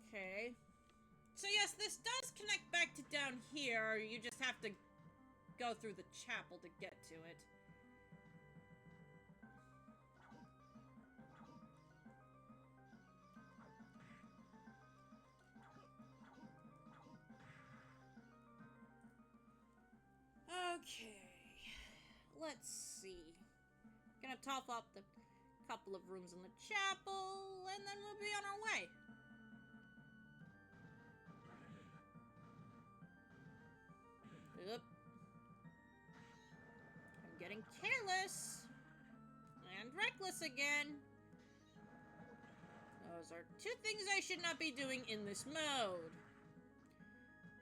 Okay. So yes, this does connect back to down here. You just have to go through the chapel to get to it. Okay. Let's see. Gonna top up the couple of rooms in the chapel, and then we'll be on our way. Oop. I'm getting careless. And reckless again. Those are two things I should not be doing in this mode.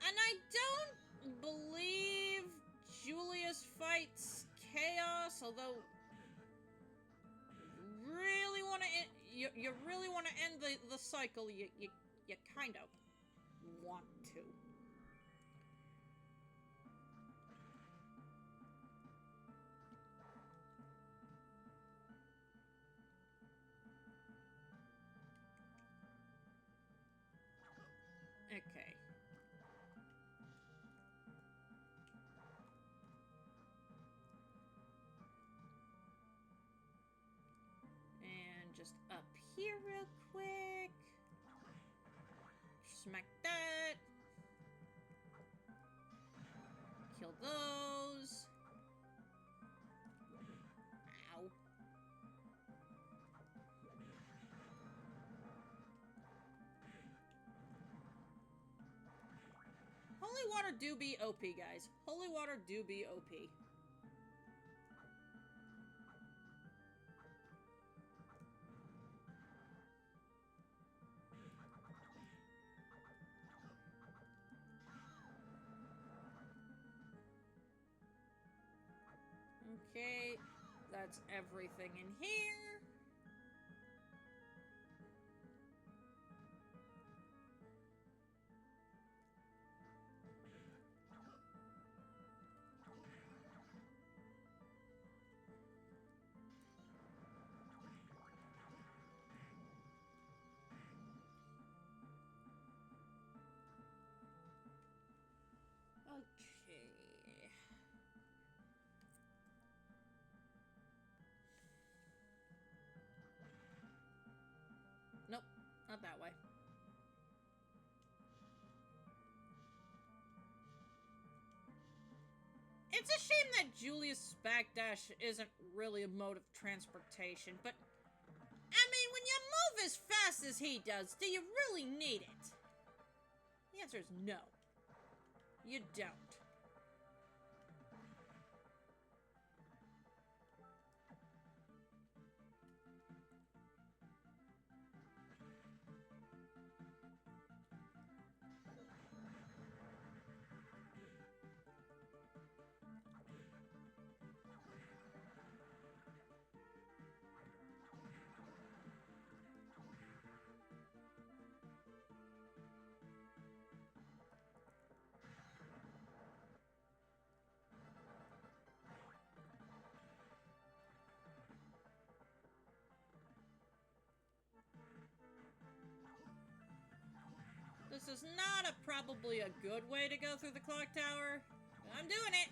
And I don't believe Julius fights Chaos, although you really want to end the cycle, you kind of want to. Okay. And just up here real quick. Smack that. Kill those. Ow. Holy water do be OP, guys. Holy water do be OP. Okay, that's everything in here. Okay. Nope, not that way. It's a shame that Julius' backdash isn't really a mode of transportation, but I mean, when you move as fast as he does, do you really need it? The answer is no. You don't. This is not probably a good way to go through the clock tower. But I'm doing it.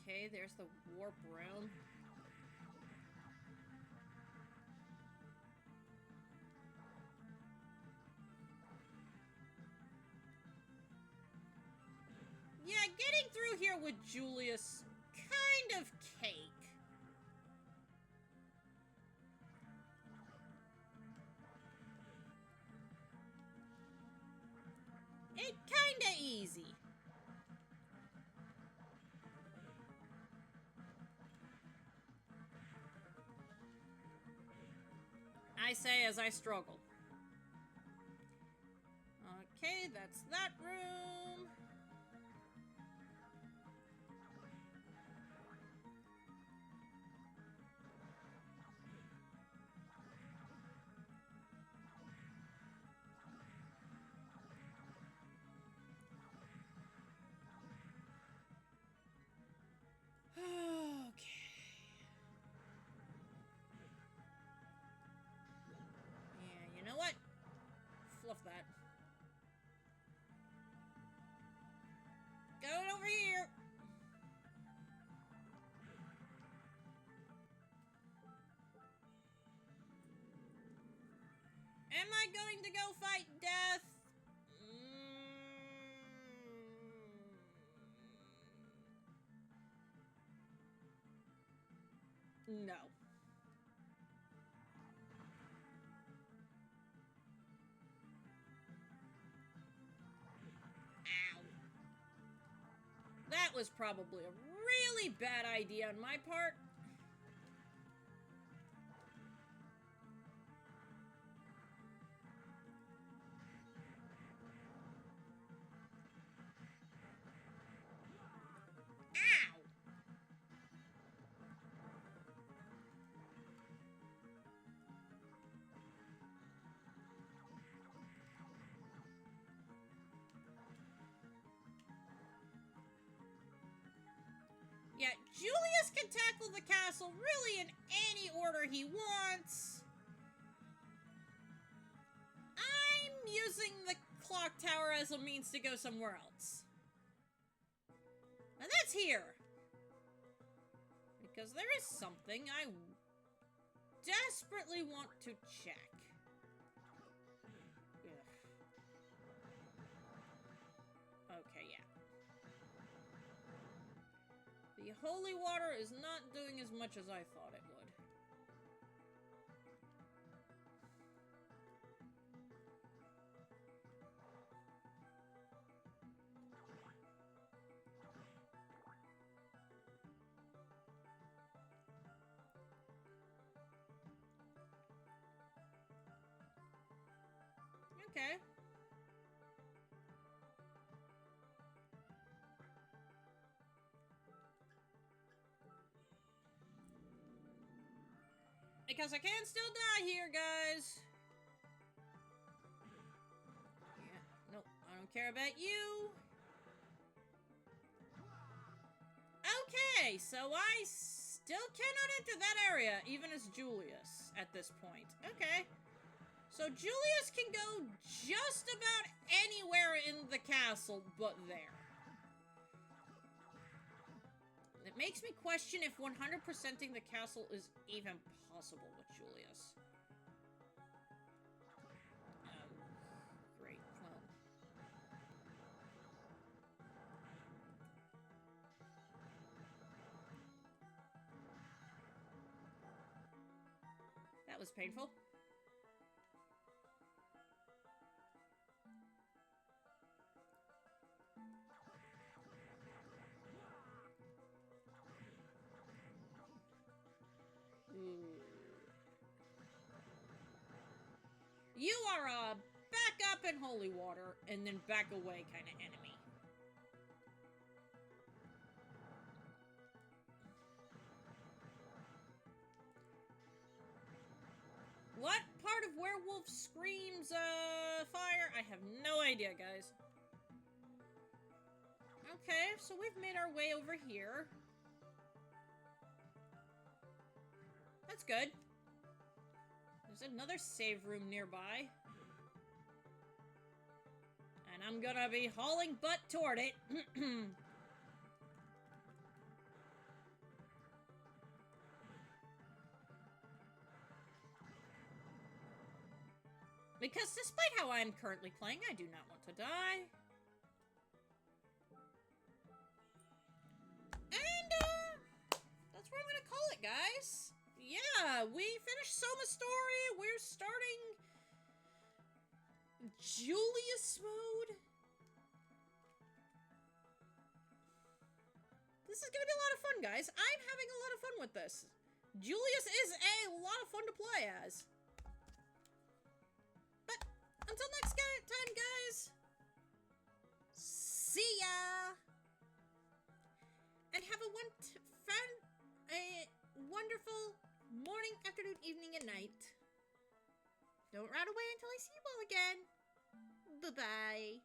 Okay, there's the warp room. Yeah, getting through here with Julius, kind of cake. It kinda easy. I say as I struggle. Okay, that's that room. Okay. Yeah, you know what? Fluff that. Going over here. Am I going to go fight death? No. Ow. That was probably a really bad idea on my part. Ow! Yeah, Julius can tackle the castle really in any order he wants. I'm using the clock tower as a means to go somewhere else. And that's here. Because there is something I desperately want to check. Ugh. Okay, yeah. The holy water is not doing as much as I thought it would. Okay. Because I can still die here, guys. Yeah, nope, I don't care about you. Okay, so I still cannot enter that area, even as Julius, at this point. Okay. So Julius can go just about anywhere in the castle but there. It makes me question if 100%ing the castle is even possible with Julius. Great. Well. That was painful. You are a back up in holy water and then back away kind of enemy. What part of Werewolf screams fire? I have no idea, guys. Okay, so we've made our way over here. that's good. There's another save room nearby. And I'm gonna be hauling butt toward it. Because despite how I'm currently playing, I do not want to die. And, that's where I'm gonna call it, guys. Yeah, we finished Soma's story. We're starting Julius mode. This is gonna be a lot of fun, guys. I'm having a lot of fun with this. Julius is a lot of fun to play as. But until next time, guys, see ya! And have a wonderful morning, afternoon, evening, and night. Don't run away until I see you all again. Bye-bye.